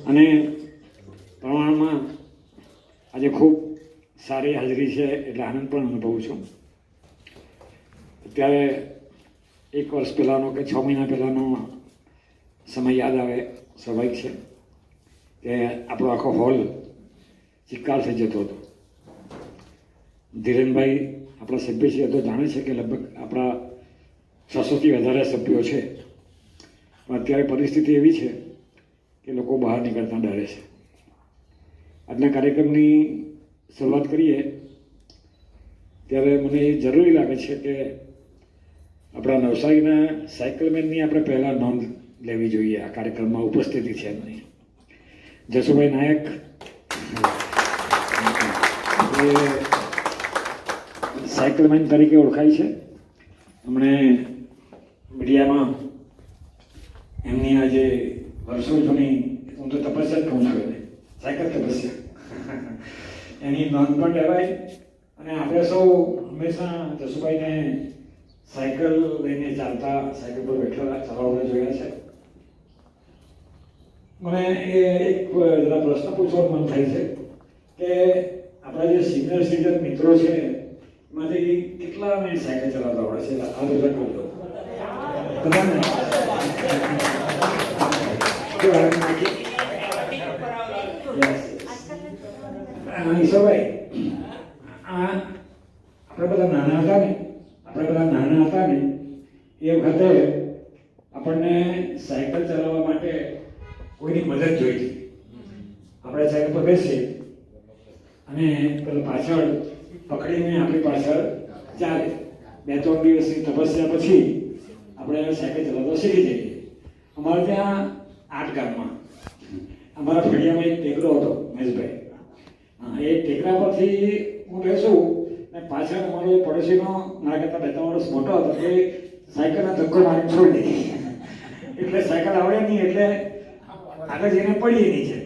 અને પ્રમાણમાં આજે ખૂબ સારી હાજરી છે એટલે આનંદ પણ અનુભવું છું. અત્યારે 1 વર્ષ પહેલાંનો કે 6 મહિના પહેલાંનો સમય યાદ આવે સ્વાભાવિક છે કે આપણો આખો હોલ ચિક્કાર થઈ જતો હતો. ધીરેનભાઈ આપણા સભ્ય છે તો જાણે છે કે લગભગ આપણા 600થી વધારે સભ્યો છે, પણ અત્યારે પરિસ્થિતિ એવી છે કે લોકો બહાર નીકળતા ડરે છે. આજના કાર્યક્રમની શરૂઆત કરીએ ત્યારે મને એ જરૂરી લાગે છે કે આપણા નવસારીના સાયકલમેનની આપણે પહેલાં નોંધ લેવી જોઈએ. આ કાર્યક્રમમાં ઉપસ્થિતિ છે એમની. જસુભાઈ નાયક એ સાયકલમેન તરીકે ઓળખાય છે. હમણે મીડિયામાં એમની આજે વર્ષો જૂની, હું તો તપસ્યા જ કહું છું એને, સાયકલ તપસ્યા, એની નોંધ પણ લેવાય. અને આપણે સૌ હંમેશા જસુભાઈને સાયકલ લઈને ચાલતા, સાયકલ પર બેઠેલા ચલાવતા જોયા છે. મને એ એક જરા પ્રશ્ન પૂછવાનું મન થાય છે કે આપણા જે સિનિયર સિટીઝન મિત્રો છે એમાંથી કેટલાને સાયકલ ચલાવતા આવડે છે? આ બધા કરજો બધાને. ઈશ્વરભાઈ, આપણે બધા નાના હતા ને એ વખતે આપણને સાયકલ ચલાવવા માટે કોઈની મદદ જોઈતી. આપણે સાયકલ પર બેસીએ અને પેલો પાછળ પકડીને આપણી પાછળ ચાલે. 2-3 દિવસની તપસ્યા પછી આપણે સાયકલ ચલાવતા શીખી જઈએ. અમારે ત્યાં 8 ગામમાં અમારા ફળિયામાં એક ટેકરો હતો, મહેશભાઈ. એ ટેકરા પરથી હું બેસું અને પાછળ અમારો પડોશીનો મારા કરતાં 2-3 વર્ષ મોટો હતો, એ સાયકલનો ધક્કો મારીને છોડી દે. એટલે સાયકલ આવડે નહીં એટલે આગળ જઈને પડીએ નીચે.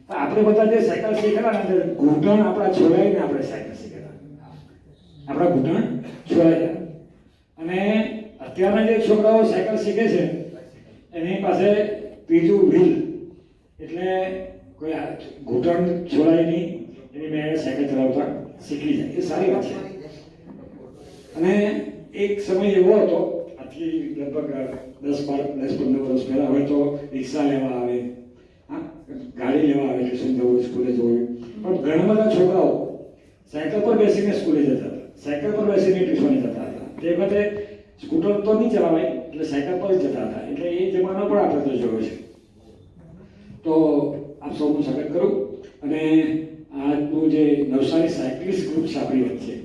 તો આપણે બધા જે સાયકલ શીખેલા ને ઘૂંટણ આપણા છોડાઈને આપણે સાયકલ શીખેલા. આપણા ઘૂંટણ છોડાઈ ગયા. અને અત્યારના જે છોકરાઓ સાયકલ શીખે છે એની પાસે ત્રીજું વ્હીલ, એટલે કોઈ ઘૂંટણ છોડાય નહીં, એની મેં સાયકલ ચલાવતા શીખી જાય. એ સારી વાત છે. અને એક સમય એવો હતો, આથી લગભગ 10-15 વર્ષ પહેલાં હોય તો રિક્ષા લેવા આવે, ગાડી લેવા આવે, ટ્યુશન જવું, સ્કૂલે જવું. પણ ઘણા બધા છોકરાઓ સાયકલ પર બેસીને સ્કૂલે જતા હતા, સાયકલ પર બેસીને ટ્યુશને જતા હતા. તે વખતે સ્કૂટર તો નહીં ચલાવાય એટલે સાયકલ પર જ જતા હતા. એટલે એ જમાનો પણ આપણે તો જોયો છે. તો આપ સૌનું સ્વાગત કરું. અને આજનું જે નવસારી સાયકલિસ્ટ ગ્રુપ છે આપણી વચ્ચે,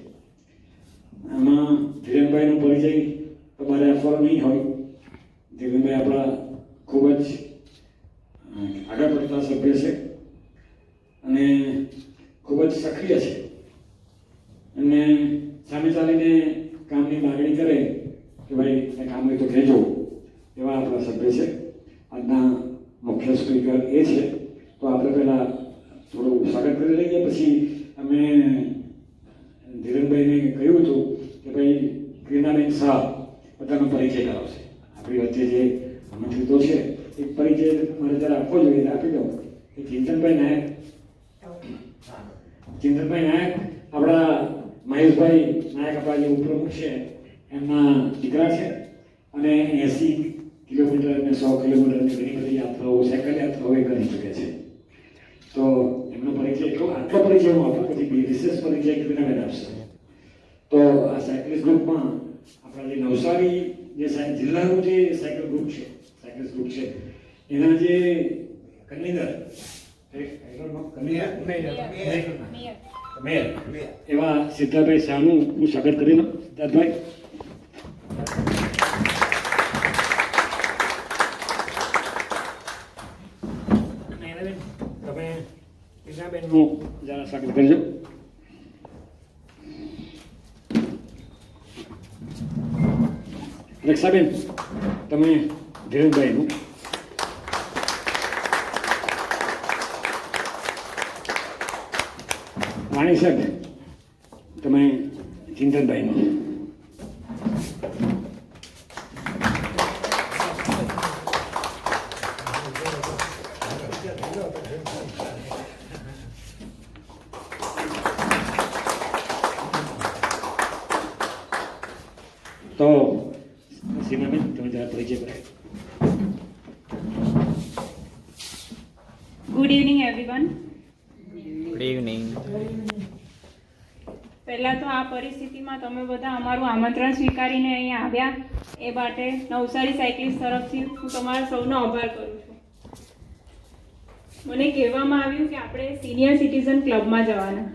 આમાં ધીરેનભાઈનો પરિચય તમારે આપવાનો નહીં હોય. ધીરેનભાઈ આપણા ખૂબ જ આગળ પડતા સભ્ય છે અને ખૂબ જ સક્રિય છે. અને સામે ચાલીને કામની માગણી કરે કે ભાઈ કામ હોય તો કહેજો, એવા આપણા સભ્ય છે. આજના મુખ્ય સ્પીકર એ છે. તો આપણે પહેલાં થોડું સ્વાગત કરી લઈએ, પછી અમે ધીરેનભાઈને કહ્યું હતું કે ભાઈ ક્રીનાબેન શાહ બધાનો પરિચય કરાવશે. આપણી વચ્ચે જે આમંત્રિતો છે એક પરિચય મારે જરા આપવો જોઈએ, આપી દો. કે ચિંતનભાઈ નાયક આપણા મહેશભાઈ નાયક આપણા જે ઉપપ્રમુખ છે એમના દીકરા છે. અને 80 કિલોમીટર અને 100 કિલોમીટરની ઘણી બધી યાત્રાઓ, સાયકલ યાત્રાઓ એ કરી શકે છે. તો એમનો પરિચય આટલો પરિચય હું આપું, પછી વિશેષ પરિચય ક્રીનાબેન આપશે. તો આ સાયકલિસ્ટ ગ્રુપમાં આપણા જે નવસારી જે જિલ્લાનું જે સાયકલ ગ્રુપ છે, સાયકલિસ્ટ ગ્રુપ છે, એના જે કન્વીનર મેયર એવા સિદ્ધાર્થભાઈ શાહનું હું સ્વાગત કરી લઉં. સિદ્ધાર્થભાઈ, તમે ક્રીનાબેનનું જરા સ્વાગત કરજો. રક્ષાબેન, તમે ધીરેનભાઈનું. વાણી સાહેબ, તમે ચિંતનભાઈનું. પરિચય કરાય. Good evening everyone. Good evening. પહેલાં તો આ પરિસ્થિતિમાં તમે બધા અમારું આમંત્રણ સ્વીકારીને અહીંયા આવ્યા એ માટે નવસારી સાયકલિસ્ટ તરફથી હું તમારા સૌનો આભાર કરું છું. મને કહેવામાં આવ્યું કે આપણે સિનિયર સિટીઝન ક્લબમાં જવાના.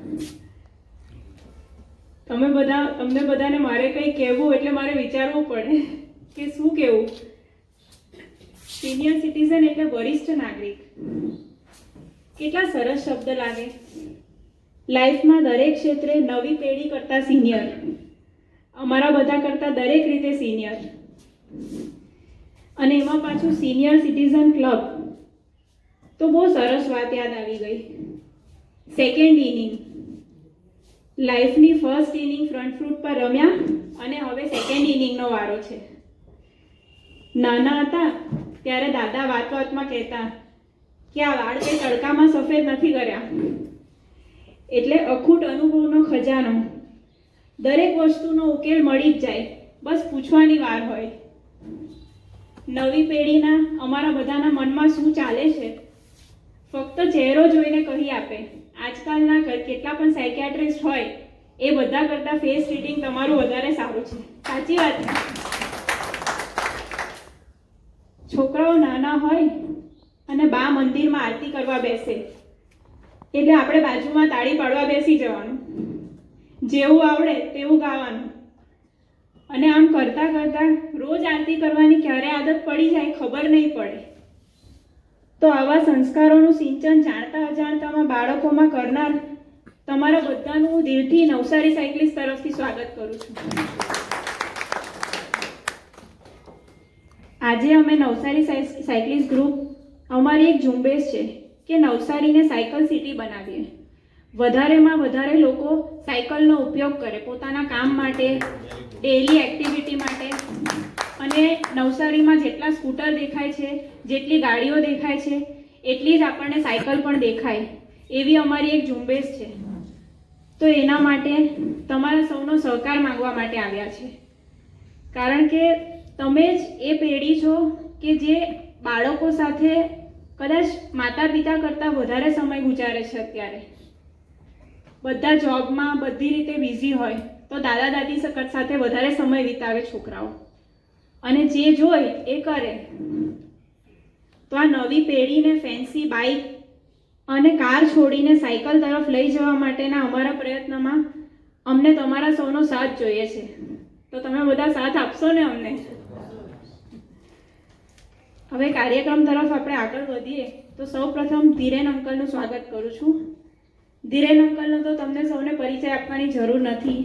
તમને બધાને મારે કંઈ કહેવું એટલે મારે વિચારવું પડે કે શું કહેવું. સિનિયર સિટીઝન એટલે વરિષ્ઠ નાગરિક. કેટલા સરસ શબ્દ લાગે. લાઈફમાં દરેક ક્ષેત્રે નવી પેઢી કરતાં સિનિયર, અમારા બધા કરતાં દરેક રીતે સિનિયર. અને એમાં પાછું સિનિયર સિટીઝન ક્લબ, તો બહુ સરસ વાત યાદ આવી ગઈ. સેકન્ડ ઇનિંગ, લાઈફની ફર્સ્ટ ઇનિંગ ફ્રન્ટ ફૂટ પર રમ્યા અને હવે સેકન્ડ ઇનિંગનો વારો છે. નાના હતા ત્યારે દાદા વાત વાતમાં કહેતા કે આ વાળ કંઈ તડકામાં સફેદ નથી કર્યા. એટલે અખૂટ અનુભવનો ખજાનો, દરેક વસ્તુનો ઉકેલ મળી જ જાય, બસ પૂછવાની વાર હોય. નવી પેઢીના અમારા બધાના મનમાં શું ચાલે છે ફક્ત ચહેરો જોઈને કહી આપે. આજકાલના કેટલા પણ સાયકિયાટ્રિસ્ટ હોય એ બધા કરતાં ફેસ રીડિંગ તમારું વધારે સારું છે. સાચી વાત છે. છોકરાઓ નાના હોય અને બા મંદિરમાં આરતી કરવા બેસે એટલે આપણે બાજુમાં તાળી પાડવા બેસી જવાનું, જેવું આવડે તેવું ગાવાનું. અને આમ કરતાં કરતાં રોજ આરતી કરવાની ક્યારે આદત પડી જાય ખબર નહીં પડે. તો આવા સંસ્કારોનું સિંચન જાણતા અજાણતામાં બાળકોમાં કરનાર તમારા બધાનું હું દિલથી નવસારી સાયકલિસ્ટ તરફથી સ્વાગત કરું છું. આજે અમે નવસારી સાયકલિસ્ટ ગ્રુપ, અમારી એક ઝુંબેશ છે કે નવસારીને સાયકલ સિટી બનાવીએ. વધારેમાં વધારે લોકો સાયકલનો ઉપયોગ કરે પોતાના કામ માટે, ડેઇલી એક્ટિવિટી માટે. અને નવસારીમાં જેટલા સ્કૂટર દેખાય છે, જેટલી ગાડીઓ દેખાય છે, એટલી જ આપણને સાયકલ પણ દેખાય, એવી અમારી એક ઝુંબેશ છે. તો એના માટે તમારા સૌનો સહકાર માંગવા માટે આવ્યા છે. કારણ કે તમે જ એ પેઢી છો કે જે બાળકો સાથે કદાચ માતા પિતા કરતાં વધારે સમય ગુજારે છે. અત્યારે બધા જોબમાં બધી રીતે બિઝી હોય તો દાદા દાદી સાથે વધારે સમય વિતાવે છોકરાઓ, અને જે જોઈ એ કરે. તો આ નવી પેઢીને ફેન્સી બાઇક અને કાર છોડીને સાયકલ તરફ લઈ જવા માટેના અમારા પ્રયત્નમાં અમને તમારા સૌનો સાથ જોઈએ છે. તો તમે બધા સાથ આપશો ને અમને? હવે કાર્યક્રમ તરફ આપણે આગળ વધીએ તો સૌપ્રથમ ધીરેન અંકલનું સ્વાગત કરું છું. ધીરેન અંકલનો તો તમને સૌને પરિચય આપવાની જરૂર નથી,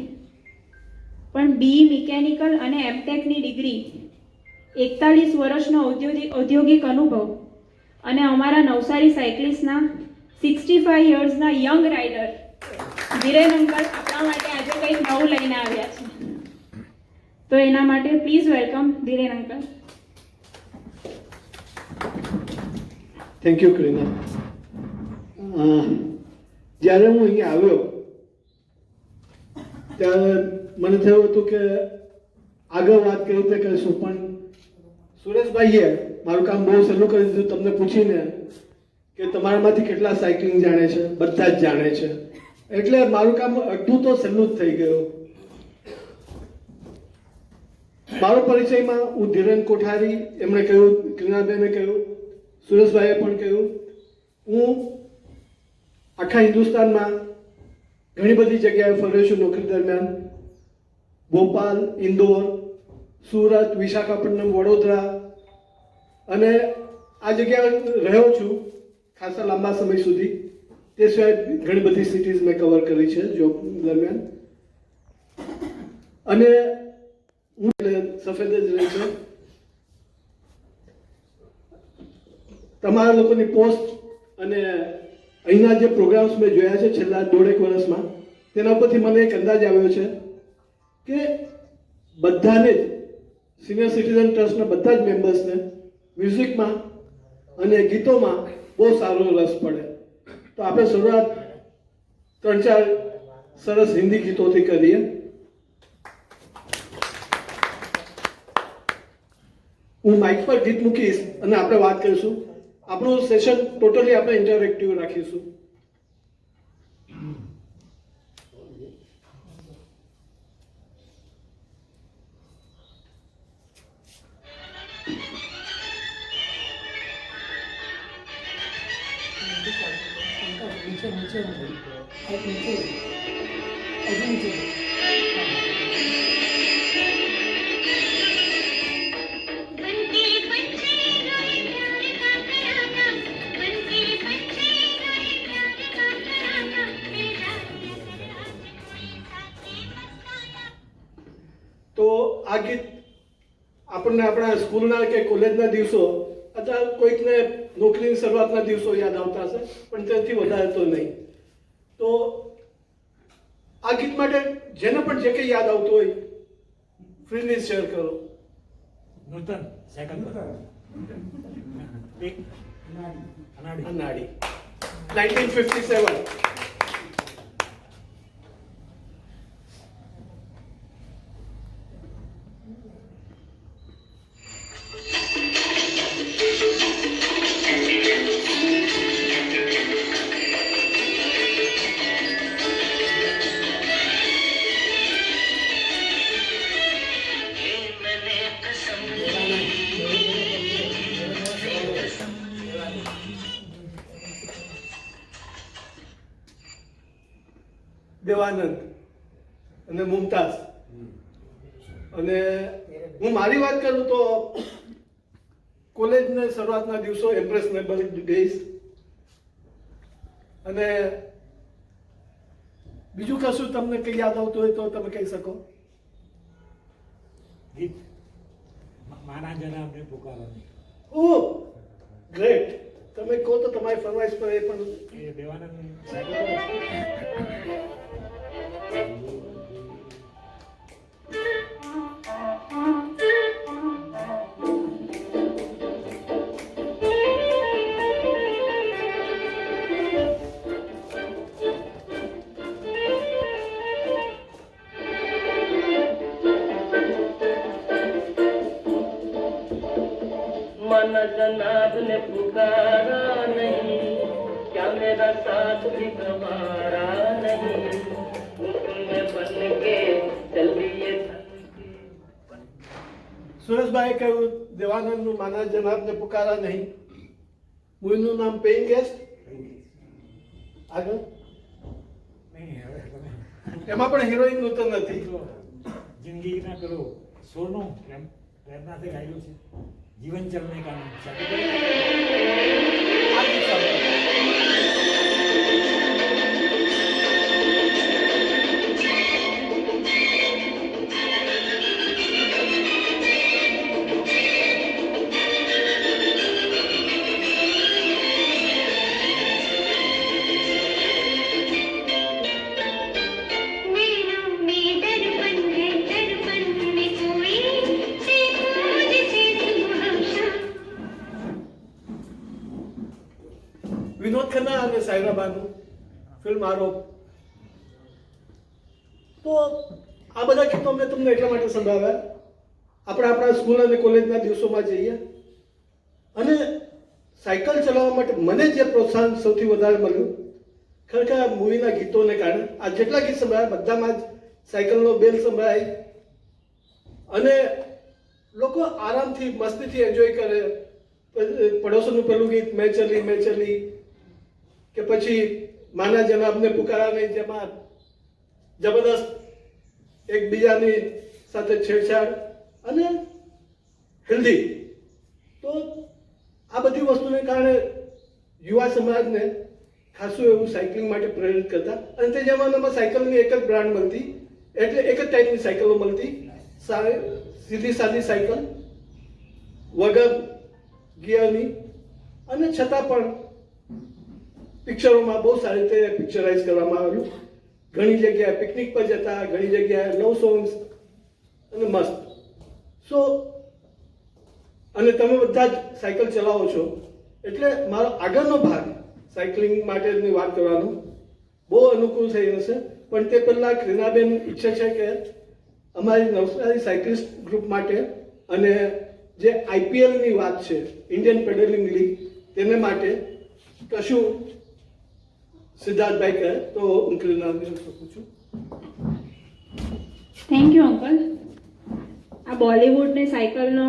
પણ BE મિકેનિકલ અને એમટેકની ડિગ્રી, 41 વર્ષનો ઔદ્યોગિક અનુભવ અને અમારા નવસારી સાયકલિસ્ટના 65 યર્સના યંગ રાઇડર ધીરેન અંકલ આપણા માટે આજે કંઈક નવું લઈને આવ્યા છે. તો એના માટે please welcome Dhiren uncle. Thank you Kareena. જ્યારે હું અહીંયા આવ્યો ત્યારે મને થયું હતું કે આગળ વાત કઈ રીતે કરીશું, પણ સુરેશભાઈએ મારું કામ બહુ સહેલું કરી દીધું. તમને પૂછીને કે તમારામાંથી કેટલા સાયકલિંગ જાણે છે, બધા જ જાણે છે, એટલે મારું કામ અડધું તો સહેલું જ થઈ ગયું. મારો પરિચયમાં હું ધીરેન કોઠારી, એમણે કહ્યું, ક્રિનાબેને કહ્યું, સુરેશભાઈએ પણ કહ્યું, હું આખા હિન્દુસ્તાનમાં ઘણી બધી જગ્યાએ ફર્યો છું નોકરી દરમિયાન. ભોપાલ, ઇન્દોર, સુરત, વિશાખાપટ્ટનમ, વડોદરા, અને આ જગ્યાએ રહ્યો છું ખાસા લાંબા સમય સુધી. તે સિવાય ઘણી બધી સિટીઝ મેં કવર કરી છે જોબ દરમિયાન. અને હું સફેદ જ રહી છું. તમારા લોકોની પોસ્ટ અને અહીંના જે પ્રોગ્રામ્સ મેં જોયા છે છેલ્લા 1.5 વર્ષમાં, તેના પરથી મને એક અંદાજ આવ્યો છે કે બધાને જ, સિનિયર સિટીઝન ટ્રસ્ટના બધા જ મેમ્બર્સને મ્યુઝિકમાં અને ગીતોમાં બહુ સારો રસ પડે. તો આપણે શરૂઆત 3-4 સરસ હિન્દી ગીતોથી કરીએ. હું માઇક પર ગીત મૂકીશ અને આપણે વાત કરીશું. આપણું સેશન ટોટલી આપણે ઇન્ટરેક્ટિવ રાખીશું. તો આ ગીત આપણને આપણા સ્કૂલના કે કોલેજના દિવસો અથવા કોઈકને નોકરીની શરૂઆતના દિવસો યાદ આવતા હશે, પણ તેથી વધારે તો નહીં. તો આ ગીત માટે જેને પણ જે કંઈ યાદ આવતું હોય ફ્રીલી શેર કરો. નૂતન સાયકલ પર એક અનાડી 1957. દેવાનંદ અને મુમતાઝ. અને હું મારી વાત કરું તો કોલેજના શરૂઆતના દિવસો ઇમ્પ્રેશનેબલ ડેઝ. અને બીજું કશું તમને કંઈ યાદ આવતું હોય તો તમે કહી શકો. ગીત મારા જનાબને પુકારવાની ઓહ ગ્રેટ. તમે કહો તો તમારી ફરમાઈશ પર એ પણ એ દેવાનંદ સાયકલ माना जनाब ने पुकारा नहीं, क्या मेरा साथ भी तुम्हारा नहीं, हुक्म बन के चलिए. સુરેશભાઈ કહ્યું દેવાનંદનું માના જનાબને પુકારા નહીં. મૂવીનું નામ પેઇંગ ગેસ્ટ. આગળ એમાં પણ હિરોઈન નૂતન નથી. જિંદગીના પેલો સોનું પ્રેરણાથી ગાયેલું છે જીવન ચલને કા નામ આ ગીત સાંભળો. વિનોદ ખન્ના અને સાયરા બાનુ ફિલ્મ આરોપ. તો આ બધા ગીતો અમને તમને એટલા માટે સંભળાવ્યા આપણે આપણા સ્કૂલ અને કોલેજના દિવસોમાં જઈએ અને સાયકલ ચલાવવા માટે મને જે પ્રોત્સાહન સૌથી વધારે મળ્યું ખરેખર આ મૂવીના ગીતોને કારણે. આ જેટલા ગીત સંભળાયા બધામાં જ સાયકલનો બેલ સંભળાય અને લોકો આરામથી મસ્તીથી એન્જોય કરે. પડોશીનું પેલું ગીત મેં ચલી કે પછી માના જનાબને પુકારા નહીં, જેમાં જબરદસ્ત એકબીજાની સાથે છેડછાડ અને હેલ્ધી. તો આ બધી વસ્તુને કારણે યુવા સમાજને ખાસું એવું સાયકલિંગ માટે પ્રેરિત કરતા. અને તે જમાનામાં સાયકલની એક જ બ્રાન્ડ મળતી, એટલે એક જ ટાઈપની સાયકલો મળતી, સીધી સાદી સાયકલ વગર ગિયરની. અને છતાં પણ પિક્ચરોમાં બહુ સારી રીતે પિક્ચરાઇઝ કરવામાં આવેલું. ઘણી જગ્યાએ પિકનિક પર જતા, ઘણી જગ્યાએ લવ સોંગ્સ અને મસ્ત. સો અને તમે બધા જ સાયકલ ચલાવો છો એટલે મારો આગળનો ભાગ સાયકલિંગ માટેની વાત કરવાનો બહુ અનુકૂળ થઈ જશે. પણ તે પહેલાં રીનાબેન ઈચ્છે છે કે અમારી નવસારી સાયકલિસ્ટ ગ્રુપ માટે અને જે આઈપીએલની વાત છે, ઇન્ડિયન પેડલિંગ લીગ, તેને માટે કશું સિદ્ધાર્થભાઈ કહે તો હું પ્રેરણા આપી શકું છું. Thank you uncle. આ બોલિવૂડ ને સાયકલનો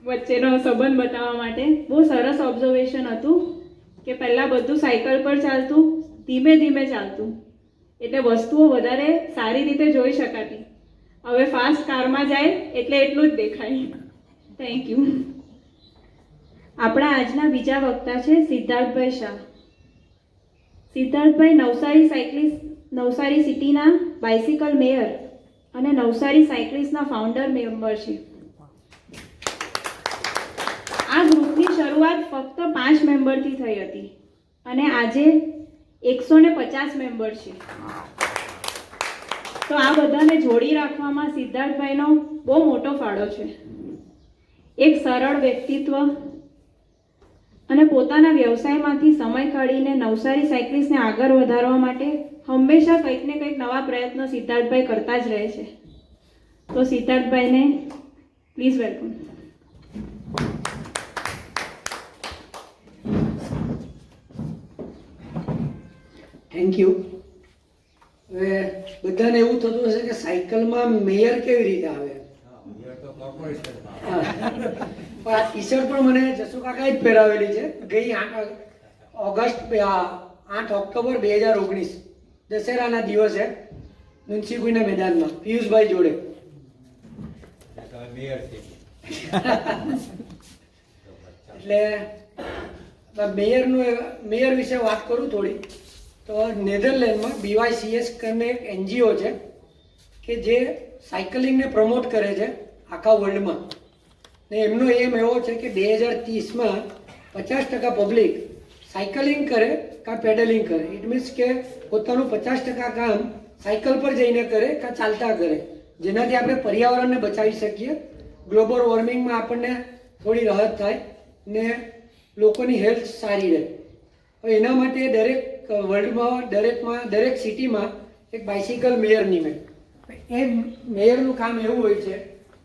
વચ્ચેનો સંબંધ બતાવવા માટે બહુ સરસ ઓબ્ઝર્વેશન હતું કે પહેલાં બધું સાયકલ પર ચાલતું, ધીમે ધીમે ચાલતું, એટલે વસ્તુઓ વધારે સારી રીતે જોઈ શકાતી. હવે ફાસ્ટ કારમાં જાય એટલે એટલું જ દેખાય. Thank you. આપણા આજના બીજા વક્તા છે સિદ્ધાર્થભાઈ શાહ. સિદ્ધાર્થભાઈ નવસારી સિટીના બાઇસિકલ મેયર અને નવસારી સાયકલિસ્ટના ફાઉન્ડર મેમ્બર છે. આ ગ્રુપની શરૂઆત ફક્ત 5 મેમ્બરથી થઈ હતી અને આજે 150 મેમ્બર છે. તો આ બધાને જોડી રાખવામાં સિદ્ધાર્થભાઈનો બહુ મોટો ફાળો છે. એક સરળ વ્યક્તિત્વ અને પોતાના વ્યવસાયમાંથી સમય કાઢીને નવસારી સાયકલિસ્ટને આગળ વધારવા માટે હંમેશા કંઈક ને કંઈક નવા પ્રયત્નો સિદ્ધાર્થભાઈ કરતા જ રહે છે. તો સિદ્ધાર્થભાઈને પ્લીઝ વેલકમ. Thank you. હવે બધાને એવું થતું હશે કે સાયકલમાં મેયર કેવી રીતે આવે? હા. પણ આ ટી શર્ટ પણ મને જસુ કાકાએ જ પહેરાવેલી છે. ગઈ 8 ઓક્ટોબર 2019 દશેરાના દિવસે મુન્સીપુરના મેદાનમાં પિયુષભાઈ જોડે. એટલે મેયર વિશે વાત કરું થોડી. તો નેધરલેન્ડમાં BYCS કરીને એક NGO છે કે જે સાયકલિંગને પ્રમોટ કરે છે આખા વર્લ્ડમાં. ને એમનો એમ એવો છે કે 2030માં 50% પબ્લિક સાયકલિંગ કરે કાં પેડલિંગ કરે. ઇટ મીન્સ કે પોતાનું 50% કામ સાયકલ પર જઈને કરે કાં ચાલતા કરે, જેનાથી આપણે પર્યાવરણને બચાવી શકીએ, ગ્લોબલ વોર્મિંગમાં આપણને થોડી રાહત થાય ને લોકોની હેલ્થ સારી રહે. એના માટે દરેક વર્લ્ડમાં દરેક સિટીમાં એક બાઇસિકલ મેયર નિમે. એ મેયરનું કામ એવું હોય છે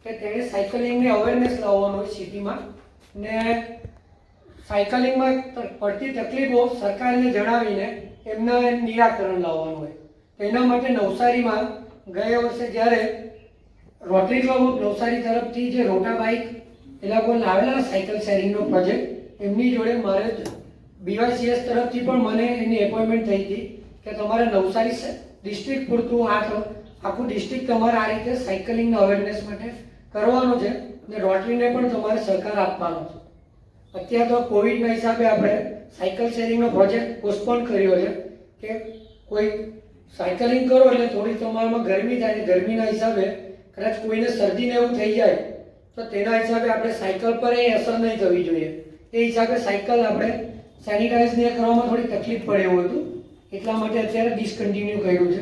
કે તેણે સાયકલિંગને અવેરનેસ લાવવાનું હોય સિટીમાં, ને સાયકલિંગમાં પડતી તકલીફો સરકારને જણાવીને એમના નિરાકરણ લાવવાનું હોય. તો એના માટે નવસારીમાં ગયા વર્ષે જ્યારે રોટરી ક્લબ ઓફ નવસારી તરફથી જે રોટા બાઇક એ લોકો લાવેલા સાયકલ શેરિંગનો પ્રોજેક્ટ, એમની જોડે મારે BYCS તરફથી પણ મને એની એપોઇન્ટમેન્ટ થઈ હતી કે તમારે નવસારી ડિસ્ટ્રિક્ટ પૂરતું આખું ડિસ્ટ્રિક્ટ તમારે આ રીતે સાયકલિંગના અવેરનેસ માટે કરવાનું છે ને રોટરીને પણ તમારે સહકાર આપવાનો છે. અત્યારે તો કોવિડના હિસાબે આપણે સાયકલ શેરિંગનો પ્રોજેક્ટ પોસ્ટપોન કર્યો છે કે કોઈ સાયકલિંગ કરો એટલે થોડી તમારામાં ગરમી થાય, ગરમીના હિસાબે કદાચ કોઈને શરદીને એવું થઈ જાય તો તેના હિસાબે આપણે સાયકલ પર એ અસર નહીં થવી જોઈએ. એ હિસાબે સાયકલ આપણે સેનિટાઈઝ ને કરવામાં થોડી તકલીફ પડે એવું હતું, એટલા માટે અત્યારે ડિસકન્ટિન્યુ કર્યું છે.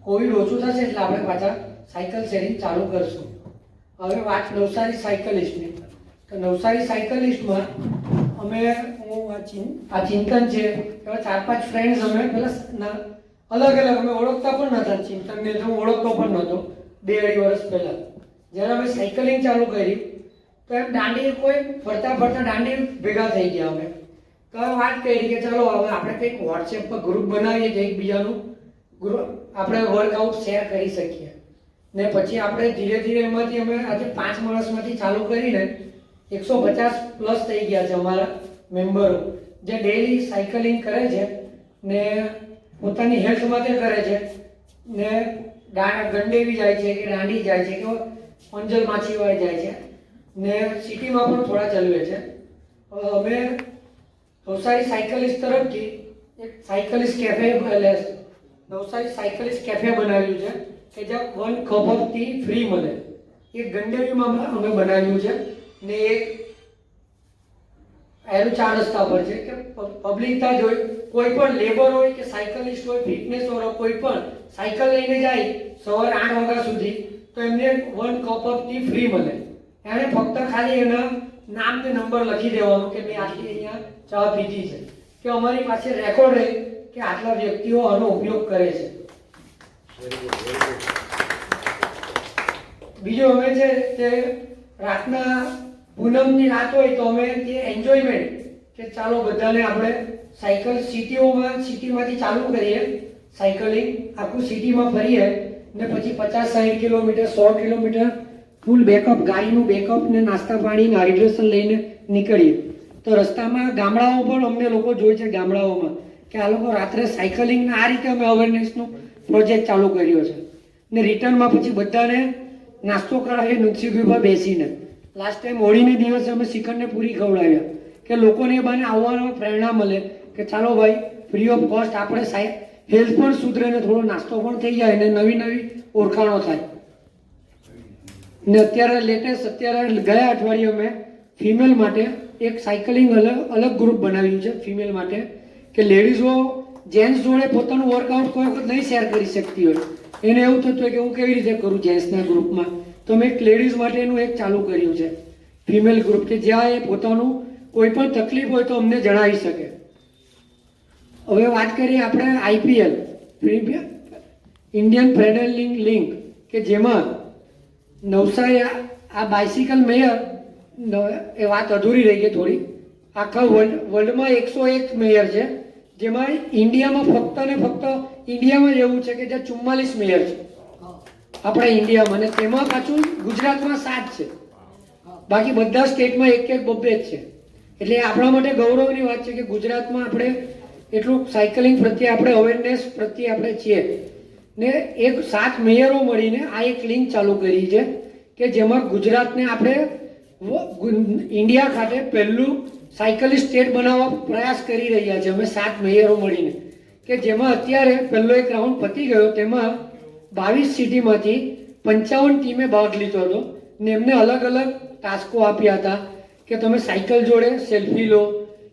કોવિડ ઓછું થશે એટલે આપણે પાછા સાયકલ શેરિંગ ચાલુ કરશું. હવે વાત નવસારી સાયકલિસ્ટની. તો નવસારી સાયકલિસ્ટમાં અમે આ ચિંતન છે એવા 4-5 ફ્રેન્ડ્સ અમે પહેલાં અલગ અમે ઓળખતા પણ નહોતા. ચિંતનને તો હું ઓળખતો પણ નહોતો 2-2.5 વર્ષ પહેલાં. જ્યારે અમે સાયકલિંગ ચાલુ કરી તો એમ દાંડી કોઈ ફરતા દાંડી ભેગા થઈ ગયા. અમે તો વાત કરી કે ચાલો હવે આપણે કંઈક વોટ્સએપ પર ગ્રુપ બનાવીએ કે એકબીજાનું ગ્રુપ આપણે વર્કઆઉટ શેર કરી શકીએ. ને પછી આપણે ધીરે ધીરે એમાંથી અમે આજે 5 માણસમાંથી ચાલુ કરીને 150+ થઈ ગયા છે અમારા મેમ્બરો, જે ડેઈલી સાયકલિંગ કરે છે ને પોતાની હેલ્થ માટે કરે છે ને ગંડેવી જાય છે કે દાંડી જાય છે કે અંજલ માછીવાડ જાય છે ને સિટીમાં પણ થોડા ચલવે છે. અમે નવસારી સાયકલિસ્ટ તરફથી એક cyclist cafe Navsari cyclist cafe બનાવ્યું છે કે જ્યાં 1 કપ ઓફ ટી ફ્રી મળે. એક ગંડેવીમાં અમે બનાવ્યું છે ને એક એનું 4 રસ્તા પર છે કે પબ્લિક ત્યાં જોઈ કોઈ પણ લેબર હોય કે સાયકલિસ્ટ હોય, ફિટનેસ વાળો કોઈ પણ સાયકલ લઈને જાય સવારે 8 વાગ્યા સુધી તો એમને 1 કપ ઓફ ટી ફ્રી મળે. એણે ફક્ત ખાલી એના નામ ને નંબર લખી દેવાનું કે મેં આટલી અહીંયા ચા પીધી છે, કે અમારી પાસે રેકોર્ડ રહે કે આટલા વ્યક્તિઓ આનો ઉપયોગ કરે છે. બીજું અમે છે તે રાતના પૂનમની રાત હોય તો અમે તે એન્જોયમેન્ટ કે ચાલો બધાને આપણે સાયકલ સિટીમાંથી ચાલુ કરીએ સાયકલિંગ, આખું સિટીમાં ફરીએ ને પછી 50-60 કિલોમીટર 100 કિલોમીટર ફૂલ બેકઅપ, ગાડીનું બેકઅપ ને નાસ્તા પાણી ને હાઇડ્રેશન લઈને નીકળીએ. તો રસ્તામાં ગામડાઓ પણ અમને લોકો જોઈ છે ગામડાઓમાં કે આ લોકો રાત્રે સાયકલિંગના આ રીતે અમે અવેરનેસનો પ્રોજેક્ટ ચાલુ કર્યો છે ને રિટર્નમાં પછી બધાને નાસ્તો કરાવીએ નૃત્યગૃહમાં બેસીને. લાસ્ટ ટાઈમ હોળીને દિવસે અમે શ્રીખંડને પૂરી ખવડાવ્યા કે લોકોને એ બાને આવવાનો પ્રેરણા મળે કે ચાલો ભાઈ ફ્રી ઓફ કોસ્ટ આપણે હેલ્થ પણ સુધરે ને થોડો નાસ્તો પણ થઈ જાય ને નવી નવી ઓળખાણો થાય. ને અત્યારે ગયા અઠવાડિયે મેં ફિમેલ માટે એક સાયકલિંગ અલગ ગ્રુપ બનાવ્યું છે ફિમેલ માટે કે લેડીઝો જેન્ટ્સ જોડે પોતાનું વર્કઆઉટ કોઈ વખત નહીં શેર કરી શકતી હોય, એને એવું થતું હોય કે હું કેવી રીતે કરું જેન્ટ્સના ગ્રુપમાં, તો મેં એક લેડીઝ માટેનું એક ચાલુ કર્યું છે ફિમેલ ગ્રુપ કે જ્યાં એ પોતાનું કોઈ પણ તકલીફ હોય તો અમને જણાવી શકે. હવે વાત કરીએ આપણે IPL ઇન્ડિયન પેડલિંગ લિંક કે જેમાં નવસારી આ બાઇસિકલ મેયર એ વાત અધૂરી રહી ગઈ થોડી. આખા વર્લ્ડમાં 101 મેયર છે, જેમાં ઇન્ડિયામાં ફક્ત ને ફક્ત ઇન્ડિયામાં જ એવું છે કે જ્યાં 44 મેયર છે આપણા ઇન્ડિયામાં, અને તેમાં પાછું ગુજરાતમાં 7 છે, બાકી બધા સ્ટેટમાં એક બબ્બે જ છે. એટલે આપણા માટે ગૌરવની વાત છે કે ગુજરાતમાં આપણે એટલું સાયકલિંગ પ્રત્યે આપણે અવેરનેસ પ્રત્યે આપણે છીએ ને 7 મેયરો મળીને આ એક લિંક ચાલુ કરી છે કે જેમાં ગુજરાતને આપણે ઇન્ડિયા ખાતે પહેલું સાયકલિસ્ટ સ્ટેટ બનાવવા પ્રયાસ કરી રહ્યા છે અમે 7 મેયરો મળીને, કે જેમાં અત્યારે પહેલો એક રાઉન્ડ પતી ગયો, તેમાં 22 સિટીમાંથી 55 ટીમે ભાગ લીધો હતો ને એમને અલગ અલગ ટાસ્કો આપ્યા હતા કે તમે સાયકલ જોડે સેલ્ફી લો,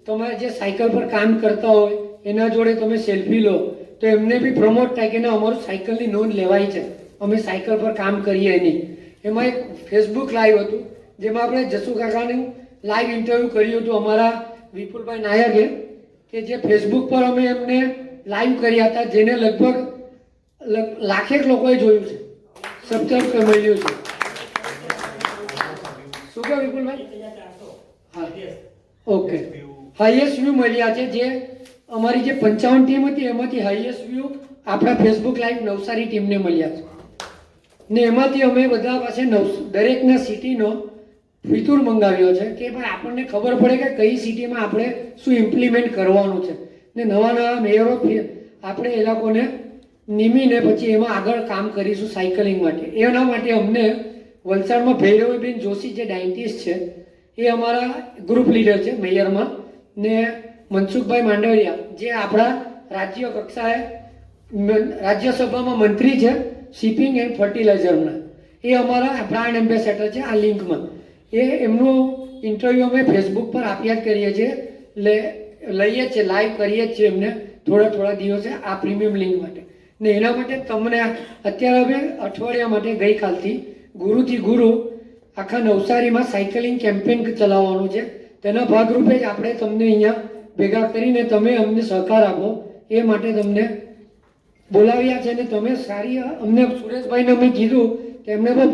તમે જે સાયકલ પર કામ કરતા હોય એના જોડે તમે સેલ્ફી લો, તો એમને બી પ્રમોટ થાય કે ના અમારું સાયકલની નોંધ લેવાય છે, અમે સાયકલ પર કામ કરીએ એની. એમાં એક ફેસબુક લાઈવ હતું જેમાં આપણે જસુ કાકાનું લાઈવ ઇન્ટરવ્યૂ કર્યું હતું અમારા વિપુલભાઈ નાયકે, કે જે ફેસબુક પર અમે એમને લાઈવ કર્યા હતા, જેને લગભગ લાખેક લોકોએ જોયું છે, સબસ્ક્રાઇબ મળ્યું છે. શું કહે વિપુલભાઈ? હા, ઓકે, હાઈએસ્ટ વ્યૂ મળ્યા છે. જે અમારી જે 55 ટીમ હતી એમાંથી હાઈએસ્ટ વ્યૂ આપણા ફેસબુક લાઈવ નવસારી ટીમને મળ્યા છે ને એમાંથી અમે બધા પાસે દરેકના સિટીનો ફિતુર મંગાવ્યો છે કે ભાઈ આપણને ખબર પડે કે કઈ સિટીમાં આપણે શું ઇમ્પ્લિમેન્ટ કરવાનું છે ને નવા મેયરો આપણે એ લોકોને નિમીને પછી એમાં આગળ કામ કરીશું સાયકલિંગ માટે. એના માટે અમને વલસાડમાં ભૈરવીબેન જોશી જે ડાયન્ટિસ્ટ છે એ અમારા ગ્રુપ લીડર છે મેયરમાં, ને મનસુખભાઈ માંડવિયા જે આપણા રાજ્ય કક્ષાએ રાજ્યસભામાં મંત્રી છે શિપિંગ એન્ડ ફર્ટિલાઇઝરના, એ અમારા બ્રાન્ડ એમ્બેસેડર છે આ લિંકમાં. એમનું ઇન્ટરવ્યૂ અમે ફેસબુક પર આપ્યા જ કરીએ છીએ, લઈએ છીએ, લાઈવ કરીએ જ છીએ એમને થોડા દિવસે આ પ્રીમિયમ લિંક માટે. ને એના માટે તમને અત્યારે અમે અઠવાડિયા માટે ગઈકાલથી ગુરુથી ગુરુ આખા નવસારીમાં સાયકલિંગ કેમ્પેન ચલાવવાનું છે. તેના ભાગરૂપે જ આપણે તમને અહીંયા ભેગા કરીને તમે અમને સહકાર આપો એ માટે તમને બોલાવ્યા છે. ને તમે સારી અમને સુરેશભાઈને અમે કીધું કે એમને બહુ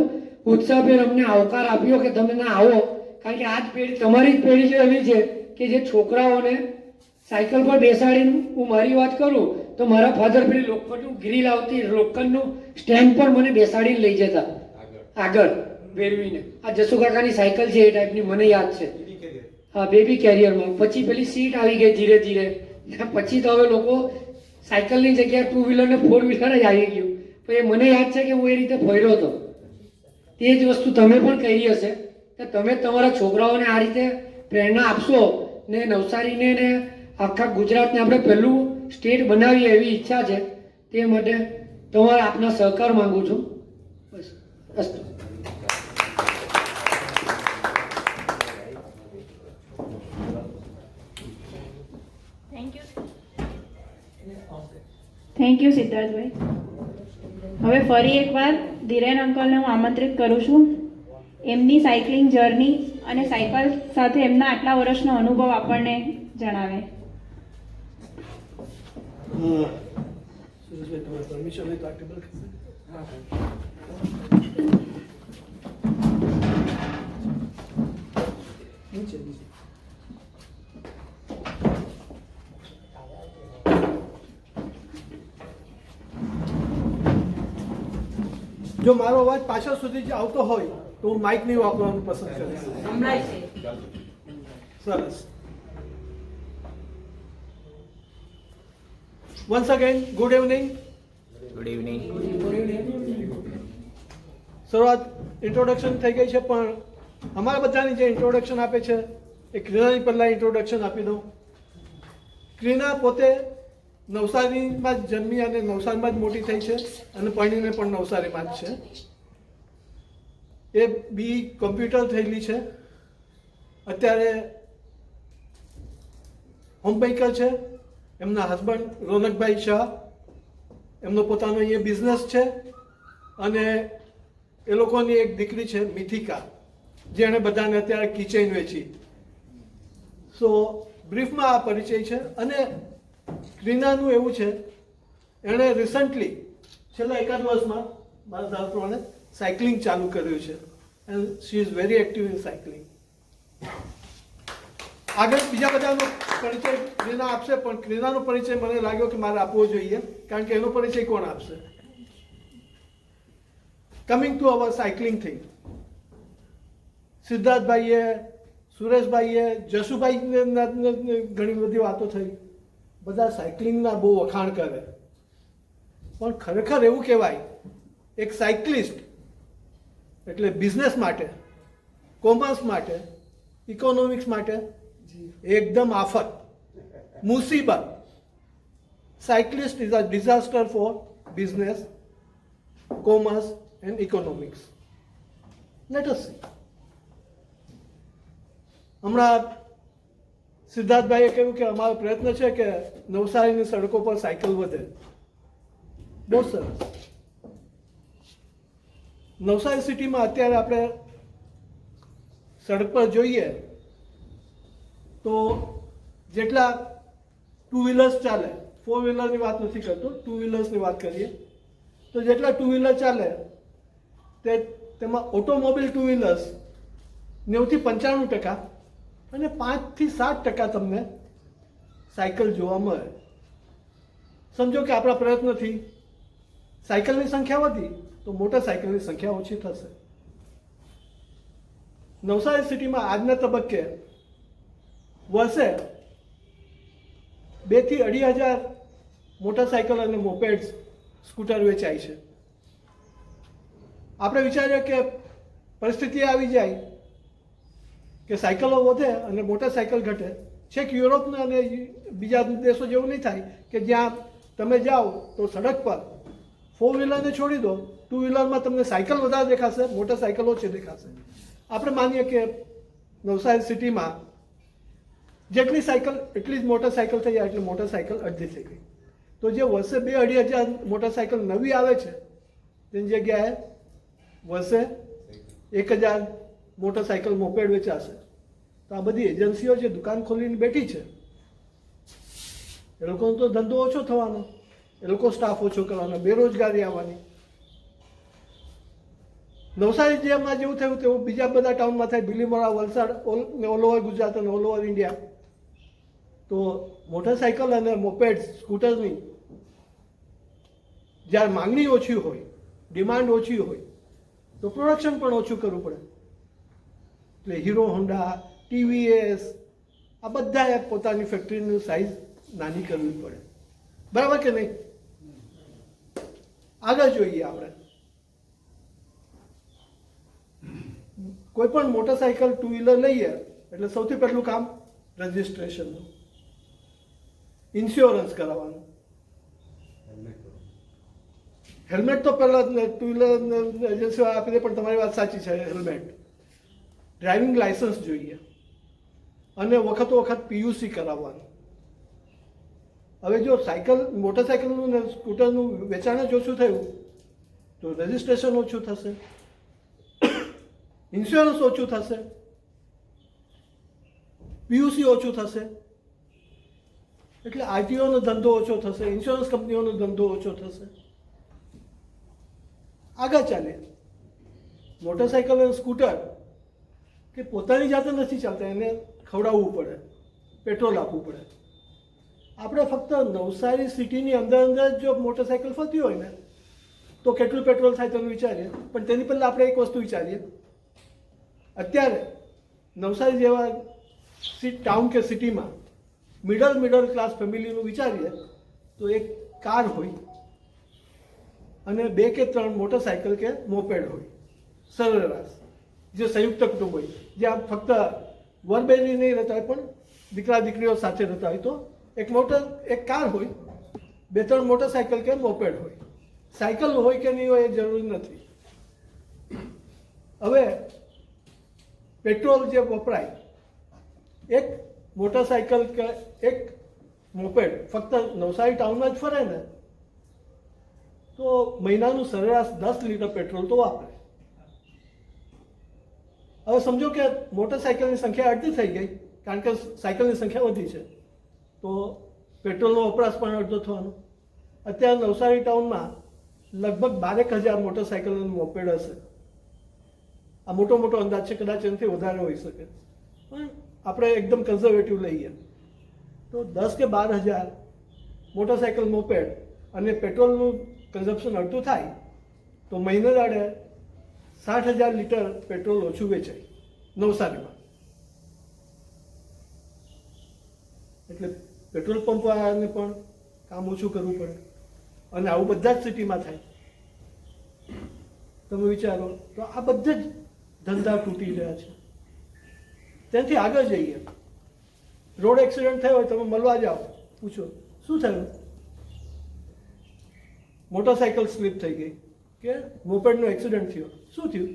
ઉત્સાહભેર અમને આવકાર આપ્યો કે તમે ના આવો, કારણ કે આ જ પેઢી તમારી જ પેઢી જે એવી છે કે જે છોકરાઓને સાયકલ પર બેસાડીને, હું મારી વાત કરું તો મારા ફાધર પેલી લોખંડનું ગ્રીલ આવતી, લોખંડનું સ્ટેન્ડ પર મને બેસાડીને લઈ જતા આગળ ફેરવીને. આ જસુ કાકાની સાયકલ છે એ ટાઈપની મને યાદ છે. હા, બેબી કેરિયરમાં. પછી પેલી સીટ આવી ગઈ ધીરે ધીરે, પછી તો હવે લોકો સાયકલની જગ્યાએ 2 વ્હીલર ને 4 વ્હીલર જ આવી ગયું. તો એ મને યાદ છે કે હું એ રીતે ફર્યો હતો. તે જ વસ્તુ તમે પણ કરી હશે કે તમે તમારા છોકરાઓને આ રીતે પ્રેરણા આપશો ને નવસારીને ને આખા ગુજરાતને આપણે પહેલું સ્ટેટ બનાવીએ એવી ઈચ્છા છે. તે માટે તમારા આપના સહકાર માંગુ છું. બસ અસ્તુ. થેન્ક યુ સિદ્ધાર્થભાઈ. હવે ફરી એકવાર ધીરેન અંકલને હું આમંત્રિત કરું છું એમની સાયકલિંગ જર્ની અને સાયકલ સાથે એમના આટલા વર્ષનો અનુભવ આપણને જણાવે. સુરેશભાઈ તમારે પરમિશન હોય તો આ ટેબલ હા. નીચે નીચે. જો મારો અવાજ પાછળ સુધી જ આવતો હોય તો હું માઇક નહીં વાપરવાનું પસંદ કરીશ. સરસ. Once again good evening. Good evening. શરૂઆત ઇન્ટ્રોડક્શન થઈ ગઈ છે, પણ અમારા બધાની જે ઇન્ટ્રોડક્શન આપે છે એ ક્રીનાની પહેલાં ઇન્ટ્રોડક્શન આપી દઉં. ક્રીના પોતે નવસારીમાં જ જન્મી અને નવસારીમાં જ મોટી થઈ છે અને પરણીને પણ નવસારીમાં જ છે. એ બી કોમ્પ્યુટર થયેલી છે. અત્યારે હોમમેકર છે. એમના હસબન્ડ રોનકભાઈ શાહ, એમનો પોતાનો અહીંયા બિઝનેસ છે અને એ લોકોની એક દીકરી છે મિથિકા, જેણે બધાને અત્યારે કિચેન વેચી. સો બ્રીફમાં આ પરિચય છે. અને ક્રીનાનું એવું છે, એણે રિસન્ટલી છેલ્લા એકાદ વર્ષમાં મારા ધાર પ્રમાણે સાયકલિંગ ચાલુ કર્યું છે and she is very active in cycling. આગળ બીજા બધાનો પરિચય ક્રીના આપશે, પણ ક્રીનાનો પરિચય મને લાગ્યો કે મારે આપવો જોઈએ, કારણ કે એનો પરિચય કોણ આપશે? Coming to our cycling thing, સિદ્ધાર્થભાઈએ, સુરેશભાઈએ, જશુભાઈને ઘણી બધી વાતો થઈ. બધા સાયકલિંગના બહુ વખાણ કરે, પણ ખરેખર એવું કહેવાય એક સાયકલિસ્ટ એટલે બિઝનેસ માટે, કોમર્સ માટે, ઇકોનોમિક્સ માટે એકદમ આફત, મુસીબત. Cyclist is a disaster four business, commerce and economics. Let S C. હમણાં સિદ્ધાર્થભાઈએ કહ્યું કે અમારો પ્રયત્ન છે કે નવસારીની સડકો પર સાયકલ વધે. બહુ સરસ. નવસારી સિટીમાં અત્યારે આપણે સડક પર જોઈએ તો જેટલા ટુ વ્હીલર્સ ચાલે, ફોર વ્હીલરની વાત નથી કરતો, ટુ વ્હીલર્સની વાત કરીએ તો જેટલા ટુ વ્હીલર ચાલે તેમાં ઓટોમોબાઈલ ટુ વ્હીલર્સ 90 થી 95% અને 5 થી 7% તમને સાયકલ જોવા મળે. સમજો કે આપણા પ્રયત્નથી સાયકલની સંખ્યા વધી તો મોટરસાયકલની સંખ્યા ઓછી થશે. નવસારી સિટીમાં આજના તબક્કે વર્ષે 2 થી 2,500 મોટરસાયકલ અને મોપેડ્સ, સ્કૂટર વેચાય છે. આપણે વિચારીએ કે પરિસ્થિતિ આવી જાય કે સાયકલો વધે અને મોટરસાયકલ ઘટે. છેક યુરોપના અને બીજા દેશો જેવું નહીં થાય કે જ્યાં તમે જાઓ તો સડક પર ફોર વ્હીલરને છોડી દો, ટુ વ્હીલરમાં તમને સાયકલ વધારે દેખાશે, મોટરસાયકલ ઓછી દેખાશે. આપણે માનીએ કે નવસારી સિટીમાં જેટલી સાયકલ એટલી જ મોટરસાયકલ થઈ જાય, એટલે મોટરસાયકલ અડધી થઈ ગઈ. તો જે વર્ષે 2-2,500 મોટરસાયકલ નવી આવે છે તેની જગ્યાએ વર્ષે 1,000 મોટરસાયકલ મોપેડ વેચાશે. તો આ બધી એજન્સીઓ જે દુકાન ખોલીને બેઠી છે એ લોકોનો તો ધંધો ઓછો થવાનો, એ લોકો સ્ટાફ ઓછો કરવાનો, બેરોજગારી આવવાની. નવસારી જેમાં જેવું થયું તેવું બીજા બધા ટાઉનમાં થાય, બીલીમોરા, વલસાડ, ઓલ ઓવર ગુજરાત અને ઓલ ઓવર ઇન્ડિયા. તો મોટરસાયકલ અને મોપેડ, સ્કૂટરની જ્યારે માંગણી ઓછી હોય, ડિમાન્ડ ઓછી હોય તો પ્રોડક્શન પણ ઓછું કરવું પડે. એટલે હીરો હોન્ડા, ટીવીએસ આ બધાએ પોતાની ફેક્ટરીની સાઇઝ નાની કરવી પડે. બરાબર કે નહીં? આગળ જોઈએ આપણે. કોઈ પણ મોટરસાયકલ, ટુ વ્હીલર લઈએ એટલે સૌથી પહેલું કામ રજિસ્ટ્રેશનનું, ઇન્સ્યોરન્સ કરાવવાનું. હેલ્મેટ તો પહેલાં ટુ વ્હીલર એજન્સીઓ આપી દે, પણ તમારી વાત સાચી છે. હેલ્મેટ, ડ્રાઇવિંગ લાયસન્સ જોઈએ અને વખતો વખત પીયુસી કરાવવાનું. હવે જો સાયકલ, મોટરસાયકલનું ને સ્કૂટરનું વેચાણ જ ઓછું થયું તો રજિસ્ટ્રેશન ઓછું થશે, ઇન્સ્યોરન્સ ઓછું થશે, પીયુસી ઓછું થશે, એટલે આરટીઓનો ધંધો ઓછો થશે, ઇન્સ્યોરન્સ કંપનીઓનો ધંધો ઓછો થશે. આગળ ચાલે. મોટરસાયકલ અને સ્કૂટર કે પોતાની જાતે નથી ચાલતા, એને ખવડાવવું પડે, પેટ્રોલ આપવું પડે. આપણે ફક્ત નવસારી સિટીની અંદર જો મોટરસાઇકલ ફરતી હોય ને તો કેટલું પેટ્રોલ થાય તેનું વિચારીએ. પણ તેની પહેલાં આપણે એક વસ્તુ વિચારીએ, અત્યારે નવસારી જેવા ટાઉન કે સિટીમાં મિડલ ક્લાસ ફેમિલીનું વિચારીએ તો એક કાર હોય અને 2 કે 3 મોટરસાઇકલ કે મોપેડ હોય સરેરાશ, જે સંયુક્ત કુટુંબ હોય, જ્યાં ફક્ત વર બેની નહીં રહેતા હોય પણ દીકરા દીકરીઓ સાથે રહેતા હોય, તો એક કાર હોય, 2-3 મોટરસાઇકલ કે મોપેડ હોય. સાયકલ હોય કે નહીં હોય એ જરૂરી નથી. હવે પેટ્રોલ જે વપરાય, એક મોટરસાઇકલ કે એક મોપેડ ફક્ત નવસારી ટાઉનમાં જ ફરે ને તો મહિનાનું સરેરાશ 10 લીટર પેટ્રોલ તો વાપરે. હવે સમજો કે મોટરસાઇકલની સંખ્યા અડધી થઈ ગઈ કારણ કે સાયકલની સંખ્યા વધી છે, તો પેટ્રોલનો વપરાશ પણ અડધો થવાનો. અત્યારે નવસારી ટાઉનમાં લગભગ 12,000 મોટરસાઇકલ અને મોપેડ હશે. આ મોટો અંદાજ છે, કદાચ એનાથી વધારે હોઈ શકે, પણ આપણે એકદમ કન્ઝર્વેટિવ લઈએ તો 10 કે 12,000 મોટરસાઇકલ મોપેડ અને પેટ્રોલનું કન્ઝમ્પશન અડધું થાય તો મહિને દાડે 60,000 લીટર પેટ્રોલ ઓછું વેચાય નવસારીમાં. એટલે પેટ્રોલ પંપ વાળાને પણ કામ ઓછું કરવું પડે અને આવું બધા જ સિટીમાં થાય. તમે વિચારો તો આ બધા જ ધંધા તૂટી રહ્યા છે. ત્યાંથી આગળ જઈએ, રોડ એક્સિડન્ટ થયો હોય, તમે મળવા જાઓ, પૂછો શું થયું, મોટરસાઇકલ સ્લીપ થઈ ગઈ કે મોપેડનો એક્સિડન્ટ થયો, શું થયું,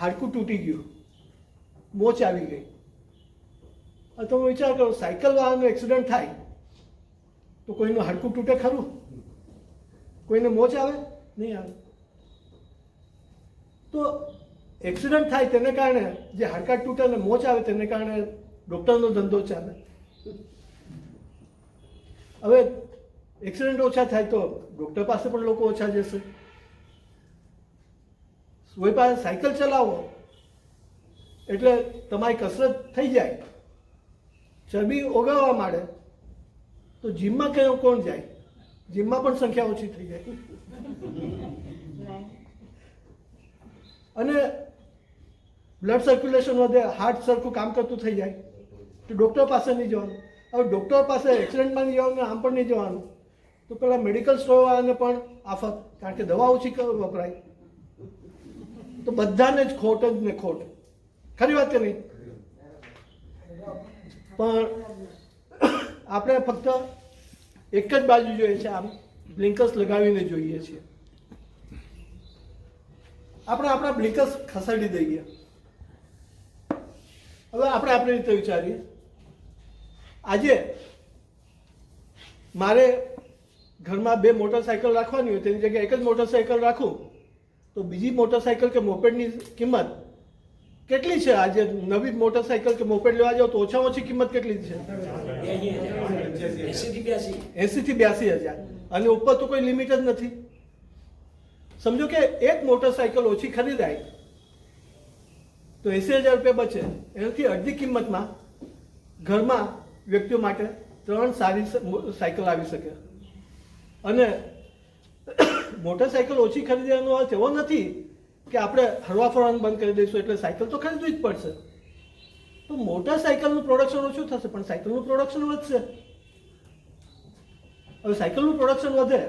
હાડકું તૂટી ગયું, મોચ આવી ગઈ. તમે વિચાર કરો, સાયકલ વાળાનો એક્સિડન્ટ થાય તો કોઈનું હાડકું તૂટે ખરું? કોઈને મોચ આવે? નહીં આવે. તો એક્સિડન્ટ થાય તેને કારણે જે હાડકા તૂટે અને મોચ આવે તેને કારણે ડૉક્ટરનો ધંધો ચાલે. હવે એક્સિડન્ટ ઓછા થાય તો ડૉક્ટર પાસે પણ લોકો ઓછા જશે. કોઈ પાસે સાયકલ ચલાવો એટલે તમારી કસરત થઈ જાય, ચરબી ઓગાળવા માંડે તો જીમમાં કોણ જાય? જીમમાં પણ સંખ્યા ઓછી થઈ જાય. અને બ્લડ સર્ક્યુલેશન વધે, હાર્ટ સરખું કામ કરતું થઈ જાય તો ડૉક્ટર પાસે નહીં જવાનું. હવે ડૉક્ટર પાસે એક્સિડન્ટમાં નહીં જવાનું, આમ પણ નહીં જવાનું, તો પેલા મેડિકલ સ્ટોરવાળાને પણ આફત, કારણ કે દવા ઓછી વપરાય. તો બધાને જ ખોટ જ ને ખોટ. ખરી વાત કે નહીં? પણ આપણે ફક્ત એક જ બાજુ જોઈએ છે, આમ બ્લિંકર્સ લગાવીને જોઈએ છીએ. આપણે આપણા બ્લિંકર્સ ખસેડી દઈએ. હવે આપણે આપણી રીતે વિચારીએ, આજે મારે ઘરમાં 2 મોટરસાઇકલ રાખવાની હોય તેની જગ્યાએ એક જ મોટરસાઇકલ રાખું તો બીજી મોટરસાઇકલ કે મોપેડની કિંમત કેટલી છે? આજે નવી મોટરસાઇકલ કે મોપેડ લેવા જાઓ તો ઓછામાં ઓછી કિંમત કેટલી છે? 80 થી 82,000. અને ઉપર તો કોઈ લિમિટ જ નથી. સમજો કે એક મોટરસાઇકલ ઓછી ખરીદાય તો 80,000 રૂપિયા બચે. એનાથી અડધી કિંમતમાં ઘરમાં વ્યક્તિઓ માટે 3 સારી સાયકલ આવી શકે. અને મોટરસાઇકલ ઓછી ખરીદવાનો અર્થ એવો નથી કે આપણે હરવા ફરવાનું બંધ કરી દઈશું એટલે સાયકલ તો ખરીદવી જ પડશે. તો મોટરસાઇકલનું પ્રોડક્શન ઓછું થશે પણ સાયકલનું પ્રોડક્શન વધશે. હવે સાયકલનું પ્રોડક્શન વધે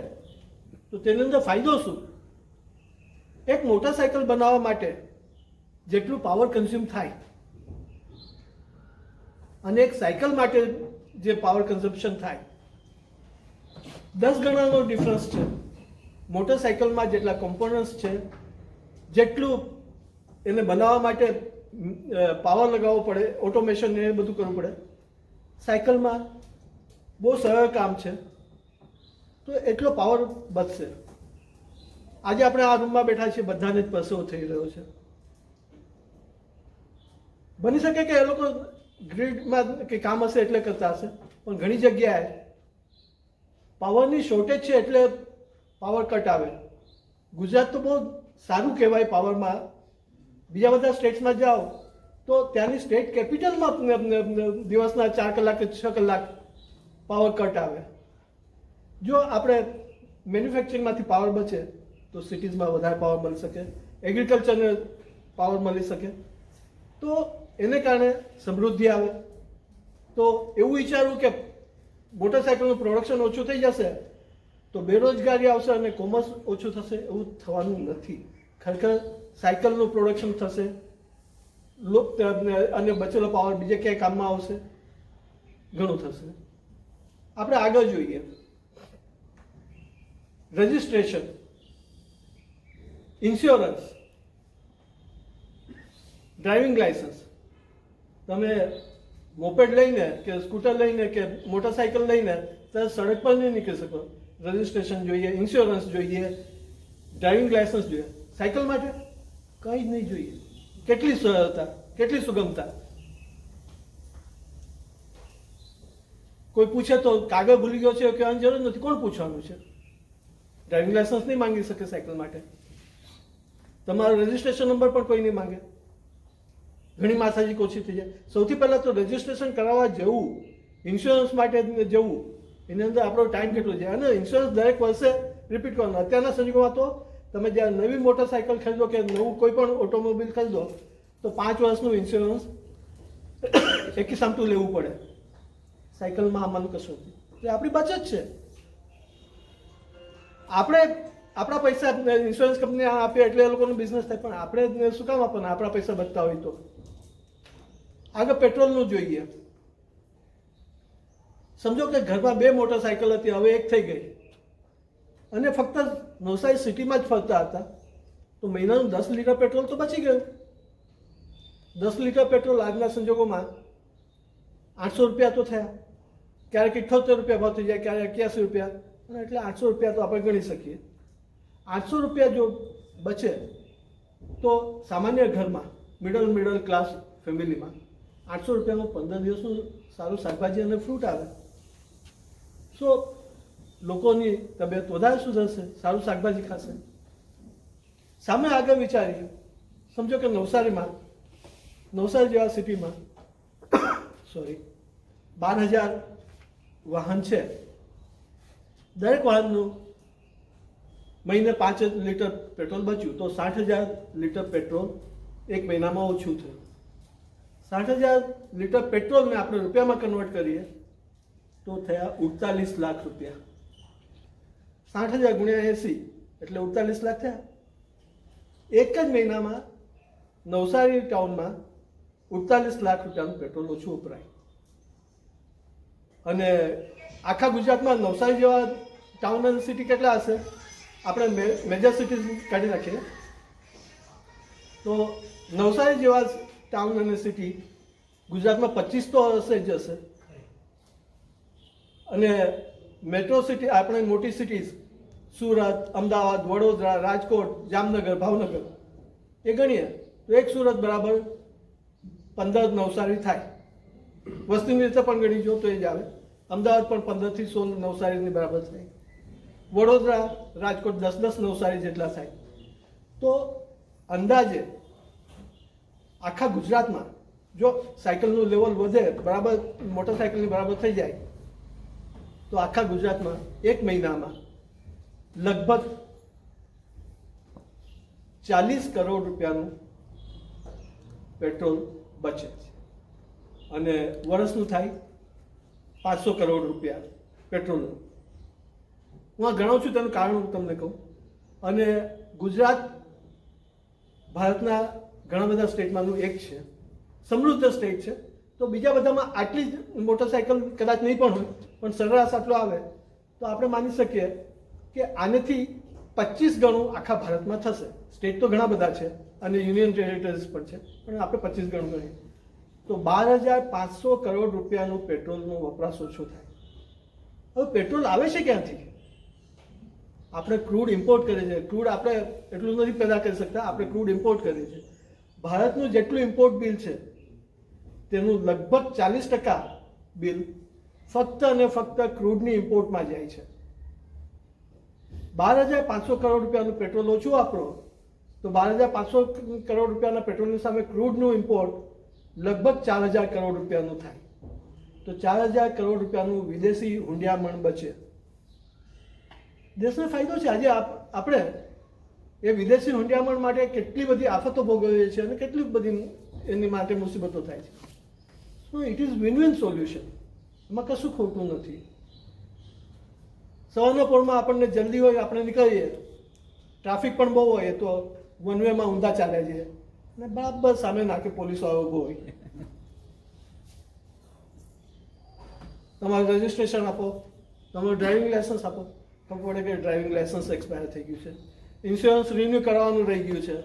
તો તેની અંદર ફાયદો શું? એક મોટરસાઇકલ બનાવવા માટે જેટલું પાવર કન્ઝ્યુમ થાય અને એક સાયકલ માટે જે પાવર કન્ઝમ્પશન થાય 10 ગણાનો ડિફરન્સ છે. મોટરસાઇકલમાં જેટલા કોમ્પોનન્ટ્સ છે, જેટલું એને બનાવવા માટે પાવર લગાવવો પડે, ઓટોમેશન એ બધું કરવું પડે, સાયકલમાં બહુ સરળ કામ છે તો એટલો પાવર બચશે. આજે આપણે આ રૂમમાં બેઠા છીએ, બધાને જ પરસેવો થઈ રહ્યો છે. બની શકે કે એ લોકો ગ્રીડમાં કે કામ હશે એટલે કરતા હશે, પણ ઘણી જગ્યાએ પાવરની શોર્ટેજ છે એટલે પાવર કટ આવે. ગુજરાત તો બહુ સારું કહેવાય પાવરમાં. બીજા બધા સ્ટેટ્સમાં જાઓ તો ત્યાંની સ્ટેટ કેપિટલમાં દિવસના 4 કલાક કે 6 કલાક પાવર કટ આવે. જો આપણે મેન્યુફેક્ચરિંગમાંથી પાવર બચે તો સિટીઝમાં વધારે પાવર મળી શકે, એગ્રીકલ્ચરને પાવર મળી શકે, તો એને કારણે સમૃદ્ધિ આવે. તો એવું વિચારવું કે મોટરસાયકલનું પ્રોડક્શન ઓછું થઈ જશે તો બેરોજગારી આવશે અને કોમર્સ ઓછું થશે, એવું થવાનું નથી. ખરેખર સાયકલનું પ્રોડક્શન થશે અને બચેલો પાવર બીજે ક્યાંય કામમાં આવશે, ઘણું થશે. આપણે આગળ જોઈએ. Registration, insurance, driving licence. તમે મોપેડ લઈને કે સ્કૂટર લઈને કે મોટરસાયકલ લઈને તમે સડક પર નહીં નીકળી શકો. રજિસ્ટ્રેશન જોઈએ, ઇન્સ્યોરન્સ જોઈએ, ડ્રાઇવિંગ લાઇસન્સ જોઈએ. સાયકલ માટે કંઈ જ નહીં જોઈએ. કેટલી સરળતા, કેટલી સુગમતા. કોઈ પૂછે તો કાગળ ભૂલી ગયો છે કહેવાની જરૂર નથી. કોણ પૂછવાનું છે? ડ્રાઇવિંગ લાઇસન્સ નહીં માંગી શકે સાયકલ માટે. તમારો રજિસ્ટ્રેશન નંબર પણ કોઈ નહીં માંગે. ઘણી માથાજી ઓછી થઈ જાય. સૌથી પહેલાં તો રજિસ્ટ્રેશન કરાવવા જવું, ઇન્સ્યોરન્સ માટે જવું, એની અંદર આપણો ટાઈમ કેટલો જાય. અને ઇન્સ્યોરન્સ દરેક વર્ષે રિપીટ કરવાનો. અત્યારના સંજોગોમાં તો તમે જ્યારે નવી મોટરસાયકલ ખરીદો કે નવું કોઈ પણ ઓટોમોબિલ ખરીદો તો 5 વર્ષનું ઇન્સ્યોરન્સ એકી સામટું લેવું પડે. સાયકલમાં આમાંનું કશું નથી. એ આપણી બચત છે. આપણે આપણા પૈસા ઇન્સ્યોરન્સ કંપની આપે એટલે એ લોકોનો બિઝનેસ થાય, પણ આપણે શું કામ આપવાના? આપણા પૈસા બચતા હોય તો. આગળ પેટ્રોલનું જોઈએ. સમજો કે ઘરમાં 2 મોટરસાયકલ હતી, હવે 1 થઈ ગઈ અને ફક્ત નવસારી સિટીમાં જ ફરતા હતા તો મહિનાનું 10 લીટર પેટ્રોલ તો બચી ગયું. 10 લીટર પેટ્રોલ આજના સંજોગોમાં 800 રૂપિયા તો થયા. ક્યારેક 78 રૂપિયા ભાવ થઈ જાય, ક્યારેક 81 રૂપિયા, અને એટલે 800 રૂપિયા તો આપણે ગણી શકીએ. 800 રૂપિયા જો બચે તો સામાન્ય ઘરમાં મિડલ ક્લાસ ફેમિલીમાં 800 રૂપિયામાં 15 દિવસનું સારું શાકભાજી અને ફ્રૂટ આવે. સો લોકોની તબિયત વધારે સુધરશે, સારું શાકભાજી ખાશે. સામે આગળ વિચારીએ. સમજો કે નવસારી જેવા સિટીમાં 12,000 વાહન છે. દરેક વાહનનું મહિને 5 લીટર પેટ્રોલ બચ્યું તો 60,000 લીટર પેટ્રોલ એક મહિનામાં ઓછું થયું. 60,000 લીટર પેટ્રોલને આપણે રૂપિયામાં કન્વર્ટ કરીએ તો થયા 48 લાખ રૂપિયા. 60,000 ગુણ્યા 80 એટલે 48 લાખ થયા. એક જ મહિનામાં નવસારી ટાઉનમાં 48 લાખ રૂપિયાનું પેટ્રોલ ઓછું વપરાય. અને આખા ગુજરાતમાં નવસારી જેવા ટાઉન અને સિટી કેટલા હશે? આપણે મેજર સિટીઝ કાઢી નાખીએ તો નવસારી જેવા ટાઉન અને સિટી ગુજરાતમાં 25 તો હશે જ હશે. અને મેટ્રો સિટી, આપણે મોટી સિટીઝ સુરત, અમદાવાદ, વડોદરા, રાજકોટ, જામનગર, ભાવનગર એ ગણીએ તો એક સુરત બરાબર 15 નવસારી થાય. વસ્તીની રીતે પણ ગણી જો તો એ જ આવે. અમદાવાદ પણ 15 થી 16 નવસારીની બરાબર થાય. વડોદરા, રાજકોટ 10 નવસારી જેટલા થાય. તો અંદાજે આખા ગુજરાતમાં જો સાયકલનું લેવલ વધે, બરાબર મોટરસાયકલની બરાબર થઈ જાય તો આખા ગુજરાતમાં એક મહિનામાં લગભગ 40 કરોડ રૂપિયાનું પેટ્રોલ બચે છે. અને વર્ષનું થાય 500 કરોડ રૂપિયા પેટ્રોલનું. હું આ ગણાવું છું, તેનું કારણ હું તમને કહું. અને ગુજરાત ભારતના ઘણા બધા સ્ટેટમાંનું એક છે, સમૃદ્ધ સ્ટેટ છે. તો બીજા બધામાં આટલી જ મોટરસાયકલ કદાચ નહીં પણ હોય, પણ સરેરાશ આટલો આવે તો આપણે માની શકીએ કે આનેથી 25 ગણું આખા ભારતમાં થશે. સ્ટેટ તો ઘણા બધા છે અને યુનિયન ટેરિટરીઝ પણ છે, પણ આપણે 25 ગણું ગણીએ તો 12,500 કરોડ રૂપિયાનું પેટ્રોલનો વપરાશ ઓછો થાય. હવે પેટ્રોલ આવે છે ક્યાંથી? આપણે ક્રૂડ ઇમ્પોર્ટ કરીએ છીએ. ક્રૂડ આપણે એટલું નથી પેદા કરી શકતા, આપણે ક્રૂડ ઇમ્પોર્ટ કરીએ છીએ. ભારતનું જેટલું ઇમ્પોર્ટ બિલ છે તેનું લગભગ 40% બિલ ફક્ત અને ફક્ત ક્રૂડની ઇમ્પોર્ટમાં જાય છે. 12,500 કરોડ રૂપિયાનું પેટ્રોલ ઓછું વાપરો તો 12,500 કરોડ રૂપિયાના પેટ્રોલની સામે ક્રૂડનું ઇમ્પોર્ટ લગભગ 4,000 કરોડ રૂપિયાનું થાય. તો 4,000 કરોડ રૂપિયાનું વિદેશી હુંડિયામણ બચે. દેશને ફાયદો છે. આજે આપણે એ વિદેશી હુંડિયામણ માટે કેટલી બધી આફતો ભોગવીએ છીએ અને કેટલી બધી એની માટે મુસીબતો થાય છે. So it is win win solution. એમાં કશું ખોટું નથી. સવારના પોરમાં આપણને જલ્દી હોય, આપણે નીકળીએ, ટ્રાફિક પણ બહુ હોય તો વન વેમાં ઊંધા ચાલ્યા જઈએ અને બરાબર સામે નાકે પોલીસ વાળો ઊભો હોય. તમારું રજિસ્ટ્રેશન આપો, તમારું ડ્રાઇવિંગ લાયસન્સ આપો, ખબર પડે કે ડ્રાઇવિંગ લાયસન્સ એક્સપાયર થઈ ગયું છે, ઇન્સ્યોરન્સ રિન્યૂ કરવાનું રહી ગયું છે,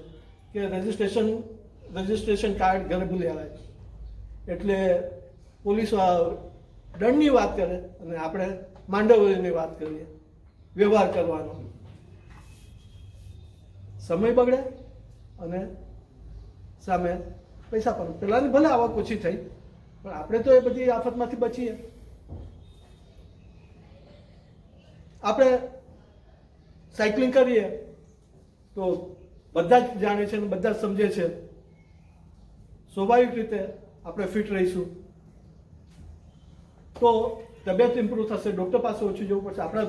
કે રજિસ્ટ્રેશન કાર્ડ ઘરે ભૂલી આવે. એટલે પોલીસ દંડની વાત કરે અને આપણે માંડવરીની વાત કરીએ. વ્યવહાર કરવાનો સમય બગડે અને સામે પૈસા પણ. પેલાની ભલે આવક ઓછી થઈ પણ આપણે તો એ બધી આફતમાંથી બચીએ. આપણે સાયકલિંગ કરીએ તો બધા જ જાણે છે અને બધા જ સમજે છે. સ્વાભાવિક રીતે આપણે ફિટ રહીશું તો તબિયત ઇમ્પ્રૂવ થશે, ડૉક્ટર પાસે ઓછું જવું પડશે, આપણા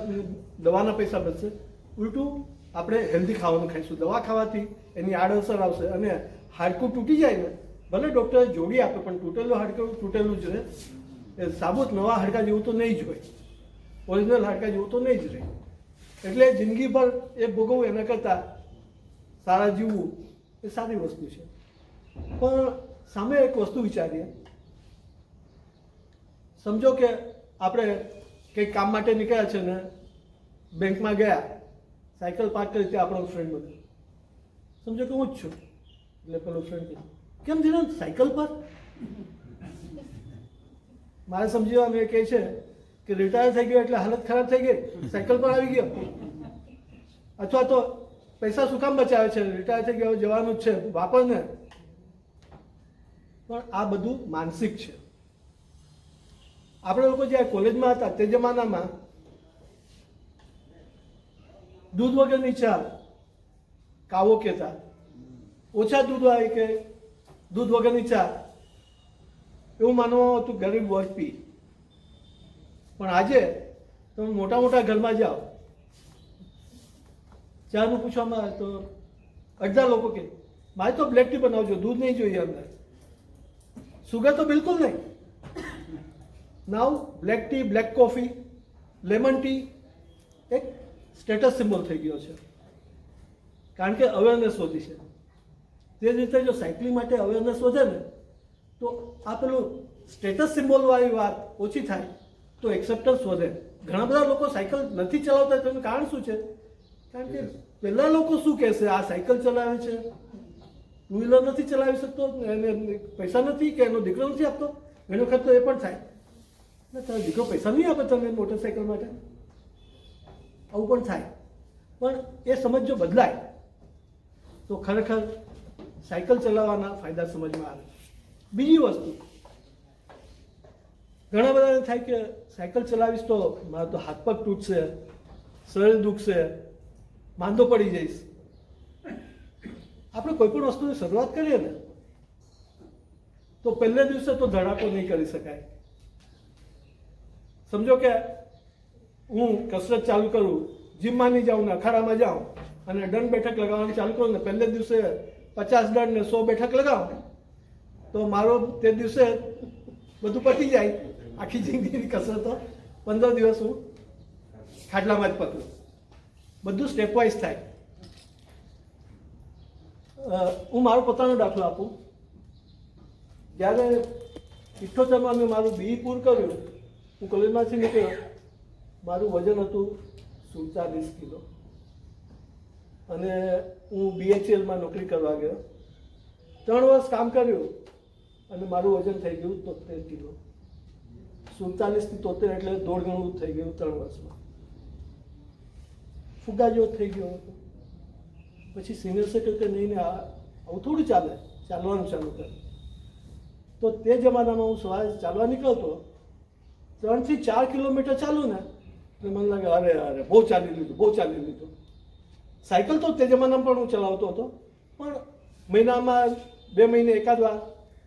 દવાના પૈસા બચશે. ઉલટું આપણે હેલ્ધી ખાવાનું ખાઈશું. દવા ખાવાથી એની આડઅસર આવશે અને હાડકું તૂટી જાય ને, ભલે ડૉક્ટરે જોડી આપે પણ તૂટેલું હાડકું તૂટેલું જ રહે. એ સાબુત નવા હાડકા જેવું તો નહીં જ હોય, ઓરિજિનલ હાડકા જેવું તો નહીં જ રહે. એટલે જિંદગીભર એ ભોગવવું એના કરતાં સારા જીવવું એ સારી વસ્તુ છે. પણ સામે એક વસ્તુ વિચારીએ. સમજો કે આપણે કંઈક કામ માટે નીકળ્યા છે ને બેંકમાં ગયા, સાયકલ પાર્ક કરી ત્યાં આપણો ફ્રેન્ડ બન્યો. સમજો કે હું જ છું. એટલે પેલો ફ્રેન્ડ કેમ ધીરે સાયકલ પર? મારે સમજવાનું એ કહે છે કે રિટાયર થઈ ગયો એટલે હાલત ખરાબ થઈ ગઈ, સાયકલ પર આવી ગયો. અથવા તો પૈસા શું કામ બચાવે છે, રિટાયર થઈ ગયો જવાનું જ છે, વાપરને. પણ આ બધું માનસિક છે. આપણે લોકો જ્યારે કોલેજમાં હતા તે જમાનામાં દૂધ વગરની ચા કાવો કહેતા, ઓછા દૂધ આવી કે દૂધ વગરની ચા એવું માનવામાં હતું ગરીબ વર્ગ પી. પણ આજે તમે મોટા મોટા ઘરમાં જાઓ, ચાનું પૂછવામાં આવે તો અડધા લોકો કે મારે તો બ્લેક ટી બનાવજો, દૂધ નહીં જોઈએ અંદર, સુગર તો બિલકુલ નહીં. Now black tea, black coffee, lemon tea એક સ્ટેટસ સિમ્બોલ થઈ ગયો છે, કારણ કે અવેરનેસ વધી છે. તે જ રીતે જો સાયકલિંગ માટે અવેરનેસ વધે ને તો આ પેલું સ્ટેટસ સિમ્બોલવાળી વાત ઓછી થાય તો એક્સેપ્ટન્સ વધે. ઘણા બધા લોકો સાયકલ નથી ચલાવતા, તેનું કારણ શું છે? કારણ કે પહેલાં લોકો શું કહેશે, આ સાયકલ ચલાવે છે, ટુ વ્હીલર નથી ચલાવી શકતો, એને પૈસા નથી કે એનો દીકરો નથી આપતો. ઘણી વખત તો એ પણ થાય ને, તારો દીકરો પૈસા નહીં આપે તમને મોટરસાયકલ માટે, આવું પણ થાય. પણ એ સમજ જો બદલાય તો ખરેખર સાયકલ ચલાવવાના ફાયદા સમજમાં આવે. બીજી વસ્તુ, ઘણા બધાને થાય કે સાયકલ ચલાવીશ તો મારા તો હાથ પગ તૂટશે, શરીર દુખશે, માંદો પડી જઈશ. આપણે કોઈ પણ વસ્તુની શરૂઆત કરીએ ને તો પહેલે દિવસે તો ધડાકો નહીં કરી શકાય. સમજો કે હું કસરત ચાલુ કરું, જીમમાં નહીં જાઉં ને અખાડામાં જાઉં અને દંડ બેઠક લગાવવાનું ચાલુ કરું ને પહેલે દિવસે 50 દંડ ને 100 બેઠક લગાવું તો મારો તે દિવસે બધું પતી જાય. આખી જિંદગીની કસરતો 15 દિવસ હું ખાટલામાં જ પકડું. બધું સ્ટેપ વાઇઝ થાય. હું મારો પોતાનો દાખલો આપું. જ્યારે 78માં મેં મારું BE પૂરું કર્યું, હું કોલેજમાંથી નીકળ્યો, મારું વજન હતું 47 કિલો અને હું BHLમાં નોકરી કરવા ગયો. 3 વર્ષ કામ કર્યું અને મારું વજન થઈ ગયું 73 કિલો. 47 થી 73 એટલે 1.5 ગણું થઈ ગયું 3 વર્ષમાં. ફુગા જેવો થઈ ગયો હતો. પછી સિનિયર સેક્રેટરી નહીં ને આવું થોડું ચાલે, ચાલવાનું ચાલુ કરે. તો તે જમાનામાં હું સવારે ચાલવા નીકળતો, 3 થી 4 કિલોમીટર ચાલું ને તો મને લાગે અરે અરે બહુ ચાલી લીધું. સાયકલ તો તે જમાનામાં પણ હું ચલાવતો હતો, પણ મહિનામાં 2 મહિને એકાદ વાર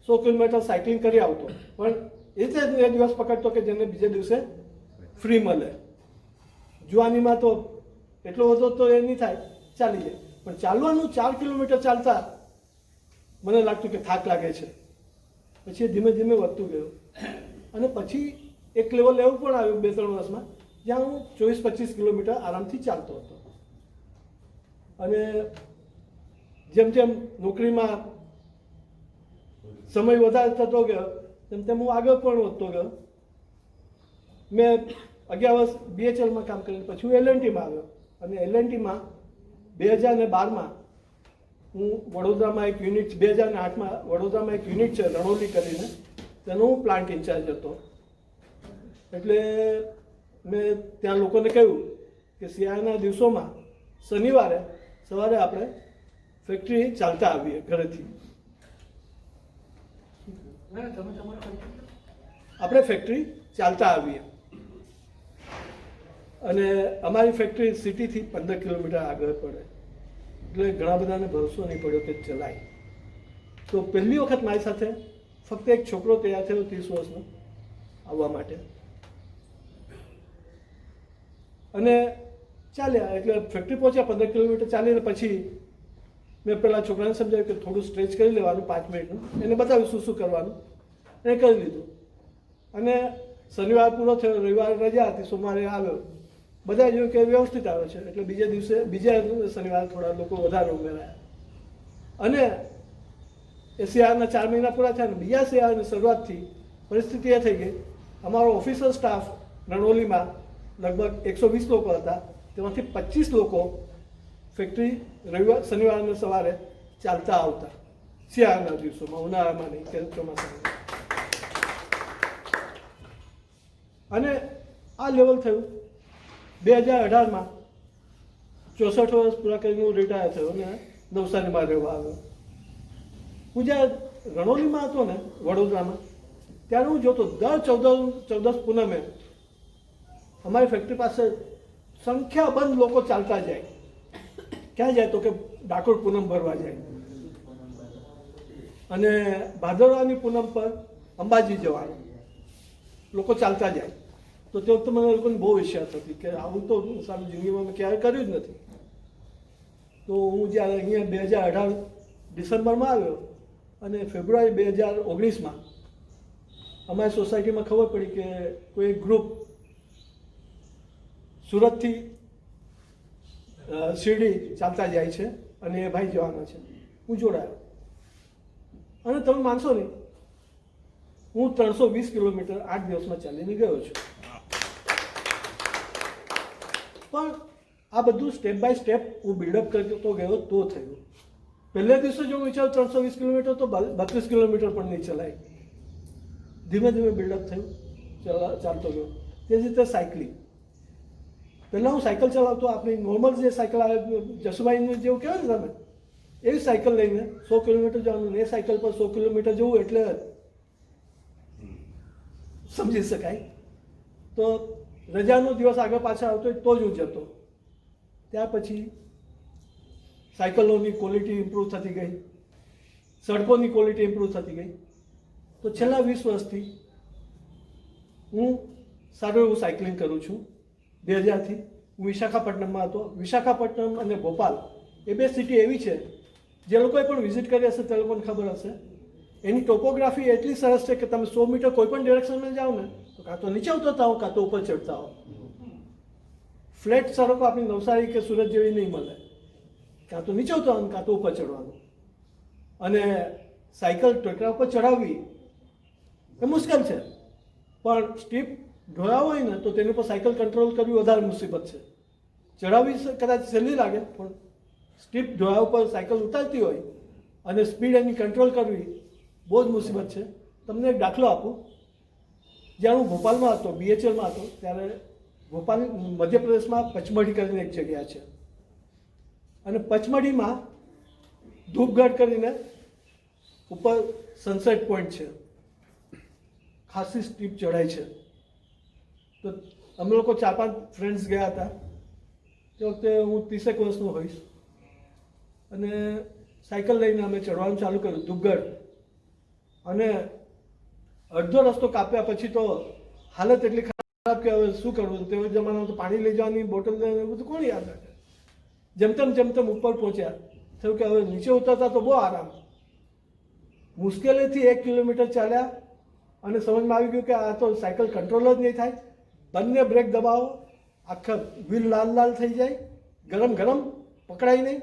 100 કિલોમીટર સાયકલિંગ કરી આવતો, પણ એ જ એ દિવસ પકડતો કે જેને બીજે દિવસે ફ્રી મળે. જુવાનીમાં તો એટલો વધો તો એ નહીં થાય, ચાલી જાય, પણ ચાલવાનું 4 કિલોમીટર ચાલતા મને લાગતું કે થાક લાગે છે. પછી એ ધીમે ધીમે વધતું ગયું અને પછી એક લેવલ એવું પણ આવ્યું 2-3 વર્ષમાં જ્યાં હું 24-25 કિલોમીટર આરામથી ચાલતો હતો. અને જેમ જેમ નોકરીમાં સમય વધારે થતો ગયો તેમ તેમ હું આગળ પણ વધતો ગયો. મેં 11 વર્ષ BHLમાં કામ કર્યું, પછી હું L&Tમાં આવ્યો અને L&Tમાં 2012માં હું વડોદરામાં એક યુનિટ, 2008માં વડોદરામાં એક યુનિટ છે રણોલી કરીને, તેનો હું પ્લાન્ટ ઇન્ચાર્જ હતો. એટલે મેં ત્યાં લોકોને કહ્યું કે શિયાળાના દિવસોમાં શનિવારે સવારે આપણે ફેક્ટરી ચાલતા આવીએ ઘરેથી. આપણે ફેક્ટરી ચાલતા આવીએ અને અમારી ફેક્ટરી સિટીથી 15 કિલોમીટર આગળ પડે, એટલે ઘણા બધાને ભરોસો નહીં પડ્યો કે ચલાય. તો પહેલી વખત મારી સાથે ફક્ત એક છોકરો તૈયાર થયો 30 વર્ષનો આવવા માટે અને ચાલ્યા. એટલે ફેક્ટરી પહોંચ્યા, 15 કિલોમીટર ચાલીને પછી મેં પેલા છોકરાને સમજાવ્યું કે થોડું સ્ટ્રેચ કરી લેવાનું 5 મિનિટનું, એને બતાવ્યું શું શું કરવાનું, એને કરી લીધું. અને શનિવાર પૂરો થયો, રવિવારે રજા હતી, સોમવારે આવ્યો, બધા જોયું કે વ્યવસ્થિત આવે છે, એટલે બીજા શનિવારે થોડા લોકો વધારે ઉમેરાયા અને એ શિયાળાના 4 મહિના પૂરા થયા. અને બીજા શિયાળાની શરૂઆતથી પરિસ્થિતિ એ થઈ ગઈ, અમારો ઓફિસર સ્ટાફ રણોલીમાં લગભગ 120 લોકો હતા, તેમાંથી 25 લોકો ફેક્ટરી શનિવારના સવારે ચાલતા આવતા શિયાળાના દિવસોમાં, ઉનાળામાં નહીં કે ચોમાસામાં. અને આ લેવલ થયું 2018માં. 64 વર્ષ પૂરા કરીને હું રિટાયર થયો અને નવસારીમાં રહેવા આવ્યો. હું જ્યારે રણોલીમાં હતો ને વડોદરામાં, ત્યારે હું જોતો દર 14 પૂનમે અમારી ફેક્ટરી પાસે સંખ્યાબંધ લોકો ચાલતા જાય. ક્યાં જાય તો કે ડાકોર પૂનમ ભરવા જાય અને ભાદરવાની પૂનમ પર અંબાજી જવાનું, લોકો ચાલતા જાય. તો તે વખતે મને લોકોની બહુ ઈચ્છા થતી કે આવું તો સારું જિંદગીમાં મેં ક્યારેય કર્યું જ નથી. તો હું જ્યારે અહીંયા 2018 ડિસેમ્બરમાં આવ્યો અને ફેબ્રુઆરી 2019માં અમારી સોસાયટીમાં ખબર પડી કે કોઈ ગ્રુપ સુરતથી શિરડી ચાલતા જાય છે અને એ ભાઈ જવાના છે. હું જોડાયો અને તમે માનશો નહીં, હું 320 કિલોમીટર 8 દિવસમાં ચાલીને ગયો છું. પણ આ બધું સ્ટેપ બાય સ્ટેપ હું બિલ્ડઅપ કરતો ગયો તો થયું. પહેલે દિવસે જો વિચારું 320 કિલોમીટર તો 32 કિલોમીટર પણ નહીં ચલાય. ધીમે ધીમે બિલ્ડઅપ થયું, ચાલતો ગયો. તે જ રીતે સાયકલિંગ. પહેલાં હું સાયકલ ચલાવતો, આપણી નોર્મલ જે સાયકલ આવે જસુભાઈનું જેવું કહેવાય ને તમે, એવી સાયકલ લઈને 100 કિલોમીટર જવાનું, એ સાયકલ પર 100 કિલોમીટર જવું એટલે સમજી શકાય. તો રજાનો દિવસ આગળ પાછળ આવતો તો જ હું જતો. ત્યાર પછી સાયકલોની ક્વોલિટી ઇમ્પ્રૂવ થતી ગઈ, સડકોની ક્વોલિટી ઇમ્પ્રૂવ થતી ગઈ. તો છેલ્લા 20 વર્ષથી હું સારું એવું સાયકલિંગ કરું છું. 2000થી હું વિશાખાપટ્ટનમમાં હતો. વિશાખાપટ્ટનમ અને ભોપાલ એ બે સિટી એવી છે, જે લોકોએ પણ વિઝિટ કરી હશે તે લોકોને ખબર હશે, એની ટોપોગ્રાફી એટલી સરસ છે કે તમે 100 મીટર કોઈ પણ ડિરેક્શનમાં જાઓ ને તો કાં તો નીચે ઉતરતા હો કાં તો ઉપર ચડતા હો. ફ્લેટ સડકો આપણી નવસારી કે સુરત જેવી નહીં મળે, કાં તો નીચે ઉતરવાનું કાં તો ઉપર ચડવાનું. અને સાયકલ ટેકરા ઉપર ચડાવવી એ મુશ્કેલ છે, પણ સ્ટીપ ઢોળાવ હોય ને તો તેની ઉપર સાયકલ કંટ્રોલ કરવી વધારે મુસીબત છે. ચડાવવી કદાચ સહેલી લાગે, પણ સ્ટીપ ઢોળાવ ઉપર સાયકલ ઉતારતી હોય અને સ્પીડ એની કંટ્રોલ કરવી બહુ જ મુસીબત છે. તમને એક દાખલો આપું. જ્યારે હું ભોપાલમાં હતો, BHLમાં હતો, ત્યારે ભોપાલ મધ્યપ્રદેશમાં પચમઢી કરીને એક જગ્યા છે અને પચમઢીમાં ધૂપગઢ કરીને ઉપર સનસેટ પોઈન્ટ છે, ખાસી સ્ટીપ ચડાઈ છે. તો અમે લોકો 4-5 ફ્રેન્ડ્સ ગયા હતા. તે વખતે હું 30 વર્ષનો હોઈશ અને સાયકલ લઈને અમે ચડવાનું ચાલુ કર્યું ધૂપગઢ. અને અડધો રસ્તો કાપ્યા પછી તો હાલત એટલી ખરાબ કે હવે શું કરવું. તે જમાનામાં તો પાણી લઈ જવાની બોટલ એવું બધું કોણ યાદ રાખે. જેમ તેમ ઉપર પહોંચ્યા, થયું કે હવે નીચે ઉતરતા તો બહુ આરામ. મુશ્કેલીથી 1 કિલોમીટર ચાલ્યા અને સમજમાં આવી ગયું કે આ તો સાયકલ કંટ્રોલ જ નહીં થાય. બંને બ્રેક દબાવો, આખા વ્હીલ લાલ થઈ જાય, ગરમ પકડાય નહીં.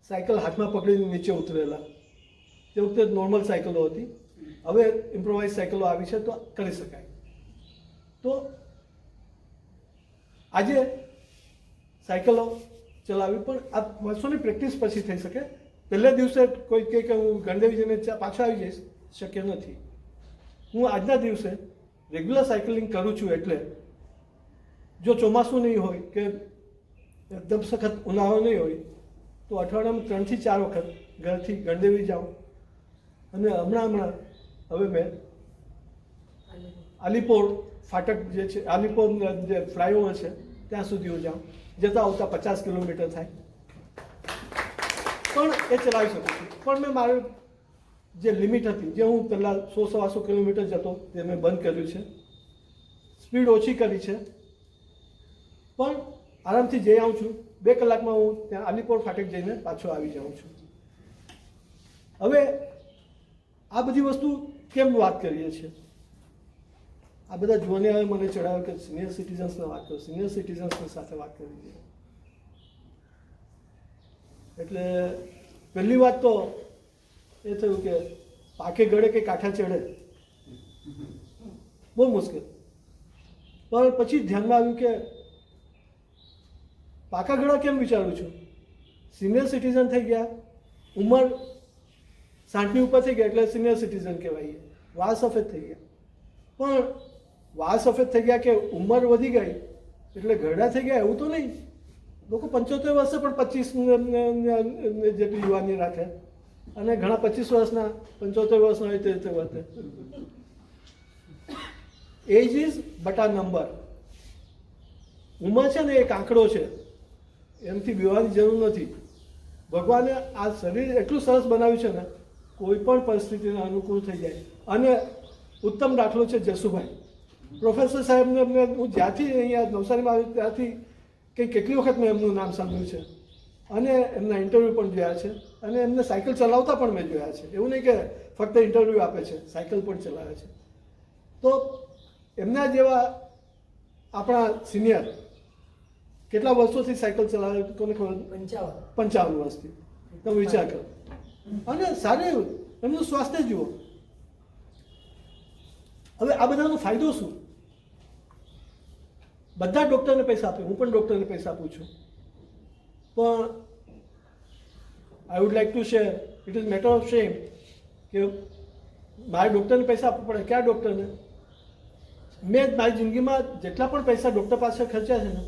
સાયકલ હાથમાં પકડીને નીચે ઉતરેલા. તે વખતે નોર્મલ સાયકલો હતી, હવે ઇમ્પ્રોવાઇઝ સાયકલો આવી છે તો કરી શકાય. તો આજે સાયકલો ચલાવી પણ આ વર્ષોની પ્રેક્ટિસ પછી થઈ શકે. પહેલા દિવસે કોઈ કહે કે હું ગણદેવી જઈને પાછો આવી જઈશ, શક્ય નથી. હું આજના દિવસે રેગ્યુલર સાયકલિંગ કરું છું. એટલે જો ચોમાસું નહીં હોય કે એકદમ સખત ઉનાળો નહીં હોય તો અઠવાડિયામાં 3 થી 4 વખત ઘરથી ગણદેવી જાઉં. અને હમણાં હવે મેં આલીપોર ફાટક જે છે, આલીપોર જે ફ્લાયઓવર છે ત્યાં સુધી હું જાઉં. જતા આવતા 50 કિલોમીટર થાય પણ એ ચલાવી શકું છું. પણ મેં મારી જે લિમિટ હતી, જે હું પહેલાં 100-125 કિલોમીટર જતો, તે મેં બંધ કર્યું છે. સ્પીડ ઓછી કરી છે, પણ આરામથી જઈ આવું છું. 2 કલાકમાં હું ત્યાં આલીપોર ફાટક જઈને પાછો આવી જાઉં છું. હવે આ બધી વસ્તુ કેમ વાત કરીએ છીએ? આ બધા જોવાને હવે મને ચડાવે કે સિનિયર સિટીઝન્સને વાત કરો, સિનિયર સિટીઝન્સની સાથે વાત કરવી જોઈએ. એટલે પહેલી વાત તો એ થયું કે પાકે ગળે કે કાંઠા ચડે, બહુ મુશ્કેલ. પણ પછી ધ્યાનમાં આવ્યું કે પાકા ગળા કેમ વિચારું છું? સિનિયર સિટીઝન થઈ ગયા, ઉંમર 60ની ઉપર થઈ ગયા એટલે સિનિયર સિટીઝન કહેવાય. વાળ સફેદ થઈ ગયા. પણ વાળ સફેદ થઈ ગયા કે ઉંમર વધી ગઈ એટલે ઘરડા થઈ ગયા એવું તો નહીં. લોકો 75 વર્ષે પણ 25 જેટલી યુવાની રાખે અને ઘણા 25 વર્ષના 75 વર્ષના હોય તે રીતે વર્તે. એજ ઇઝ બટ આ નંબર. ઉંમર છે ને એક આંકડો છે, એમથી બીવાની જરૂર નથી. ભગવાને આ શરીર એટલું સરસ બનાવ્યું છે ને, કોઈ પણ પરિસ્થિતિને અનુકૂળ થઈ જાય. અને ઉત્તમ દાખલો છે જસુભાઈ પ્રોફેસર સાહેબને. હું જ્યાંથી અહીંયા નવસારીમાં આવ્યું ત્યાંથી કેટલી વખત મેં એમનું નામ સાંભળ્યું છે અને એમના ઇન્ટરવ્યૂ પણ જોયા છે અને એમને સાયકલ ચલાવતા પણ મેં જોયા છે. એવું નહીં કે ફક્ત ઇન્ટરવ્યૂ આપે છે, સાયકલ પણ ચલાવે છે. તો એમના જેવા આપણા સિનિયર કેટલા વર્ષોથી સાયકલ ચલાવે કોને ખબર? 55 વર્ષથી. તમે વિચાર કરો. અને સારું એમનું સ્વાસ્થ્ય જુઓ. હવે આ બધાનો ફાયદો શું? બધા ડૉક્ટરને પૈસા આપે, હું પણ ડૉક્ટરને પૈસા આપું છું. પણ I would like to share, it is matter of shame કે મારે ડૉક્ટરને પૈસા આપવા પડે. કયા ડૉક્ટરને? મેં મારી જિંદગીમાં જેટલા પણ પૈસા ડૉક્ટર પાસે ખર્ચ્યા છે ને,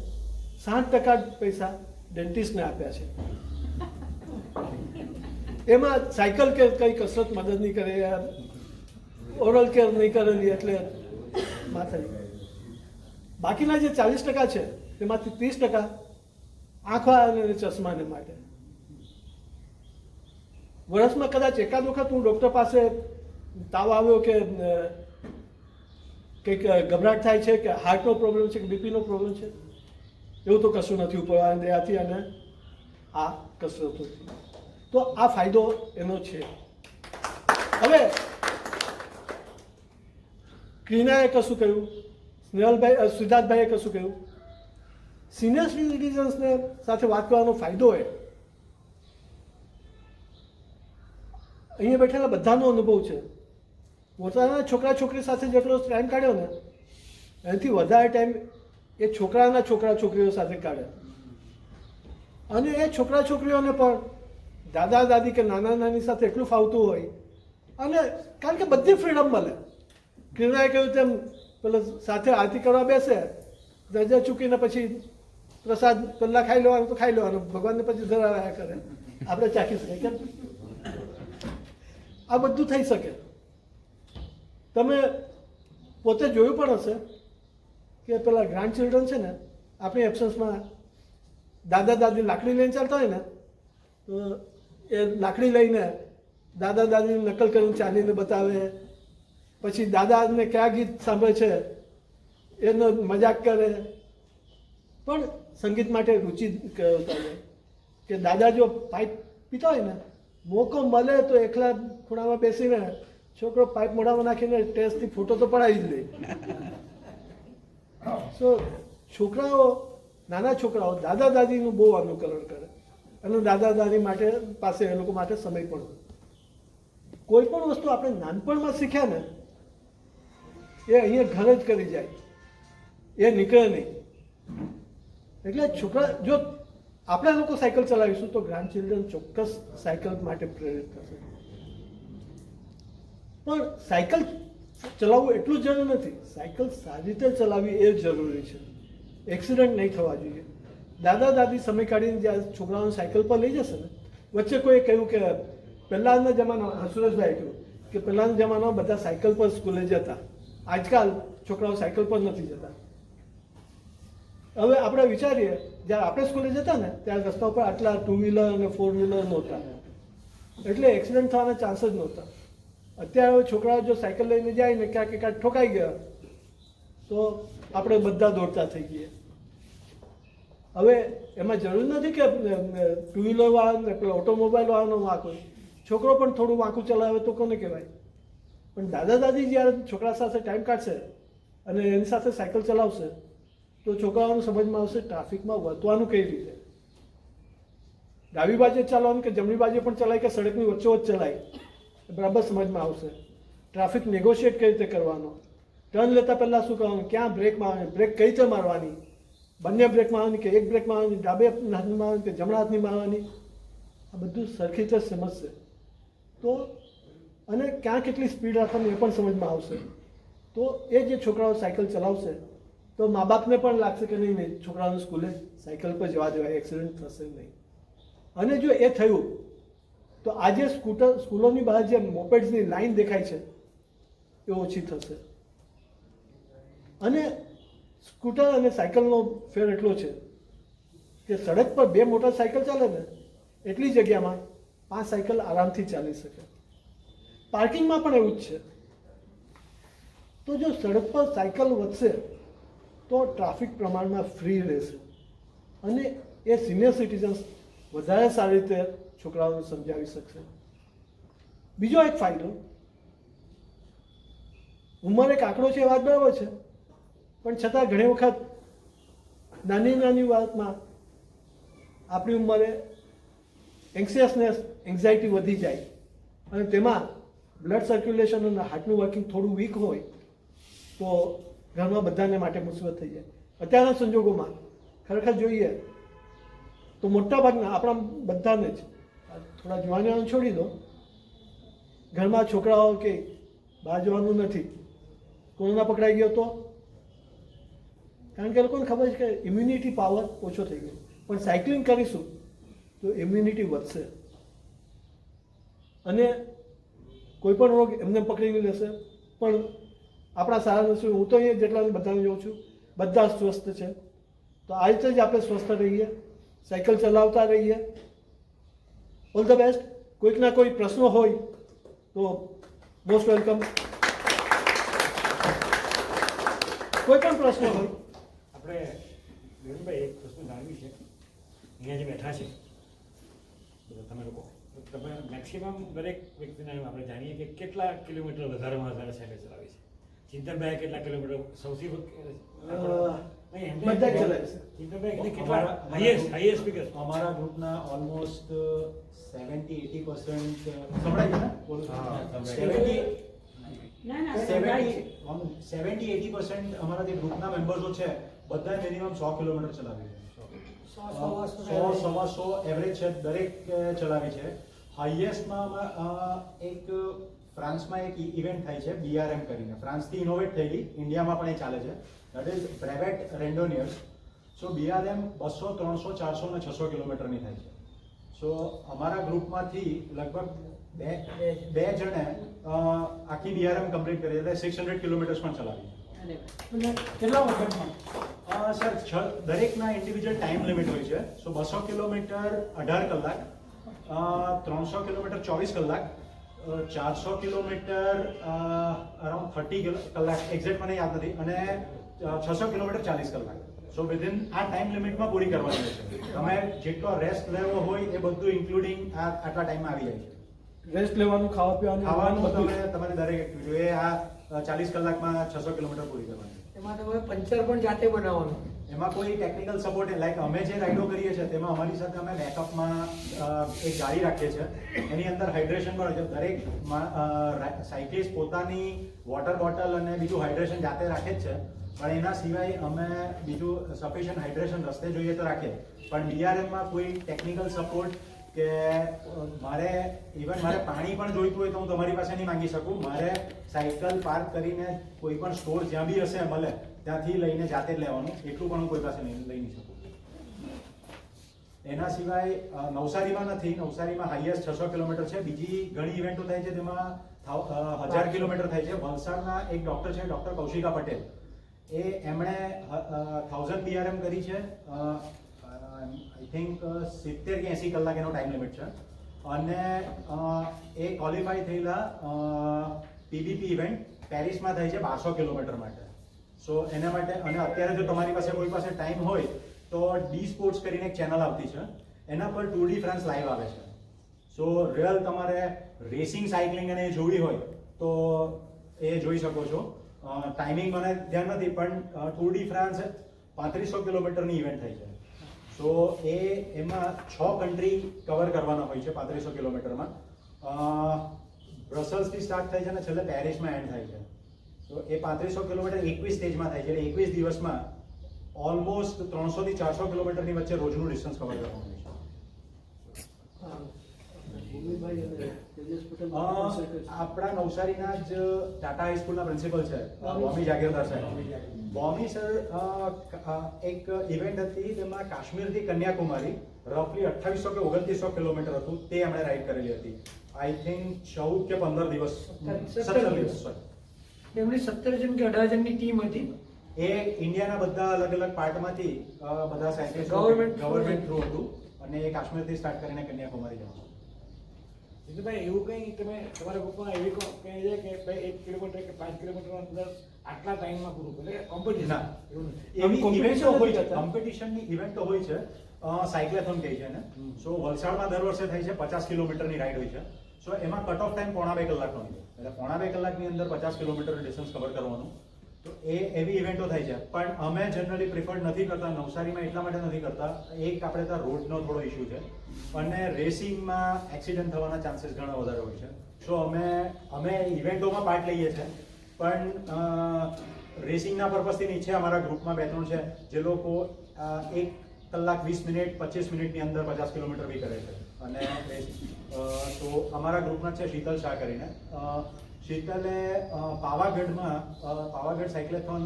60% પૈસા ડેન્ટિસ્ટને આપ્યા છે. એમાં સાયકલ કે કંઈ કસરત મદદ નહીં કરે, ઓરલ કેર નહીં કરેલી એટલે માથે. બાકીના જે 40% છે તેમાંથી 30% આંખો અને ચશ્માને માટે. વર્ષમાં કદાચ એકાદ વખત હું ડૉક્ટર પાસે તાવ આવ્યો કે કંઈક ગભરાટ થાય છે કે હાર્ટનો પ્રોબ્લેમ છે કે બીપીનો પ્રોબ્લેમ છે, એવું તો કશું નથી ઉપરવાળાની દયાથી અને આ કસરતોથી. તો આ ફાયદો એનો છે. હવે ક્રીનાએ કશું કહ્યું, સ્નેહલભાઈ સિદ્ધાર્થભાઈએ કશું કહ્યું. સિનિયર સિટીઝન્સને સાથે વાત કરવાનો ફાયદો હોય, અહીંયા બેઠેલા બધાનો અનુભવ છે. પોતાના છોકરા છોકરી સાથે જેટલો ટાઈમ કાઢ્યો ને એનાથી વધારે ટાઈમ એ છોકરાના છોકરા છોકરીઓ સાથે કાઢે. અને એ છોકરા છોકરીઓને પણ દાદા દાદી કે નાના નાની સાથે એટલું ફાવતું હોય. અને કારણ કે બધી ફ્રીડમ મળે. કિરણાએ કહ્યું તેમ પેલા સાથે આરતી કરવા બેસે, રજા ચૂકીને પછી પ્રસાદ પહેલાં ખાઈ લેવાનું તો ખાઈ લેવાનું, ભગવાનને પછી ધરાવ્યા કરે, આપણે ચાખી શકાય. કેમ આ બધું થઈ શકે? તમે પોતે જોયું પણ હશે કે પેલા ગ્રાન્ડ ચિલ્ડ્રન છે ને, આપણી એબ્સન્સમાં દાદા દાદી લાકડી લઈને ચાલતા હોય ને, તો એ લાકડી લઈને દાદા દાદીની નકલ કરીને ચાલીને બતાવે, પછી દાદાને કયા ગીત સાંભળે છે એનો મજાક કરે, પણ સંગીત માટે રુચિ કરાવતા કે દાદા જો પાઇપ પીતા હોય ને, મોકો મળે તો એકલા ખૂણામાં બેસીને છોકરો પાઇપ મોઢામાં નાખીને ટેસ્ટથી ફોટો તો પડાવી જ લે. સો છોકરાઓ, નાના છોકરાઓ દાદા દાદીનું બહુ અનુકરણ કરે અને દાદા દાદી માટે પાસે એ લોકો માટે સમય પણ હોય. કોઈ પણ વસ્તુ આપણે નાનપણમાં શીખ્યા ને એ અહીંયા ઘર જ કરી જાય, એ નીકળે નહીં. એટલે છોકરા, જો આપણે લોકો સાયકલ ચલાવીશું તો ગ્રાન્ડ ચિલ્ડ્રન ચોક્કસ સાયકલ માટે પ્રેરિત થશે. પણ સાયકલ ચલાવવું એટલું જ જરૂરી નથી, સાયકલ સારી રીતે ચલાવવી એ જરૂરી છે. એક્સિડન્ટ નહીં થવા જોઈએ. દાદા દાદી સમય કાઢીને જ્યારે છોકરાઓને સાયકલ પર લઈ જશે ને, વચ્ચે કોઈ કહ્યું કે પહેલાંના જમાનામાં, સુરેશભાઈએ કહ્યું કે પહેલાંના જમાનામાં બધા સાયકલ પર સ્કૂલે જતા, આજકાલ છોકરાઓ સાયકલ પર નથી જતા. હવે આપણે વિચારીએ, જ્યારે આપણે સ્કૂલે જતા ને ત્યારે રસ્તા ઉપર આટલા 2 વ્હીલર અને 4 વ્હીલર નહોતા, એટલે એક્સિડન્ટ થવાના ચાન્સ જ નહોતા. અત્યારે છોકરાઓ જો સાયકલ લઈને જાય ને ક્યાંક એકાદ ઠોકાઈ ગયા તો આપણે બધા દોડતા થઈ ગયા. હવે એમાં જરૂર નથી કે 2 વ્હીલર વાહન ને પેલો ઓટોમોબાઈલ વાહનનો વાંક હોય. છોકરો પણ થોડું વાંકું ચલાવે તો કોને કહેવાય? પણ દાદા દાદી જ્યારે છોકરા સાથે ટાઈમ કાઢશે અને એની સાથે સાયકલ ચલાવશે તો છોકરાઓને સમજમાં આવશે ટ્રાફિકમાં વર્તવાનું કઈ રીતે, ડાબી બાજુ ચાલવાનું કે જમણી બાજુ પણ ચલાય કે સડકની વચ્ચોવચ્ચ ચલાય, બરાબર સમજમાં આવશે. ટ્રાફિક નેગોશિએટ કઈ રીતે કરવાનો, ટર્ન લેતા પહેલાં શું કરવાનું, ક્યાં બ્રેક મારવાની, બ્રેક કઈ રીતે મારવાની, બંને બ્રેક મારવાની કે એક બ્રેક મારવાની, ડાબે હાથની મારવાની કે જમણા હાથની મારવાની, આ બધું સરખી રીતે સમજશે તો, અને ક્યાં કેટલી સ્પીડ રાખવાની એ પણ સમજમાં આવશે. તો એ જે છોકરાઓ સાયકલ ચલાવશે તો મા બાપને પણ લાગશે કે નહીં નહીં, છોકરાઓને સ્કૂલે સાયકલ પર જવા દેવાય, એક્સિડન્ટ થશે નહીં. અને જો એ થયું તો આજે સ્કૂલોની બહાર જે મોપેડ્સની લાઈન દેખાય છે એ ઓછી થશે. અને સ્કૂટર અને સાયકલનો ફેર એટલો છે કે સડક પર 2 મોટરસાયકલ ચાલે ને એટલી જગ્યામાં 5 સાયકલ આરામથી ચાલી શકે. પાર્કિંગમાં પણ એવું જ છે. તો જો સડક પર સાયકલ વધશે તો ટ્રાફિક પ્રમાણમાં ફ્રી રહેશે અને એ સિનિયર સિટીઝન્સ વધારે સારી રીતે છોકરાઓને સમજાવી શકશે. બીજો એક ફાયદો, ઉંમર એક આંકડો છે એ વાત બરાબર છે, પણ છતાં ઘણી વખત નાની નાની વાતમાં આપણી ઉંમરે એન્ક્સિયસનેસ, એન્ઝાયટી વધી જાય અને તેમાં બ્લડ સર્ક્યુલેશન અને હાર્ટનું વર્કિંગ થોડું વીક હોય તો ઘરમાં બધાને માટે મુસીબત થઈ જાય. અત્યારના સંજોગોમાં ખરેખર જોઈએ તો મોટાભાગના આપણા બધાને જ, થોડા જુવાનીઓને છોડી દો, ઘરમાં છોકરાઓ કે બહાર જવાનું નથી, કોરોના પકડાઈ ગયો તો, કારણ કે લોકોને ખબર છે કે ઇમ્યુનિટી પાવર ઓછો થઈ ગયો, પણ સાયકલિંગ કરીશું તો ઇમ્યુનિટી વધશે અને કોઈ પણ રોગ એમને પકડી લેશે. પણ આપણા સારા નસીબ, હું તો અહીંયા જેટલા બધાને જોઉં છું બધા સ્વસ્થ છે. તો આ રીતે જ આપણે સ્વસ્થ રહીએ, સાયકલ ચલાવતા રહીએ. All the best. કોઈકના કોઈ પ્રશ્નો હોય તો મોસ્ટ વેલકમ. કોઈ પણ પ્રશ્ન હોય. આપણે વિરેનભાઈ એક વસ્તુ જાણવી છે, અહીંયા જે બેઠા છે બધા તમે લોકો, તમે મેક્સિમમ દરેક વ્યક્તિને આપણે જાણીએ કે કેટલા કિલોમીટર વધારેમાં વધારે સાયકલ ચલાવી છે. ચિંતનભાઈ કેટલા કિલોમીટર સૌથી બધા જ ચલાવે છે. ચિંતનભાઈ કેટલા હાઈએસ્ટ ફિગર? અમારા ગ્રુપના ઓલમોસ્ટ 70-80% સંભળાય છે ને? 70-80% અમારા જે ગ્રુપના મેમ્બર્સો છે બધા મિનિમમ 100 કિલોમીટર ચલાવી છે. 100-125 એવરેજ છે, દરેક ચલાવે છે. હાઈએસ્ટમાં એક ફ્રાન્સમાં એક ઇવેન્ટ થાય છે BRM કરીને, ફ્રાન્સથી ઇનોવેટ થયેલી, ઇન્ડિયામાં પણ એ ચાલે છે, that is brevet randonneurs. So BRM 200, 300, 400 અને 600 કિલોમીટરની થાય છે. સો અમારા ગ્રુપમાંથી લગભગ બે જણે આખી BRM કમ્પ્લીટ કરી, એટલે 600 કિલોમીટર્સ પણ ચલાવી. કેટલા વખતમાં? સર દરેકના ઇન્ડિવિજ્યુઅલ ટાઈમ લિમિટ હોય છે. સો 200 કિલોમીટર 18 કલાક, 300 કિલોમીટર 24 કલાક 400 કિલોમીટર અરાઉન્ડ 30 કલાક એક્ઝેક્ટ મને યાદ નથી, અને 600 કિલોમીટર 40 કલાક. સો વિધિન આ ટાઈમ લિમિટમાં પૂરી કરવાની છે. તમે જેટલો રેસ્ટ લેવો હોય એ બધું ઇન્ક્લુડિંગ આટલા ટાઈમમાં આવી જાય છે. રેસ્ટ લેવાનું, ખાવાનું બધું તમારે દરેક એક્ટિવિટી એ આ 40 કલાકમાં 600 કિલોમીટર પૂરી કરવાની. એમાં તમારે પંચર પણ જાતે બનાવવાનું. એમાં કોઈ ટેકનિકલ સપોર્ટ લાઈક અમે જે રાઇડો કરીએ છીએ તેમાં અમારી સાથે અમે બેકઅપમાં એક ગાડી રાખીએ છીએ. એની અંદર હાઇડ્રેશન પણ હોય છે. દરેક સાયકલિસ્ટ પોતાની વોટર બોટલ અને બીજું હાઇડ્રેશન જાતે રાખે જ છે, પણ એના સિવાય અમે બીજું સફિશિયન્ટ હાઇડ્રેશન રસ્તે જોઈએ તો રાખીએ. પણ બીઆરએમમાં કોઈ ટેકનિકલ સપોર્ટ કે મારે પાણી પણ જોઈતું હોય તો હું તમારી પાસે નહીં માંગી શકું. મારે સાયકલ પાર્ક કરીને કોઈ પણ સ્ટોર જ્યાં બી હશે મળે ત્યાંથી લઈને જાતે જ લેવાનું, એટલું પણ હું કોઈ પાસે લઈ નહીં શકું. એના સિવાય નવસારીમાં નથી. નવસારીમાં હાઈએસ્ટ 600 કિલોમીટર છે. બીજી ઘણી ઇવેન્ટો થાય છે તેમાં 1000 કિલોમીટર થાય છે. વલસાડના એક ડૉક્ટર છે, ડૉક્ટર કૌશિકા પટેલ, એમણે 1000 બીઆરએમ કરી છે. આઈ થિંક 70 કે 80 કલાક એનો ટાઈમ લિમિટ છે. અને એ ક્વોલિફાય થયેલા પીબીપી ઇવેન્ટ પેરિસમાં થાય છે 1200 કિલોમીટર માટે. સો એના માટે, અને અત્યારે જો તમારી પાસે કોઈ પાસે ટાઈમ હોય તો ડી સ્પોર્ટ્સ કરીને એક ચેનલ આવતી છે, એના પર ટૂર ડી ફ્રાન્સ લાઈવ આવે છે. સો રિયલ તમારે રેસિંગ સાયકલિંગ અને એ જોવી હોય તો એ જોઈ શકો છો. ટાઈમિંગ મને ધ્યાન નથી, પણ ટૂર ડી ફ્રાન્સ 3500 કિલોમીટરની ઇવેન્ટ થાય છે. સો એમાં 6 કન્ટ્રી કવર કરવાના હોય છે 3500 કિલોમીટરમાં. બ્રસલ્સથી સ્ટાર્ટ થાય છે અને છેલ્લે પેરિસમાં એન્ડ થાય છે. તો એ 3500 કિલોમીટર 21 સ્ટેજમાં થાય છે, એટલે 21 દિવસમાં ઓલમોસ્ટ 300 થી 400 કિલોમીટરની વચ્ચે રોજનું ડિસ્ટન્સ કવર કરવાનું હોય છે. આપણા નવસારીના જ ટાટા હાઈસ્કૂલના પ્રિન્સિપલ છે બોમી જાગીરદાર સાહેબ. બોમી સર એક ઇવેન્ટ હતી, તેમાં કાશ્મીરથી કન્યાકુમારી રફલી 2800 કે 2900 કિલોમીટર હતું, તે એમણે રાઈડ કરેલી હતી. આઈ થિંક 14 કે 15 દિવસ 17 દિવસ. એમની 17 જણ કે 18 જણની ટીમ હતી. એ ઇન્ડિયાના બધા અલગ અલગ પાર્ટમાંથી બધા સાયકલિસ્ટ ગવર્મેન્ટ થ્રુ હતું, અને એ કાશ્મીરથી સ્ટાર્ટ કરીને કન્યાકુમારી જવાનું. ભાઈ એવું કંઈ તમે તમારા ગ્રુપમાં એવી કહે છે કે ભાઈ 1 કિલોમીટર કે 5 કિલોમીટર અંદર આટલા ટાઈમમાં પૂરું કરે કોમ્પિટિશન? ના, એવી ઇવેન્ટો હોય છે, કોમ્પિટિશનની ઇવેન્ટો હોય છે. સાયક્લેથોન કહે છે એને. સો વલસાડમાં દર વર્ષે થાય છે, 50 કિલોમીટરની રાઈડ હોય છે. સો એમાં કટ ઓફ ટાઈમ 1.5 કલાકનો હોય છે, એટલે 1.5 કલાકની અંદર 50 કિલોમીટર ડિસ્ટન્સ કવર કરવાનું. તો એવી ઇવેન્ટો થાય છે. પણ અમે જનરલી પ્રિફર્ડ નથી કરતા નવસારીમાં, એટલા માટે નથી કરતા, એક આપણે ત્યાં રોડનો થોડો ઇશ્યુ છે, અને રેસિંગમાં એક્સિડન્ટ થવાના ચાન્સીસ ઘણા વધારે હોય છે. સો અમે ઇવેન્ટોમાં પાર્ટ લઈએ છીએ, પણ રેસિંગના પર્પઝથી નીચે અમારા ગ્રુપમાં 2-3 છે જે લોકો 1 કલાક 20 મિનિટ 25 મિનિટની અંદર 50 કિલોમીટર બી કરે છે. અને તો અમારા ગ્રુપના છે શીતલ શાહ કરીને. શીતલે પાવાગઢ સાયક્લેથોન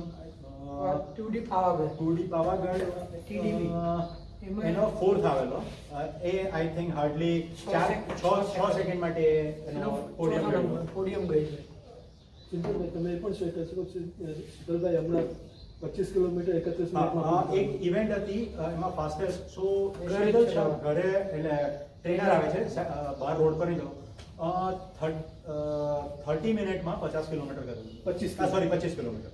ટુડી પાવાગઢ TDP એનો 4th આવેલો. એ આઈ થિંક હાર્ડલી 6 સેકન્ડ માટે એનો પોડિયમ ગઈ છે. ચિંતનભાઈ, તમે એ પણ શેર કરી શકો છો. શીતલભાઈ હમણાં 25 કિલોમીટર 31 મિનિટમાં એક ઇવેન્ટ હતી, એમાં ફાસ્ટેસ્ટ. સો ઘરે એટલે ટ્રેનર આવે છે બહાર રોડ પર નહીં, 30 મિનિટમાં 50 કિલોમીટર કરેલું. 25 કિલોમીટર.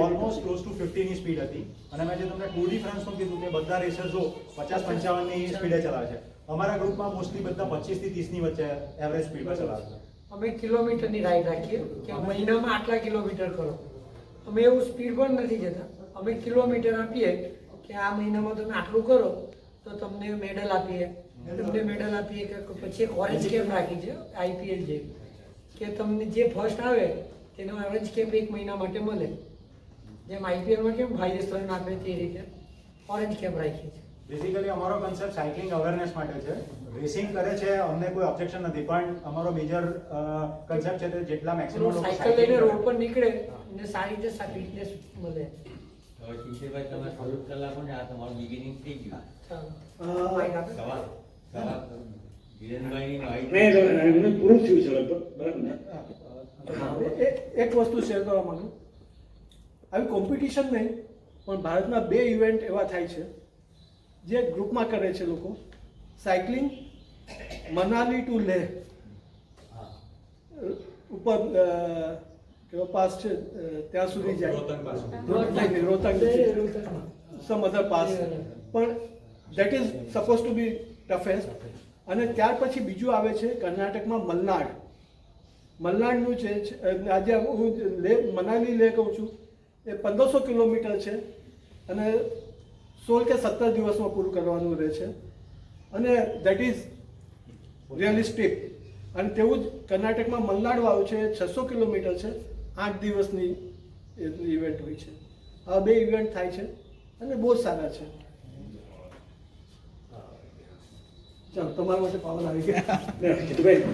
ઓલમોસ્ટ ક્લોઝ ટુ 50 ની સ્પીડ હતી. અને મેં જે તમને ટૂર ડી ફ્રાન્સનું કીધું કે બધા રેસર્સો 50-55 ની સ્પીડે ચલાવે છે. અમારા ગ્રુપમાં મોસ્ટલી બધા 25 થી 30 ની વચ્ચે એવરેજ સ્પીડમાં ચલાવે છે. અમે કિલોમીટરની રાઈડ રાખીએ કે મહિનામાં આટલા કિલોમીટર કરો. અમે એવું સ્પીડ પણ નથી જતા, અમે કિલોમીટર આપીએ કે આ મહિનામાં તમે આટલું કરો તો તમને મેડલ આપીએ કે પછી એક ઓરેન્જ કેપ રાખી છે IPL જેવી, કે તમને જે ફર્સ્ટ આવે તેનો ઓરેન્જ કેપ 1 મહિના માટે મળે. જેમ IPLમાં કેમ હાઈએસ્ટ રન આપે તે રીતે ઓરેન્જ કેપ રાખી છે. બેઝિકલી અમારો કન્સેપ્ટ સાયકલિંગ અવેરનેસ માટે છે. રેસિંગ કરે છે અમને કોઈ ઓબ્જેક્શન નથી, પણ અમારો મેજર કન્સેપ્ટ છે કે જેટલા મેક્સિમમ સાયકલ લઈને રોડ પર નીકળે અને સારી રીતે ફિટનેસ મળે. શિશિરભાઈ, તમે થોડુંક કલાકો ને આ તમારું બિગિનિંગ થઈ ગયું. સવાલ ધીરેનભાઈની એમને પૂરું થયું છે લગભગ, બરાબર ને? એક વસ્તુ શેર કરવા માંગુ. આવી કોમ્પિટિશન નહીં, પણ ભારતમાં 2 ઇવેન્ટ એવા થાય છે જે ગ્રુપમાં કરે છે લોકો. સાયકલિંગ મનાલી ટુ લેહ, ઉપર કેવો પાસ છે ત્યાં સુધી જાય રોહતંગ સમ અધર પાસ, પણ that is suppose to be toughest. અને ત્યાર પછી બીજું આવે છે કર્ણાટકમાં મલનાડ. મલનાડનું છે આજે હું મનાલી લે કહું છું, એ 1500 કિલોમીટર છે અને 16 કે 17 દિવસમાં પૂરું કરવાનું રહે છે, અને દેટ ઇઝ રિયલિસ્ટિક. અને તેવું જ કર્ણાટકમાં મલનાડવાળું છે 600 કિલોમીટર છે, 8 દિવસની ઇવેન્ટ હોય છે. આ બે ઇવેન્ટ થાય છે અને બહુ સારા છે. ચાલો, તમારા માટે પાવર આવી ગયા. જીતુભાઈ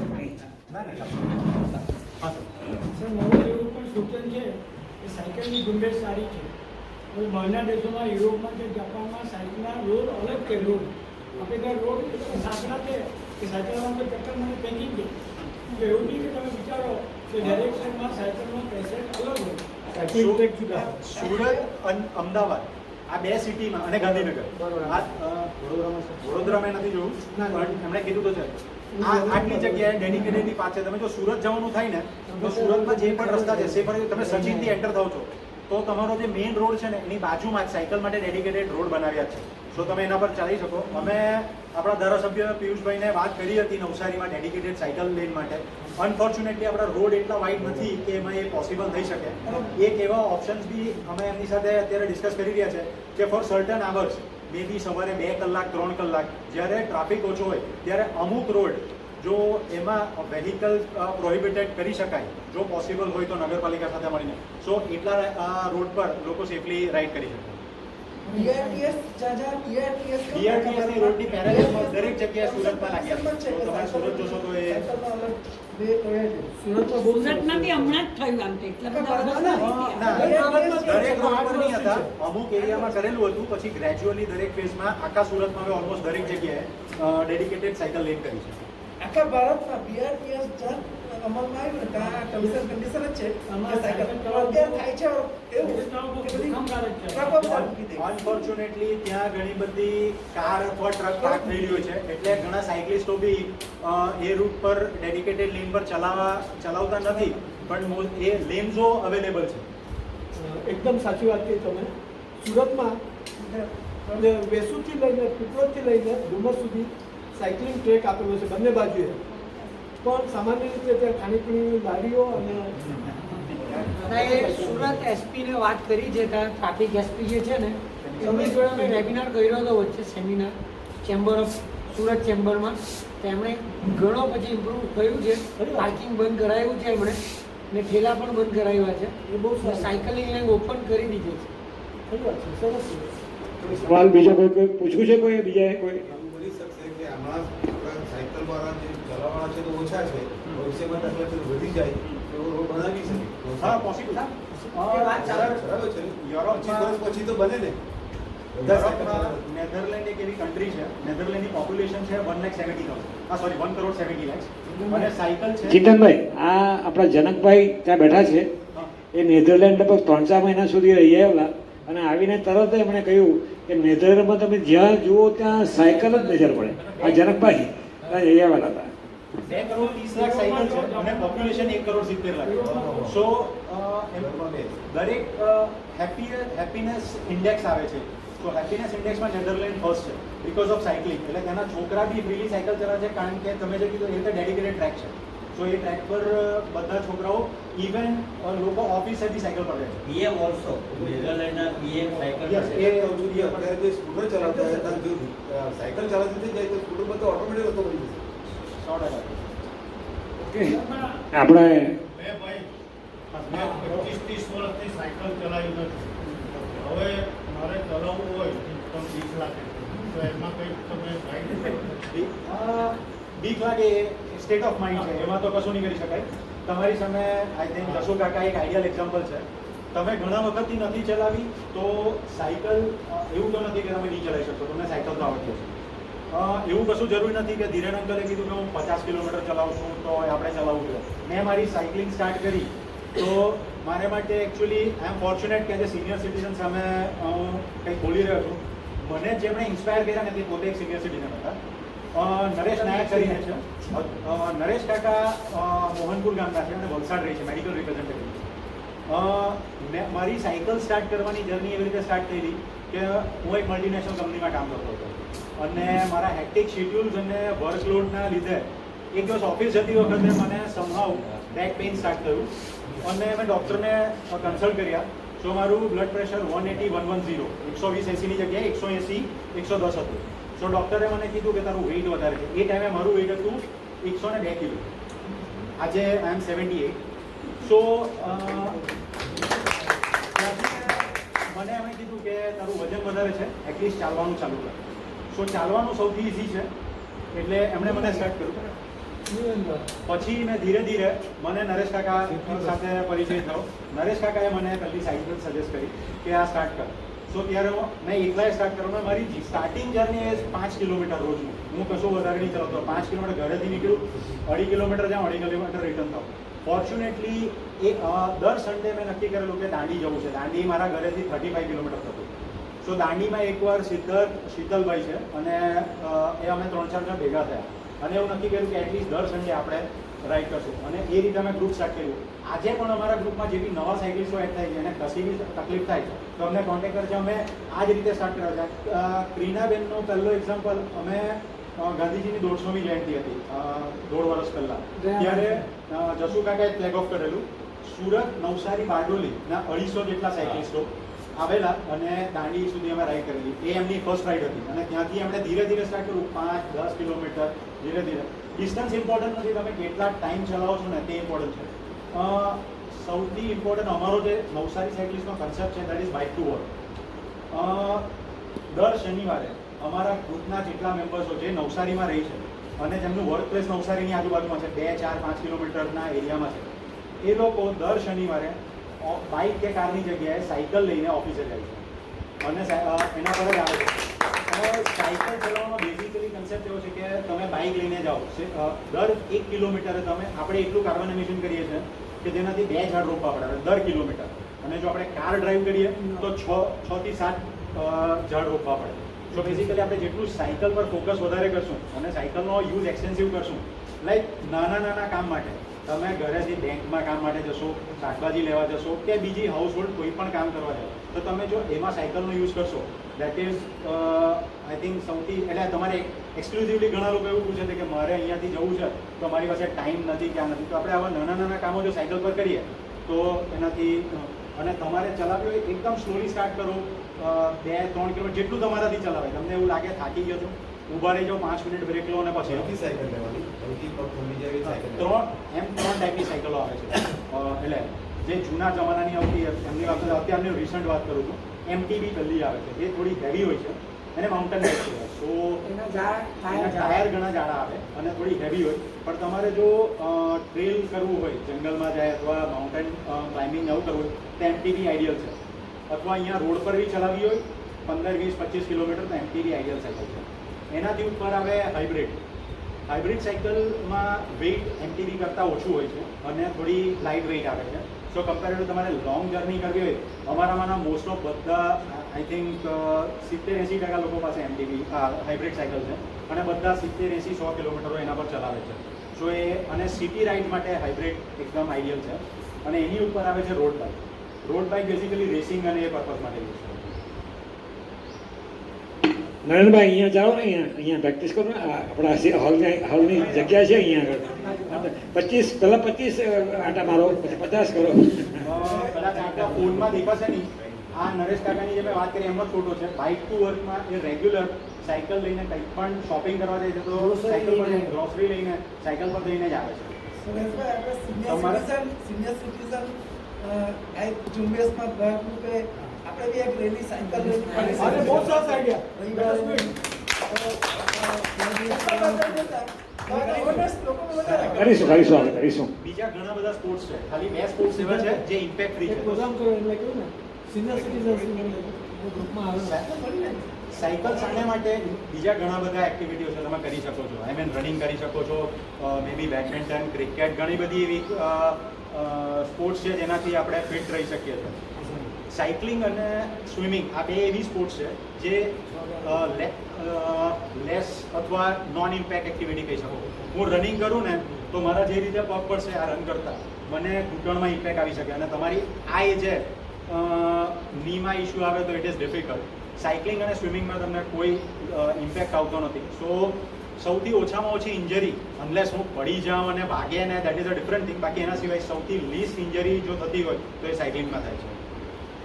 સર મારું એવું પણ સૂચન છે કે સાયકલની ઝુંબેશ સારી છે. હવે બહારના દેશોમાં, યુરોપમાં કે જાપાનમાં સાયકલના રોડ અલગ છે. રોડ આપણે ત્યાં રોડ સાંકડા છે કે સાયકલમાં તો ચક્કર મને ફેંકી દે. તો એવું નહીં કે તમે વિચારો કે ડાયરેક્શનમાં સાયકલનો પેસેજ અલગ હોય. સાયકલિંગ ટ્રેક જુદા. સુરત અને અમદાવાદ આ બે સિટીમાં અને ગાંધીનગર વડોદરામાં નથી જોયું, પણ એમણે કીધું તો છે આટલી જગ્યાએ ડેડિકેટેડની પાછળ તમે જો સુરત જવાનું થાય ને તો સુરતમાં જે પણ રસ્તા છે સેફર તમે સચિનથી એન્ટર થાવ છો તો તમારો જે મેઇન રોડ છે ને એની બાજુમાં જ સાયકલ માટે ડેડિકેટેડ રોડ બનાવ્યા છે. સો તમે એના પર ચાલી શકો. અમે આપણા ધારાસભ્ય પિયુષભાઈને વાત કરી હતી નવસારીમાં ડેડિકેટેડ સાયકલ લેન માટે. અનફોર્ચ્યુનેટલી આપણા રોડ એટલા વાઇડ નથી કે એમાં એ પોસિબલ થઈ શકે. એક એવા ઓપ્શન્સ બી અમે એમની સાથે અત્યારે ડિસ્કસ કરી રહ્યા છે કે ફોર સર્ટન આવર્સ, મે બી સવારે 2 કલાક 3 કલાક જ્યારે ટ્રાફિક ઓછો હોય ત્યારે અમુક રોડ જો એમાં વેહિકલ પ્રોહિબિટેડ કરી શકાય, જો પોસિબલ હોય તો નગરપાલિકા સાથે મળીને, સો એટલા રોડ પર લોકો સેફલી રાઇડ કરી શકે. બીઆરટીએસની રોડની પેરેલલમાં દરેક જગ્યાએ સુરતમાં લાગ્યા છે. તો તમે સુરત જોશો તો એ સુરતમાં બહુ સુરતમાંથી હમણાં જ થયું આમ તો એટલા બધા વર્ષ ના, નથી થયા. દરેક રોડ પર નહીં હતા, અમુક એરિયામાં કરેલું હતું, પછી ગ્રેજ્યુઅલી દરેક ફેઝમાં આખા સુરતમાં હવે ઓલમોસ્ટ દરેક જગ્યાએ ડેડિકેટેડ સાયકલ લેન કરી છે. આખા ભારતમાં બીઆરટીએસ જ્યાં અમલમાં આવ્યું ને ત્યાં કન્ડિશન જ છે કે સાયકલ અત્યારે થાય છે એવું કે બધી ટ્રકો પણ મૂકી દે. અનફોર્ચ્યુનેટલી ત્યાં ઘણી બધી કાર અથવા ટ્રક પાર્ક થઈ રહ્યો છે, એટલે ઘણા સાયકલિસ્ટો બી એ રૂટ પર ડેડિકેટેડ લેન પર ચલાવતા નથી, પણ એ લેન્સો અવેલેબલ છે. એકદમ સાચી વાત કહી તમે. સુરતમાં વેસુથી લઈને પીપળોદથી લઈને ડુમસ સુધી સાયકલિંગ ટ્રેક આપેલો છે બંને બાજુએ, પણ સામાન્ય રીતે ત્યાં ખાણીપીણીની લારીઓ અને સુરત એસપીને વાત કરી છે, ત્યાં ટ્રાફિક એસપી જે છે ને એમની જોડે અમે વેબિનાર કર્યો હતો વચ્ચે, સેમિનાર ચેમ્બર ઓફ સુરત ચેમ્બરમાં. તેમણે ઘણો પછી ઇમ્પ્રૂવ કર્યું છે. પાર્કિંગ બંધ કરાવ્યું છે એમણે, ને ઠેલા પણ બંધ કરાવ્યા છે. એ બહુ સાયકલિંગ લેન ઓપન કરી દીધી છે. ખરી વાત છે, સરસ છે. સવાલ બીજો કોઈ પૂછવું છે? કોઈ બીજા કોઈ બોલી શકશે કે હમણાં સાયકલ વાળા જે ચલાવવાળા છે તો ઓછા છે, ભવિષ્યમાં દાખલા તરીકે વધી જાય તો રોડ બનાવી શકે. હા, પોસિબલ. બરાબર છે. યુરોપ 25 વર્ષ પછી તો બને ને. બધા સાયકલ નેધરલેન્ડ એક એવી કન્ટ્રી છે, નેધરલેન્ડની પોપ્યુલેશન છે 1,70,000, સોરી 1,70,00,000 અને સાયકલ છે. ચિંતનભાઈ, આ આપણા જનકભાઈ ત્યાં બેઠા છે, એ નેધરલેન્ડ લગભગ 3-4 મહિના સુધી રહી આવેલા અને આવીને તરત એમણે કહ્યું કે નેધરલેન્ડમાં તમે જ્યાં જુઓ ત્યાં સાયકલ જ નજર પડે. આ જનકભાઈ ત્યાં જઈ આવેલા હતા. 2,30,00,000 સાયકલ છે અને પોપ્યુલેશન 1,70,00,000. સો દરેક હેપીનેસ ઇન્ડેક્સ આવે છે. તો હેપીનેસ ઇન્ડેક્સમાં નેધરલેન્ડ ફર્સ્ટ છે બીકોઝ ઓફ સાયકલિંગ. એટલે ત્યાંના છોકરા બી ફ્રીલી સાયકલ ચલાવે છે, કારણ કે તમે જે કીધું એ રીતે ડેડિકેટેડ ટ્રેક છે. સો એ ટ્રેક પર બધા છોકરાઓ, ઇવન લોકો ઓફિસેથી સાયકલ પર જાય છે. પીએમ ઓલ્સો નેધરલેન્ડના પીએમ સાયકલ Yes, એ કહું છું કે અત્યારે જે સ્કૂટર ચલાવતા હતા, જો સાયકલ ચલાવતી થઈ જાય તો સ્કૂટરમાં તો ઓટોમેટિક રસ્તો બની જશે. 100%. આપણે મેં 25-30 વર્ષથી સાયકલ ચલાવી નથી. હવે મારે ચલાવવું હોય તો 20 લાખ તો એમાં કંઈક તમે બીક લાગે એ સ્ટેટ ઓફ માઇન્ડ છે, એમાં તો કશું નહીં કરી શકાય. તમારી સામે આઈ થિંક જશો કાકા એક આઈડિયલ એક્ઝામ્પલ છે. તમે ઘણા વખતથી નથી ચલાવી તો સાયકલ એવું તો નથી કે તમે નહીં ચલાવી શકશો, તમને સાયકલ તો આવડતી હશે. એવું કશું જરૂરી નથી કે ધીરેન અંકલે કીધું કે હું 50 કિલોમીટર ચલાવું છું તો આપણે ચલાવવું જોઈએ. મેં મારી સાયકલિંગ સ્ટાર્ટ કરી તો મારે માટે એકચ્યુઅલી આઈ એમ ફોર્ચ્યુનેટ કે જે સિનિયર સિટીઝન સામે હું કંઈક બોલી રહ્યો છું. મને જેમણે ઇન્સ્પાયર કર્યા ને તે પોતે એક સિનિયર સિટીઝન હતા. નરેશ નાયક કરીને છે. નરેશ કાકા મોહનપુર ગામના છે અને વલસાડ રહે છે, મેડિકલ રિપ્રેઝેન્ટેટિવ. મારી સાયકલ સ્ટાર્ટ કરવાની જર્ની એવી રીતે સ્ટાર્ટ થયેલી કે હું એક મલ્ટીનેશનલ કંપનીમાં કામ કરતો હતો અને મારા હેક્ટિક શેડ્યુલ્સ અને વર્કલોડના લીધે એક દિવસ ઓફિસ જતી વખતે મને સમહાવ બેક પેઇન સ્ટાર્ટ થયું અને મેં ડૉક્ટરને કન્સલ્ટ કર્યા. તો મારું બ્લડ પ્રેશર 180/110, 120/80 ની જગ્યાએ 180/110 હતું. સો ડૉક્ટરે મને કીધું કે તારું વેઇટ વધારે છે. એ ટાઈમે મારું વેઇટ હતું 102 કિલો. આજે આઈ એમ 78. સો મને એમણે કીધું કે તારું વજન વધારે છે, એટલીસ્ટ ચાલવાનું ચાલુ કર. સો ચાલવાનું સૌથી ઇઝી છે એટલે એમણે મને સ્ટાર્ટ કર્યું. પછી મેં ધીરે ધીરે મને નરેશ કાકા સાથે પરિચય થયો. નરેશ કાકાએ મને પહેલી સાયકલ સજેસ્ટ કરી કે આ સ્ટાર્ટ કર. સો ત્યારે મેં એકલાએ સ્ટાર્ટ કર્યું. મારી સ્ટાર્ટિંગ જર્ની એ 5 કિલોમીટર રોજનું. હું કશું વધારે નહીં ચલાવતો. 5 કિલોમીટર ઘરેથી નીકળ્યું, 2.5 કિલોમીટર જાઉં, 2.5 કિલોમીટર રિટર્ન થાઉં. ફોર્ચ્યુનેટલી દર સન્ડે મેં નક્કી કરેલું કે દાંડી જવું છે. દાંડી મારા ઘરેથી 35 કિલોમીટર થતું. સો દાંડીમાં એકવાર શીતલભાઈ છે અને એ અમે 3-4 જણ ભેગા થયા અને એવું નક્કી કર્યું કે એટલીસ્ટ દર સન્ડે આપણે રાઈડ કરશું અને એ રીતે અમે ગ્રુપ સ્ટાર્ટ કર્યું. આજે પણ અમારા ગ્રુપમાં જે બી નવા સાયકલિસ્ટો એડ થાય છે એને કશી બી તકલીફ થાય તો અમને કોન્ટેક્ટ કરે છે. અમે આ જ રીતે સ્ટાર્ટ કર્યા છે. ક્રીનાબેનનો પહેલો એક્ઝામ્પલ, અમે ગાંધીજીની 150મી જયંતિ હતી 1.5 વર્ષ પહેલાં, ત્યારે જસુ કાકાએ ફ્લેગ ઓફ કરેલું. સુરત, નવસારી, બારડોલીના 250 જેટલા સાયકલિસ્ટો આવેલા અને દાંડી સુધી અમે રાઈડ કરેલી. એ એમની ફર્સ્ટ રાઈડ હતી અને ત્યાંથી એમણે ધીરે ધીરે સ્ટાર્ટ કર્યું. 5-10 કિલોમીટર ધીરે ધીરે. ડિસ્ટન્સ ઇમ્પોર્ટન્ટ નથી, તમે કેટલા ટાઈમ ચલાવો છો ને તે ઇમ્પોર્ટન્ટ છે. સૌથી ઇમ્પોર્ટન્ટ અમારો જે નવસારી સાયકલિસ્ટનો કન્સેપ્ટ છે that is bike to work. દર શનિવારે અમારા ગ્રુપના જેટલા મેમ્બર્સો જે નવસારીમાં રહી છે અને જેમનું વર્ક પ્લેસ નવસારીની આજુબાજુમાં છે, 2, 4, 5 કિલોમીટરના એરિયામાં છે, એ લોકો દર શનિવારે બાઇક કે કારની જગ્યાએ સાયકલ લઈને ઓફિસે જાય છે અને એના પર જ આવે છે. સાયકલ ચલાવવાનો બેઝિકલી કન્સેપ્ટ એવો છે કે તમે બાઇક લઈને જાઓ, દર 1 કિલોમીટરે આપણે એટલું કાર્બન એમિશન કરીએ છીએ કે જેનાથી 2 ઝાડ રોપવા પડે દર કિલોમીટર. અને જો આપણે કાર ડ્રાઈવ કરીએ તો 6 થી 7 ઝાડ રોપવા પડે. સો બેઝિકલી આપણે જેટલું સાયકલ પર ફોકસ વધારે કરશું અને સાયકલનો યુઝ એક્સટેન્સિવ કરશું, લાઈક નાના કામ માટે તમે ઘરેથી બેંકમાં કામ માટે જશો, શાકભાજી લેવા જશો કે બીજી હાઉસહોલ્ડ કોઈ પણ કામ કરવા જાઓ તો તમે જો એમાં સાયકલનો યુઝ કરશો, દેટ ઇઝ આઈ થિંક સૌથી, એટલે તમારે એક્સક્લુઝિવલી ઘણા લોકો એવું પૂછે છે કે મારે અહીંયાથી જવું છે તો મારી પાસે ટાઈમ નથી, ક્યાં નથી. તો આપણે આવા નાના કામો જો સાયકલ પર કરીએ તો એનાથી, અને તમારે ચલાવ્યું હોય એકદમ સ્લોલી સ્ટાર્ટ કરો, 2-3 કિલોમીટર જેટલું તમારાથી ચલાવે. તમને એવું લાગે થાકી ગયો છો, ઊભા રહી જાઓ, 5 મિનિટ બ્રેક લો અને પછી સાયકલ લેવાની. 3 ટાઈપની સાયકલો આવે છે. એટલે જે જૂના જમાનાની આવતી એમની વાત, અત્યારની રિસન્ટ વાત કરું છું, MTB પહેલી આવે છે. એ થોડી હેવી હોય છે અને માઉન્ટેન બાઇક કહેવાય. સો એના ટાયર ઘણા જાડા આવે અને થોડી હેવી હોય. પણ તમારે જો ટ્રેલ કરવું હોય, જંગલમાં જાય અથવા માઉન્ટેન ક્લાઇમ્બિંગ આવું કરવું હોય તો MTB આઈડિયલ છે. અથવા અહીંયા રોડ પર બી ચલાવવી હોય 15-20-25 કિલોમીટર તો MTB આઈડિયલ સાયકલ છે. એનાથી ઉપર આવે હાઇબ્રિડ. હાઇબ્રિડ સાયકલમાં વેઇટ MTB કરતાં ઓછું હોય છે અને થોડી લાઇટ વેઇટ આવે છે. સો કમ્પેરેટિવ તમારે લોંગ જર્ની કરવી હોય, અમારામાંના મોસ્ટ ઓફ બધા આઈ થિંક 70-80% લોકો પાસે MTB હાઇબ્રિડ સાયકલ છે અને બધા 70-80-100 કિલોમીટરો એના પર ચલાવે છે. સો એ અને સિટી રાઇડ માટે હાઇબ્રિડ એકદમ આઈડિયલ છે. અને એની ઉપર આવે છે road bike. Road bike basically racing અને એ પર્પઝ માટે યુઝ કરે છે. નરેનભાઈ અહીંયા જાઓ ને, અહીંયા પ્રેક્ટિસ કરો ને. આપણા હોલની જગ્યા છે અહીંયા આગળ. 25 આટા મારો, પછી 50 કરો. કદાચ આપણા ફોનમાં દેખાશે નહીં. આ નરેશ કાકાની જે મેં વાત કરી એમનો જ ફોટો છે. બાઇક ટુ વર્કમાં એ રેગ્યુલર સાયકલ લઈને કંઈ પણ શોપિંગ કરવા જાય છે તો સાયકલ પર ગ્રોસરી લઈને સાયકલ પર લઈને જ આવે છે. સિનિયર સિટીઝન ઝુંબેશમાં ભાગરૂપે આપણે બી એક રેલી સાયકલ બહુ સરસ આઈડિયા. કરીશું. બીજા ઘણા બધા સ્પોર્ટ્સ છે, ખાલી 2 સ્પોર્ટ્સ એવા છે જે ઇમ્પેક્ટ ફ્રી છે. પ્રોગ્રામ કરો એટલે કેવું ને સિનિયર સિટીઝન ગ્રુપમાં આવે. સાયકલ સાને માટે બીજા ઘણા બધા એક્ટિવિટીઓ છે તમે કરી શકો છો. આઈ મીન રનિંગ કરી શકો છો, મે બી બેડમિન્ટન, ક્રિકેટ, ઘણી બધી એવી સ્પોર્ટ્સ છે જેનાથી આપણે ફિટ રહી શકીએ છીએ. સાયકલિંગ અને સ્વિમિંગ આ બે એવી સ્પોર્ટ્સ છે જે લેસ અથવા નોન ઇમ્પેક્ટ એક્ટિવિટી કહી શકો. હું રનિંગ કરું ને તો મારા જે રીતે પગ પડશે આ રન કરતા મને ઘૂંટણમાં ઇમ્પેક્ટ આવી શકે અને તમારી આ એ છે નીમાં ઇસ્યુ આવે તો ઇટ ઇઝ ડિફિકલ્ટ. સાયકલિંગ અને સ્વિમિંગમાં તમને કોઈ ઇમ્પેક્ટ આવતો નથી. સો સૌથી ઓછામાં ઓછી ઇન્જરી અનલેસ હું પડી જાઉં અને ભાગે ને that is a different thing. બાકી એના સિવાય સૌથી લીસ્ટ ઇન્જરી જો થતી હોય તો એ સાયકલિંગમાં થાય છે.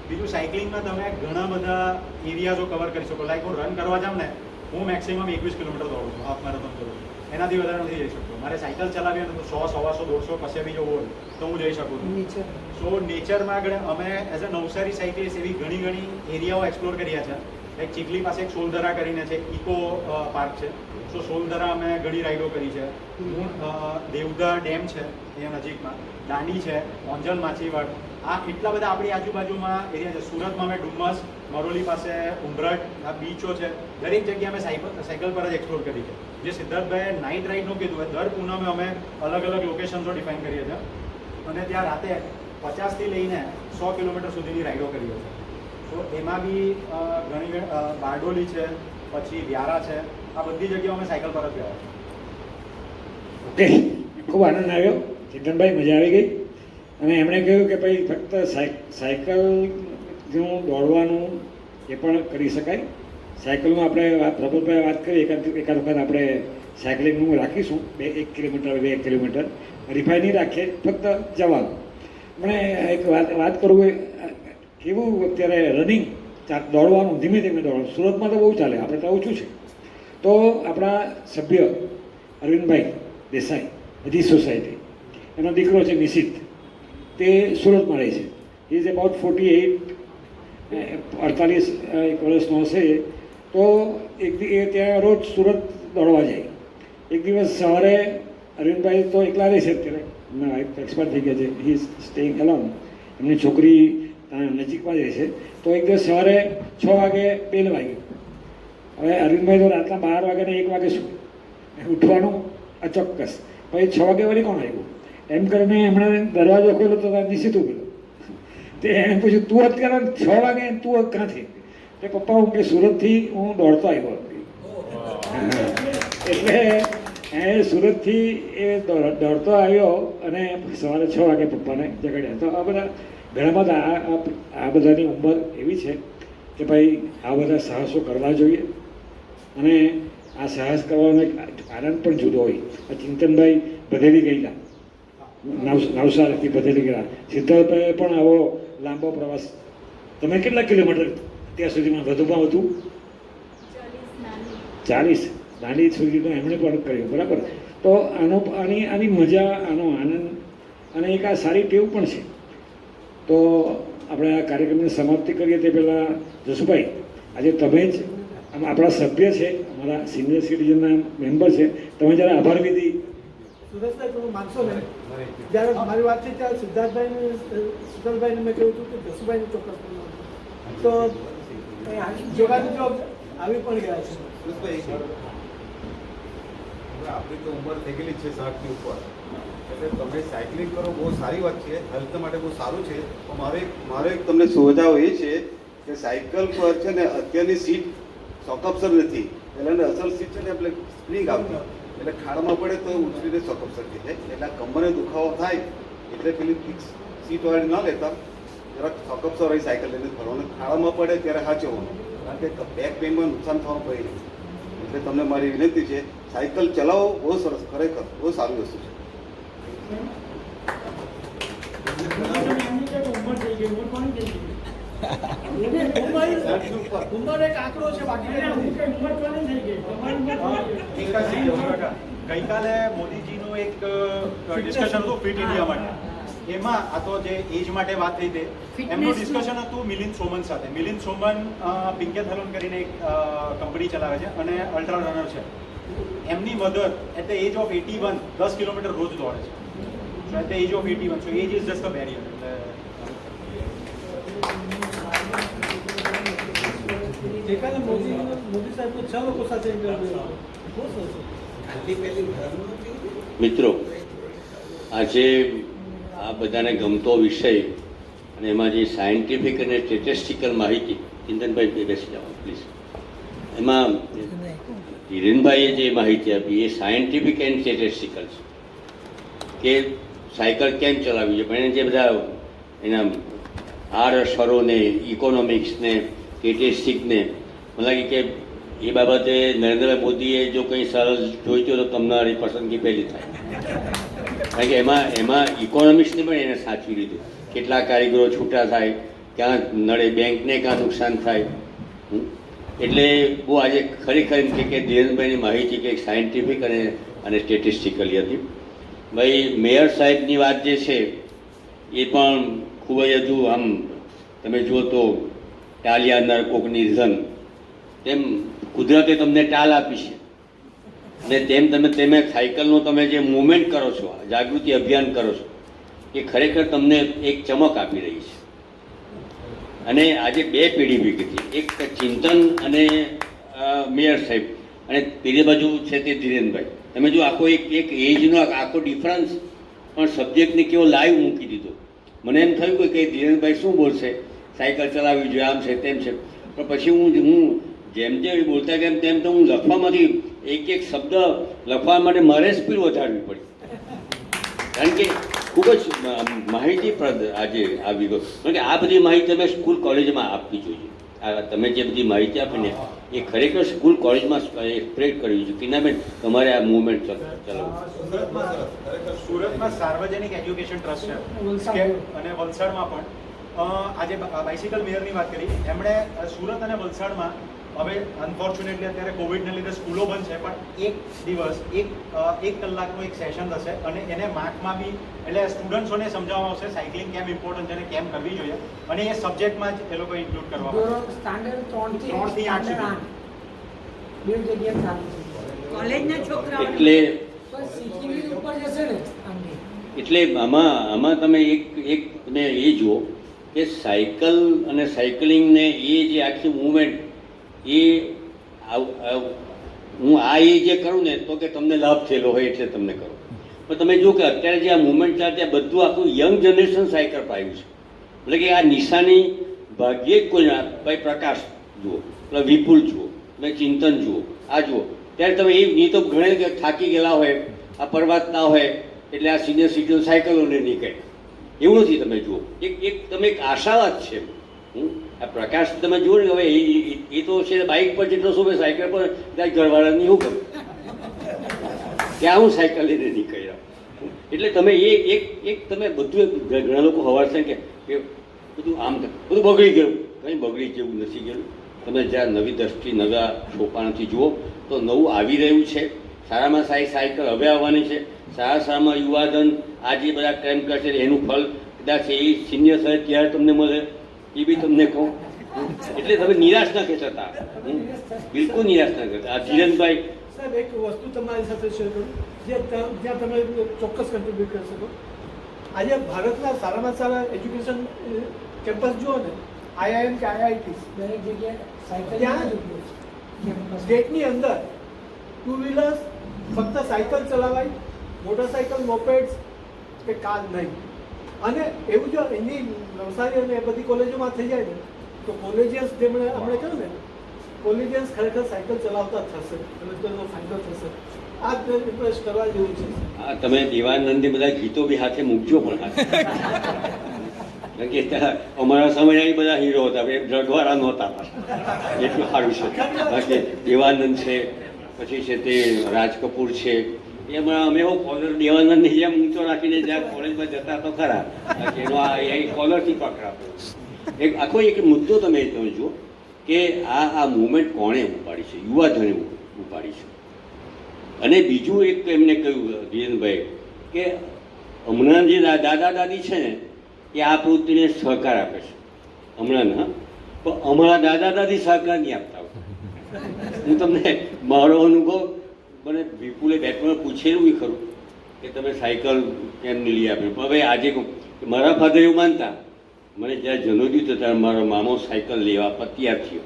બીજું સાયકલિંગમાં તમે ઘણા બધા એરિયાઝો કવર કરી શકો. લાઈક હું રન કરવા જાઉં ને હું મેક્સિમમ 21 કિલોમીટર દોડું છું, હાફ મેરેથોન કરું છું. એનાથી વધારે નથી જઈ શકતો. મારે સાયકલ ચલાવી હોય તો 100, 150, 150 કશે બી જવું હોય તો હું જઈ શકું છું. સો નેચરમાં આગળ અમે એઝ અ નવસારી સાયકલિસ્ટ એવી ઘણી એરિયાઓ એક્સપ્લોર કર્યા છે. લાઈક ચીખલી પાસે એક સોલધરા કરીને છે, ઇકો પાર્ક છે. સો સોલધરા અમે ઘણી રાઈડો કરી છે. દેવદા ડેમ છે એ નજીકમાં, દાંડી છે, ઓંજલ માછીવાડ, આ એટલા બધા આપણી આજુબાજુમાં એરિયા છે. સુરતમાં અમે ડુમસ, મરોલી પાસે ઉમરઠ, આ બીચો છે. દરેક જગ્યાએ અમે સાયકલ પર જ એક્સપ્લોર કરી છે. જે સિદ્ધાર્થભાઈએ નાઇટ રાઇડનું કીધું હોય, દર પૂનમે અમે અલગ અલગ લોકેશન્સો ડિફાઇન કરીએ છીએ અને ત્યાં રાતે 50થી લઈને 100 કિલોમીટર સુધીની રાઈડો કરીએ છીએ. તો એમાં બી ઘણી બારડોલી છે, પછી વ્યારા છે, આ બધી જગ્યાઓ અમે સાયકલ પર જ ગયા છે. ઓકે, ખૂબ આનંદ આવ્યો ચિંતનભાઈ, મજા આવી ગઈ. અને એમણે કહ્યું કે ભાઈ ફક્ત સાયકલનું દોડવાનું એ પણ કરી શકાય. સાયકલનું આપણે પ્રબોધભાઈ વાત કરી, એકાદ વખત આપણે સાયકલિંગનું રાખીશું, 1 કિલોમીટર 2 કિલોમીટર રિફાઈ નહીં રાખીએ, ફક્ત જવાનું. મને એક વાત કરું, કેવું અત્યારે રનિંગ દોડવાનું ધીમે ધીમે દોડવાનું સુરતમાં તો બહુ ચાલે, આપણે તો ઓછું છે. તો આપણા સભ્ય અરવિંદભાઈ દેસાઈ, બધી સોસાયટી, એનો દીકરો છે નિશિત, તે સુરતમાં રહે છે. હી ઇઝ અબાઉટ 48 વર્ષનો હશે. તો એ ત્યાં રોજ સુરત દોડવા જાય. એક દિવસ સવારે અરવિંદભાઈ તો એકલા રહે છે અત્યારે, એમના વાઈફ એક્સપાયર થઈ ગયા છે, હી ઇઝ સ્ટેઇંગ એલોન. એમની છોકરી નજીકમાં જ રહે છે. તો એક દિવસ સવારે 6 વાગે બેલ વાગી. હવે અરવિંદભાઈ તો રાતના 12 વાગે ને 1 વાગે શું ઉઠવાનું અચોક્કસ. પછી 6 વાગે વળી કોણ આવ્યું એમ કરીને એમણે દરવાજો ખોલ્યો તો નિશ્ચિત ઉભેલો. તે એમ પૂછ્યું તું અત્યારે 6 વાગે તું ક્યાંથી? એ પપ્પા હું કે સુરતથી હું દોડતો આવ્યો. એટલે એ સુરતથી એ દોડતો આવ્યો અને સવારે 6 વાગે પપ્પાને જગાડ્યા. તો આ બધા ઘણા બધા આ બધાની ઉંમર એવી છે કે ભાઈ આ બધા સાહસો કરવા જોઈએ. અને આ સાહસ કરવાનો એક આનંદ પણ જુદો હોય. આ ચિંતનભાઈ બધેલી ગયેલા, નવસારીથી બધેલી ગયા. સિદ્ધાર્થભાઈએ પણ આવો લાંબો પ્રવાસ. તમે કેટલા કિલોમીટર ત્યાં સુધીમાં વધુમાં વધુ 40 દાંડી સુધીનો એમણે પણ કર્યું, બરાબર. તો આની મજા, આનો આનંદ અને એક આ સારી ટેવ પણ છે. તો આપણે આ કાર્યક્રમની સમાપ્તિ કરીએ તે પહેલાં જસુભાઈ, આજે તમે જ આપણા સભ્ય છે, અમારા સિનિયર સિટીઝનના મેમ્બર છે, તમે જ્યારે આભાર વિધિ. સુરેશભાઈ તમે માનશો ને, જ્યારે મારી વાત થઈ ત્યારે સિદ્ધાર્થભાઈને મેં કહ્યું હતું કે જસુભાઈને ચોક્કસ તો જોગાજોગ આવી પણ ગયા છે. આપણી તો ઉંમર થઈ ગયેલી છે 60ની ઉપર, એટલે તમે સાયકલિંગ કરો બહુ સારી વાત છે, હેલ્થ માટે બહુ સારું છે. પણ મારો એક તમને સુવિધાઓ એ છે કે સાયકલ પર છે ને અત્યારની સીટ સોકઅપસર નથી. પહેલાંની અસલ સીટ છે ને આપણે સ્પ્રિંગ આવતી, એટલે ખાડામાં પડે તો ઉછળીને સોકઅપસર થઈ જાય. એટલે કમરને દુખાવો થાય એટલે પેલી ફિક્સ સીટવાળી ના લેતા જરાક સોકઅપસર હોય સાયકલ લઈને ફરવાનું. ખાડામાં પડે ત્યારે સાચવવાનું, કારણ કે બેક પેઇનમાં નુકસાન થવાનું પડે નહીં. એટલે તમને મારી વિનંતી છે, સાયકલ ચલાવો, બહુ સરસ, ખરેખર બહુ સારી વસ્તુ છે. ગઈકાલે મોદીજીનું એક ડિસ્કશન હતું ફિટ ઇન્ડિયા માટે. એમાં આ તો જે એજ માટે વાત થઈ હતી, એમનું ડિસ્કશન હતું મિલિંદ સોમન સાથે. મિલિંદ સોમન પિંકેથલોન કરીને એક કંપની ચલાવે છે અને અલ્ટ્રા રનર છે. એમની mother at the age of 81 10 kilometre રોજ દોડે છે. So at the age of 81, so age is just a barrier. ગઈકાલે મોદી સાહેબ તો 6 લોકો સાથે મિત્રો, આજે આ બધાને ગમતો વિષય અને એમાં જે સાયન્ટિફિક અને સ્ટેટિસ્ટિકલ માહિતી, ચિંતનભાઈ બેસી જાઓ પ્લીઝ, એમાં ધીરેનભાઈએ જે માહિતી આપી એ સાયન્ટિફિક એન્ડ સ્ટેટિસ્ટિકલ છે કે સાયકલ કેમ ચલાવવી છે, પણ એને જે બધા એના આડઅસરોને, ઇકોનોમિક્સને, સ્ટેટિસ્ટિકને, મને લાગે કે એ બાબતે નરેન્દ્ર મોદીએ જો કંઈ સરળ જોઈતું તો તમારી પસંદગી પહેલી થાય, કારણ કે એમાં ઇકોનોમિક્સને પણ એને સાચવી લીધું. કેટલા કારીગરો છૂટા થાય, ક્યાં નડે બેંકને, ક્યાં નુકસાન થાય. એટલે બહુ આજે ખરેખર એમ કે ધીરેનભાઈની માહિતી કે સાયન્ટિફિક અને સ્ટેટિસ્ટિકલી હતી. ભાઈ મેયર સાહેબની વાત જે છે એ પણ ખૂબ જ હજુ આમ તમે જુઓ તો ટાલિયાનાર કોકની રિઝન, તેમ કુદરતે તમને ટાલ આપી છે અને તમે સાયકલનો તમે જે મૂવમેન્ટ કરો છો, જાગૃતિ અભિયાન કરો છો, એ ખરેખર તમને એક ચમક આપી રહી છે. અને આજે બે પેઢી ભેગી હતી, એક ચિંતન અને મેયર સાહેબ, અને પેલી બાજુ છે તે ધીરેનભાઈ. તમે જો આખો એક એજનો આખો ડિફરન્સ પણ સબ્જેક્ટને કેવો લાઈવ મૂકી દીધો. મને એમ થયું કે ધીરેનભાઈ શું બોલશે, સાયકલ ચલાવવી જોઈએ, આમ છે તેમ છે, પણ પછી હું જેમ બોલતા તેમ તો હું લખવામાંથી એક શબ્દ લખવા માટે મારે સ્પીડ વધારવી પડી, કારણ કે ખૂબ જ માહિતીપ્રદ આજે આવી ગયો. કારણ કે આ બધી માહિતી તમે સ્કૂલ કોલેજમાં આપવી જોઈએ. આ તમે જે બધી માહિતી આપીને એ ખરેખર સ્કૂલ કોલેજમાં સ્પ્રેડ કરવી જોઈએ કે ના બેન તમારે આ મૂવમેન્ટ ચલાવવું. સુરતમાં સાર્વજનિક એજ્યુકેશન ટ્રસ્ટ છે અને વલસાડમાં પણ આજે બાઇસિકલ મેયરની વાત કરી એમણે સુરત અને વલસાડમાં હવે અનફોર્ચ્યુનેટલી અત્યારે કોવિડને લીધે સ્કૂલો બંધ છે, પણ એક દિવસ એક કલાકનું એક સેશન થશે અને એને માર્કમાં બી એટલે સ્ટુડન્ટ્સોને સમજાવવામાં આવશે સાયકલિંગ કેમ ઇમ્પોર્ટન્ટ છે અને કેમ કરવી જોઈએ, અને એ સબ્જેક્ટમાં જ એ લોકો ઇન્ક્લુડ કરવામાં આવશે. સ્ટાન્ડર્ડ 3 થી 8 સુધી બે જગ્યાએ ચાલુ છે. કોલેજના છોકરાઓ એટલે શીખીની ઉપર જશે ને આંટી. એટલે આમાં તમે એક તમે એ જુઓ કે સાયકલ અને સાયકલિંગને એ જે આખી મૂવમેન્ટ એ હું એ જે કરું ને તો કે તમને લાભ થયેલો હોય એટલે તમને કરું, પણ તમે જુઓ કે અત્યારે જે આ મૂવમેન્ટ ચાલે ત્યાં બધું આખું યંગ જનરેશન સાયકલ પર આવ્યું છે. એટલે કે આ નિશાની ભાગ્યે જ કોઈ ભાઈ પ્રકાશ જુઓ, એટલે વિપુલ જુઓ, તમે ચિંતન જુઓ, આ જુઓ, ત્યારે તમે એ તો ઘણે કે થાકી ગયેલા હોય, આ પરવાતના હોય એટલે આ સિનિયર સિટીઝન સાયકલોને નીકળે એવું નથી. તમે જુઓ તમે એક આશાવાદ છે. આ પ્રકાશ તમે જુઓ ને હવે એ તો છે બાઇક પર જેટલો શું સાયકલ પર ત્યાં ઘરવાળાની શું કરું ત્યાં હું સાયકલ લઈને નીકળ્યા. એટલે તમે એક તમે બધું ઘણા લોકો હવાર છે કે બધું આમ બધું બગડી ગયું, કંઈ બગડી જેવું નથી ગયું. તમે જ્યાં નવી દ્રષ્ટિ નવા સોપાનથી જુઓ તો નવું આવી રહ્યું છે. સારામાં સારી સાયકલ હવે આવવાની છે. સારામાં યુવાધન આજે બધા ટ્રેમ કરશે એનું ફળ કદાચ એ સિનિયર સાહેબ ત્યારે તમને મળે એ બી તમને કહું. એટલે તમે નિરાશ ના થતા, બિલકુલ નિરાશ ના કરતા. આ ધીરેનભાઈ સાહેબ એક વસ્તુ તમારી સાથે શેર કરું જ્યાં તમે ચોક્કસ કન્ટ્રીબ્યુટ કરી શકો. આજે ભારતના સારામાં સારા એજ્યુકેશન કેમ્પસ જુઓ ને, IIM કે IIT દરેક જગ્યાએ સાયકલ ત્યાં સ્ટેટની અંદર ટુ વ્હીલર્સ ફક્ત સાયકલ ચલાવાય, મોટરસાયકલ, મોપેડ્સ કે કાર નહીં. અને એવું જો એની નવસારી અને એ બધી કોલેજોમાં થઈ જાય ને તો કોલેજિયન્સ જેમણે આપણે કહ્યું ને કોલેજિયન્સ ખરેખર સાયકલ ચલાવતા થશે અને તેનો ફાયદો થશે. આ ઇમ્પ્રેસ કરવા જેવું છે. હા, તમે દેવાનંદની બધા ગીતો બી હાથે મૂકજો પણ હાથે. કારણ કે ત્યાં અમારા સમયના બધા હીરો હતા, ડ્રગવાળા નહોતા, એટલું સારું છે. બાકી દેવાનંદ છે, પછી છે તે રાજ કપૂર છે, એમાં અમે એવો કોલર દેવાનંદની જેમ ઊંચો રાખીને જ્યાં કોલેજમાં જતા તો ખરા, એનો એ કોલરથી પકડાતો. એક આખો એક મુદ્દો તમે જુઓ કે આ મુવમેન્ટ કોણે ઉપાડી છે, યુવાધને ઉપાડી છે. અને બીજું એક એમને કહ્યું ધીરેનભાઈ કે હમણાં જે દાદા દાદી છે ને એ આ પ્રવૃત્તિને સહકાર આપે છે હમણાંના, પણ અમારા દાદા દાદી સહકાર નહીં આપતા. હું તમને મારો અનુભવ મને વિપુલે બેટમાં પૂછેલું ખરું કે તમે સાયકલ કેમ નહીં લઈ આપ્યું. હવે આજે મારા ફાધર એવું માનતા, મને જ્યારે જન્મદિવસ હતો ત્યારે મારો મામો સાયકલ લેવા તૈયાર થયો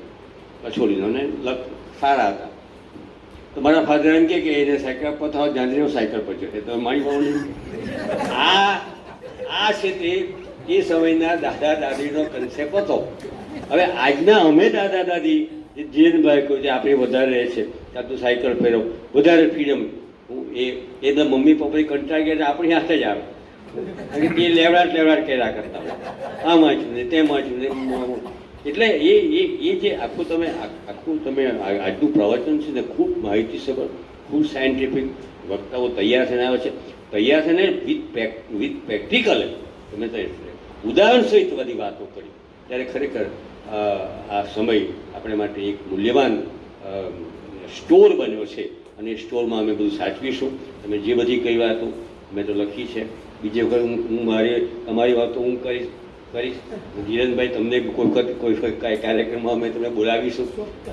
કછોડીનો, અને સારા હતા. તો મારા ફાધર એમ કે એને સાયકલ પર થવા જાણીને સાયકલ પર જશે તો મારી બાવળી આ છે તે એ સમયના દાદા દાદીનો કન્સેપ્ટ હતો. હવે આજના અમે દાદા દાદી જીનભાઈ કહ્યું છે આપણે વધારે રહે છે ત્યાં તો સાયકલ ફેરવ વધારે ફ્રીડમ. એના મમ્મી પપ્પાની કંટાળી ગયા આપણી હાથે જ આવે અને તે લેવડાટ કર્યા કરતા હોય, આમ વાંચ્યું ને તેમ વાંચ્યું ને. એટલે એ જે આખું તમે આજનું પ્રવચન છે ને ખૂબ માહિતીસભર, ખૂબ સાયન્ટિફિક વક્તાઓ તૈયાર થઈને આવે છે. તૈયાર થઈને વિથ પ્રેક્ટિકલ તમે ઉદાહરણ સહિત બધી વાતો કરી ત્યારે ખરેખર આ સમય આપણે માટે એક મૂલ્યવાન સ્ટોર બન્યો છે અને એ સ્ટોરમાં અમે બધું સાચવીશું. તમે જે બધી કઈ વાતો મેં તો લખી છે, બીજી વખત હું તમારી વાતો હું કરીશ. ધીરેનભાઈ તમને કોઈ કાર્યક્રમમાં અમે તમને બોલાવીશું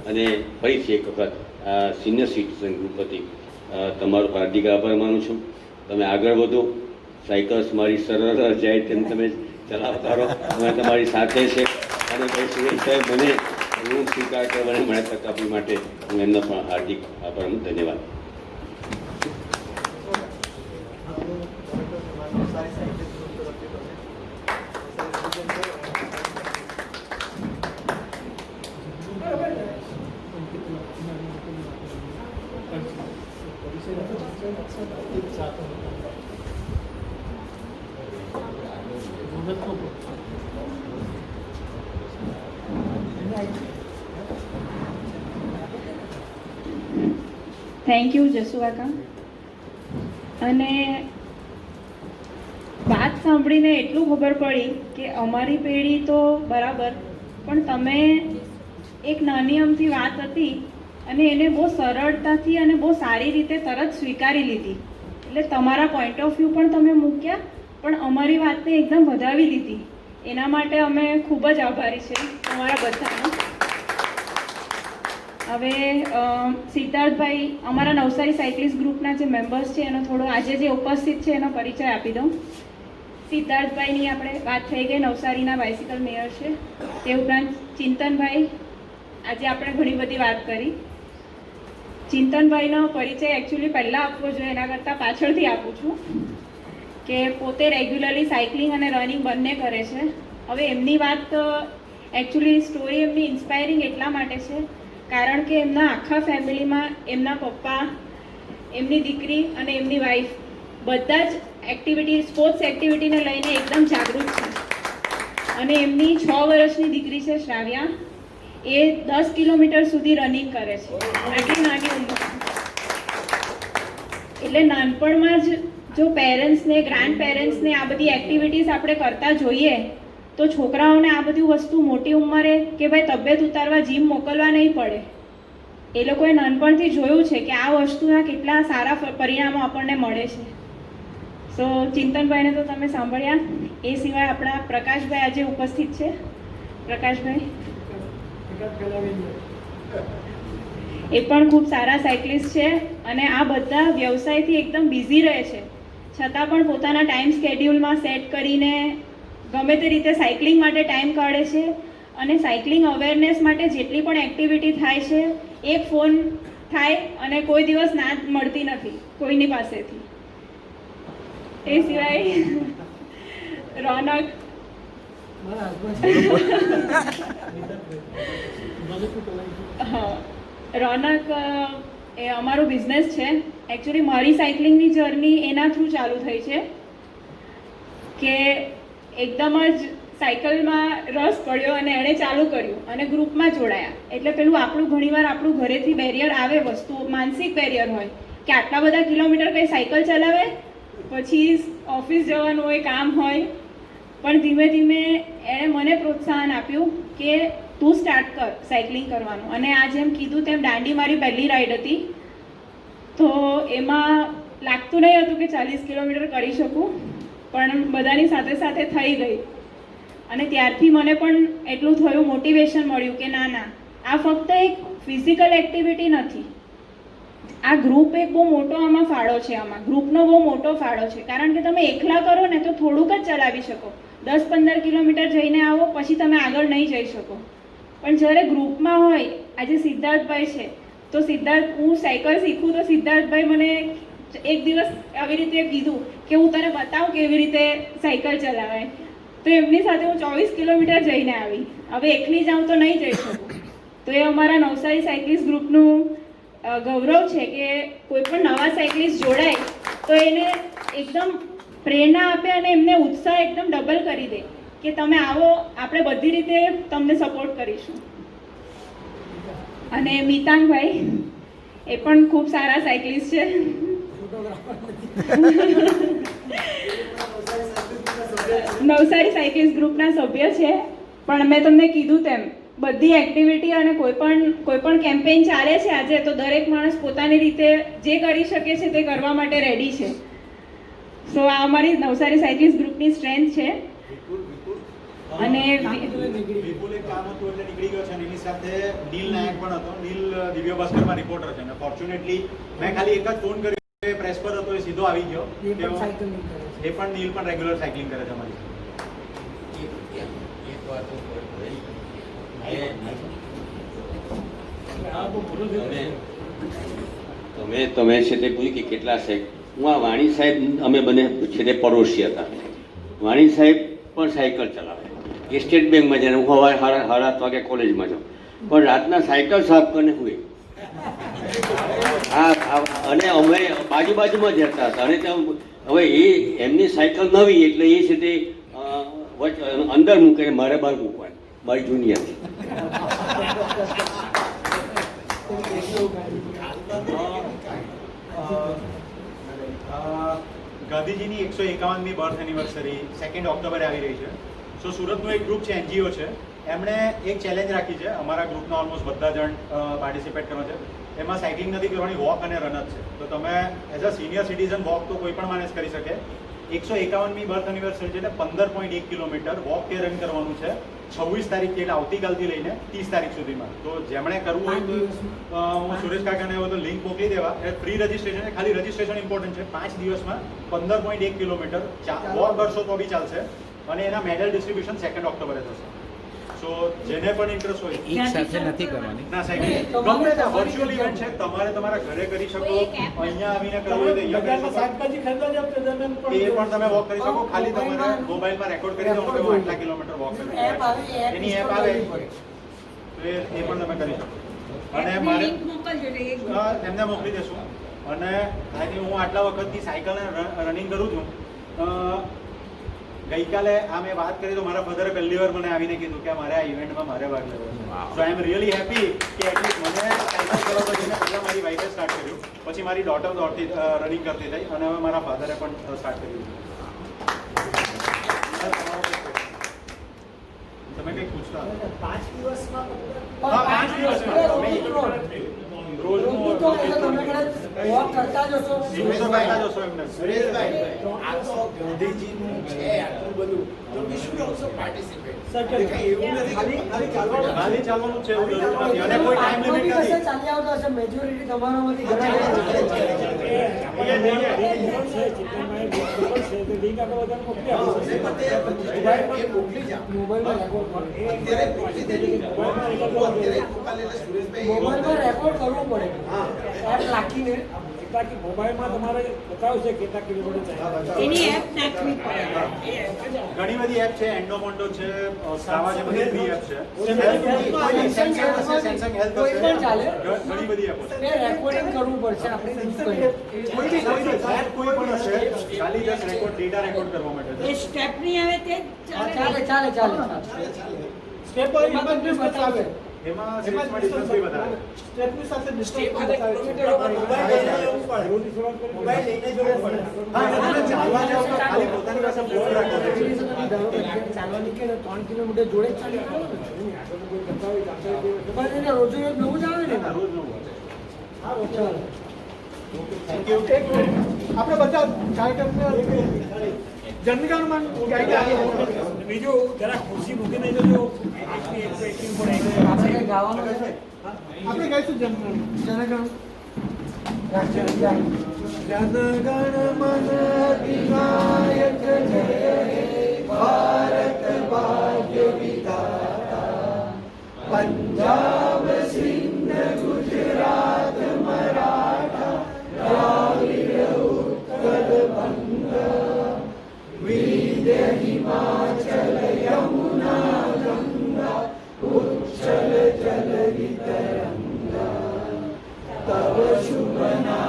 અને ફરીથી એક વખત સિનિયર સિટીઝન ગ્રુપ વતી તમારો હાર્દિક આભાર માનું છું. તમે આગળ વધો, સાયકલ્સ મારી સરળ જાય તેમ તમે ચલાવતા રહો, અમે તમારી સાથે છે. અને ભાઈ સુરેશભાઈ મને હું સ્વીકાર કરવાની મને તક આપી માટે હું એમનો પણ હાર્દિક આભાર, ધન્યવાદ. થેન્ક યુ જસુ કાકા. અને વાત સાંભળીને એટલું ખબર પડી કે અમારી પેઢી તો બરાબર, પણ તમે એક નાની અમથી વાત હતી અને એને બહુ સરળતાથી અને બહુ સારી રીતે તરત સ્વીકારી લીધી. એટલે તમારા પોઈન્ટ ઓફ વ્યૂ પણ તમે મૂક્યા, પણ અમારી વાતને એકદમ વધાવી લીધી. એના માટે અમે ખૂબ જ આભારી છે તમારા બધાનો. હવે સિદ્ધાર્થભાઈ અમારા નવસારી સાયકલિસ્ટ ગ્રુપના જે મેમ્બર્સ છે એનો થોડો આજે જે ઉપસ્થિત છે એનો પરિચય આપી દઉં. સિદ્ધાર્થભાઈની આપણે વાત થઈ ગઈ, નવસારીના બાઇસિકલ મેયર છે. તે ઉપરાંત ચિંતનભાઈ, આજે આપણે ઘણી બધી વાત કરી. ચિંતનભાઈનો પરિચય એકચ્યુઅલી પહેલાં આપવો જોઈએ, એના કરતાં પાછળથી આપું છું કે પોતે રેગ્યુલરલી સાયકલિંગ અને રનિંગ બંને કરે છે. હવે એમની વાત એકચ્યુઅલી સ્ટોરી એમની ઇન્સ્પાયરિંગ એટલા માટે છે કારણ કે એમના આખા ફેમિલીમાં એમના પપ્પા, એમની દીકરી અને એમની વાઈફ બધા જ સ્પોર્ટ્સ એક્ટિવિટીને લઈને એકદમ જાગૃત છે. અને એમની 6 વર્ષની દીકરી છે શ્રાવ્યા, એ 10 કિલોમીટર સુધી રનિંગ કરે છે આટલી નાની ઉંમરમાં. એટલે નાનપણમાં જ જો પેરેન્ટ્સને, ગ્રાન્ડ પેરેન્ટ્સને આ બધી એક્ટિવિટીઝ આપણે કરતા જોઈએ તો છોકરાઓને આ બધી વસ્તુ મોટી ઉંમરે કે ભાઈ તબિયત ઉતારવા જીમ મોકલવા નહીં પડે. એ લોકોએ નાનપણથી જોયું છે કે આ વસ્તુના કેટલા સારા પરિણામો આપણને મળે છે. સો ચિંતનભાઈને તો તમે સાંભળ્યા. એ સિવાય આપણા પ્રકાશભાઈ આજે ઉપસ્થિત છે. પ્રકાશભાઈ એ પણ ખૂબ સારા સાયકલિસ્ટ છે અને આ બધા વ્યવસાયથી એકદમ બિઝી રહે છે, છતાં પણ પોતાના ટાઈમ સ્કેડ્યુલમાં સેટ કરીને ગમે તે રીતે સાયકલિંગ માટે ટાઈમ કાઢે છે. અને સાયકલિંગ અવેરનેસ માટે જેટલી પણ એક્ટિવિટી થાય છે, એક ફોન થાય અને કોઈ દિવસ ના મળતી નથી કોઈની પાસેથી. એ સિવાય રોનક રોનક એ અમારો બિઝનેસ છે. એકચ્યુઅલી મારી સાયકલિંગની જર્ની એના થ્રુ ચાલુ થઈ છે કે એકદમ જ સાયકલમાં રસ પડ્યો અને એણે ચાલુ કર્યું અને ગ્રુપમાં જોડાયા. એટલે પેલું આપણું ઘણીવાર આપણું ઘરેથી બેરિયર આવે, વસ્તુ માનસિક બેરિયર હોય કે આટલા બધા કિલોમીટર કંઈ સાયકલ ચલાવે, પછી ઓફિસ જવાનું હોય, કામ હોય. પણ ધીમે ધીમે એણે મને પ્રોત્સાહન આપ્યું કે તું સ્ટાર્ટ કર સાયકલિંગ કરવાનું. અને આ જેમ કીધું તેમ દાંડી મારી પહેલી રાઈડ હતી, તો એમાં લાગતું નહીં હતું કે 40 કિલોમીટર કરી શકું, પણ બધાની સાથે સાથે થઈ ગઈ. અને ત્યારથી મને પણ એટલું થયું, મોટિવેશન મળ્યું કે ના ના, આ ફક્ત એક ફિઝિકલ એક્ટિવિટી નથી, આ ગ્રુપ એક બહુ મોટો આમાં ફાળો છે. આમાં ગ્રુપનો બહુ મોટો ફાળો છે, કારણ કે તમે એકલા કરો ને તો થોડુંક જ ચલાવી શકો, 10-15 કિલોમીટર જઈને આવો, પછી તમે આગળ નહીં જઈ શકો. પણ જ્યારે ગ્રુપમાં હોય, આજે સિદ્ધાર્થભાઈ છે, તો હું સાયકલ શીખું તો સિદ્ધાર્થભાઈ મને એક દિવસ આવી રીતે કીધું કે હું તને બતાવું કેવી રીતે સાયકલ ચલાવાય. તો એમની સાથે હું 24 કિલોમીટર જઈને આવી. હવે એકલી જાઉં તો નહીં જઈ શકું. તો એ અમારા નવસારી સાયકલિસ્ટ ગ્રુપનું ગૌરવ છે કે કોઈ પણ નવા સાયકલિસ્ટ જોડાય તો એને એકદમ પ્રેરણા આપે અને એમને ઉત્સાહ એકદમ ડબલ કરી દે કે તમે આવો, આપણે બધી રીતે તમને સપોર્ટ કરીશું. અને મિતાંગભાઈ એ પણ ખૂબ સારા સાયકલિસ્ટ છે. નવસારી સાયકલિસ્ટ ગ્રુપના સભ્ય છે. પણ મેં તમને કીધું તેમ બધી એક્ટિવિટી અને કોઈ પણ કેમ્પેઇન ચાલે છે આજે, તો દરેક માણસ પોતાની રીતે જે કરી શકે છે તે કરવા માટે રેડી છે. સો આ અમારી નવસારી સાયકલિસ્ટ ગ્રુપની સ્ટ્રેન્થ છે. અને વિપુલ એક કામ હતું એટલે નીકળી ગયો છે અને એની સાથે નીલ નાયક પણ હતો. નીલ દિવ્ય ભાસ્કરમાં રિપોર્ટર છે અને ફોર્ચ્યુનેટલી મેં ખાલી એક જ ફોન કર્યો, પ્રેસ પર હતો, એ સીધો આવી ગયો. એ પણ નીલ પણ રેગ્યુલર સાયકલિંગ કરે છે અમારી. તમે છે તે પૂછ્યું કે કેટલા છે. હું આ વાણી સાહેબ, અમે બંને છે તે પડોશી હતા. વાણી સાહેબ પણ સાયકલ ચલાવે, એ સ્ટેટ બેંકમાં જાય. હું સવારે 7:30 વાગે કોલેજમાં જાઉં, પણ રાતના સાયકલ સાફ કરીને હુએ. હા, અને અમે બાજુમાં જ રહેતા હતા. અને હવે એ એમની સાયકલ નવી એટલે એ છે તે અંદર મૂકે, મારે બહાર મૂકવાની, મારી જૂની હતી. ગાંધીજીની 151મી બર્થ એનિવર્સરી 2 ઓક્ટોબરે આવી રહી છે. સો સુરતનું એક ગ્રુપ છે, NGO છે, એમણે એક ચેલેન્જ રાખી છે. અમારા ગ્રુપના ઓલમોસ્ટ બધા જણ પાર્ટિસિપેટ કરવા છે. એમાં સાયકલિંગ નથી કરવાની, વોક અને રન જ છે. તો તમે as a senior citizen walk તો કોઈ પણ માણસ કરી શકે. 151મી બર્થ એનિવર્સરી છે એટલે 15.1 કિલોમીટર વોક કે રન કરવાનું છે 26 તારીખ એટલે આવતીકાલથી લઈને 30 તારીખ સુધીમાં. તો જેમણે કરવું હોય તો હું સુરેશ કાકાને હોય તો લિંક મોકલી દેવા. ફ્રી રજીસ્ટ્રેશન છે, ખાલી રજીસ્ટ્રેશન ઇમ્પોર્ટન્ટ છે. 5 દિવસમાં 15.1 કિલોમીટર વોક કરશો તો બી ચાલશે. અને એના મેડલ ડિસ્ટ્રીબ્યુશન 2 ઓક્ટોબરે થશે. સો જેને પણ ઇન્ટરેસ્ટ હોય એક સાથે નથી કરવાની. ના સાહેબ, ગમે તે વર્ચ્યુઅલ ઇવેન્ટ છે, તમારે તમારા ઘરે કરી શકો, અહીંયા આવીને કરવું હોય તો અહીંયા કરી શકો. શાકભાજી ખરીદવા જાવ તો તમે એ પણ તમે વોક કરી શકો. ખાલી તમારે મોબાઈલમાં રેકોર્ડ કરી દો કે હું આટલા કિલોમીટર વોક કરું. એની એપ આવે તો એ પણ તમે કરી શકો. અને મારે એમને મોકલી દેશું. અને આજે હું આટલા વખતથી સાયકલ રનિંગ કરું છું. ગઈકાલે આ મેં વાત કરી તો મારા ફાધરે પહેલી વાર મને આવીને કીધું કે મારે આ ઇવેન્ટમાં મારે ભાગ લેવો છે. સો આઈ એમ રિયલી હેપી કે એટલીસ્ટ મને સાયકલ ચલાવવા જઈને પહેલાં મારી વાઈફે સ્ટાર્ટ કર્યું, પછી મારી ડોટર દોડતી રનિંગ કરતી થઈ, અને હવે મારા ફાધરે પણ સ્ટાર્ટ કર્યું. તમે કંઈક પૂછતા 5 દિવસમાં હા, 5 દિવસ રોજ વોક કરતા જશો. એમને સુરેશભાઈ, તો આ તો ગાંધીજીનું છે આટલું બધું, તો we should also participate. કંઈ એવું નથી ખાલી ચાલવાનું છે એવું જરૂર નથી. અને કોઈ ટાઈમ લિમિટ નથી. ચાલી આવતો હશે મેજોરિટી તમારામાંથી ઘણા મોકલી જાઓ. મોબાઈલમાં રેકોર્ડ કરો. અત્યારે મોકલી દેજો. અત્યારે સુરેશભાઈ મોબાઈલમાં રેકોર્ડ કરવું પડે. એપ રાખીને બાકી મોબાઈલમાં તમારે બતાવશે કેટલા કિલોમીટર એની એપ નાખવી પડે. ઘણી બધી એપ છે, એન્ડોમોન્ડો છે, સ્ટ્રાવા છે, બધી ફ્રી એપ છે. સેમસંગ હેલ્થ કોઈ પણ ચાલે. ઘણી બધી એપો છે. એ રેકોર્ડિંગ કરવું પડશે આપણે યુઝ કરીએ. કોઈ પણ હશે, ખાલી જસ્ટ રેકોર્ડ, ડેટા રેકોર્ડ કરવા માટે એ સ્ટેપ નહીં આવે તે ચાલે. સ્ટેપ બાય બતાવે. એમાં સ્ટેપમાં ડિસ્ટન્સ બી વધારે. સ્ટેપની સાથે ડિસ્ટન્સ મોબાઈલ લઈને જવું પડે. હા, એટલે ચાલવા જાવ તો ખાલી પોતાની પાસે ફોન રાખો. ચાલવાની કે 3 કિલોમીટર જોડે જ ચાલી પણ એને રોજ નવું જ આવે ને. રોજ નવું હોય. આપણે બધા કાર્યક્રમને જનગણમન બીજું જરા ખુરશી મૂકીને જજો. આપણે કઈ ગાવાનું છે. આપણે ગાઈશું જનગણ જનગણ મન અધિનાયક જય હે ભારત ભાગ્ય વિધાતા પંજાબ સિંધ ગુજરાત મરાઠા દ્રાવિડ ઉત્કલ બંગ વિંધ્ય હિમાચલ तव शुभ नाम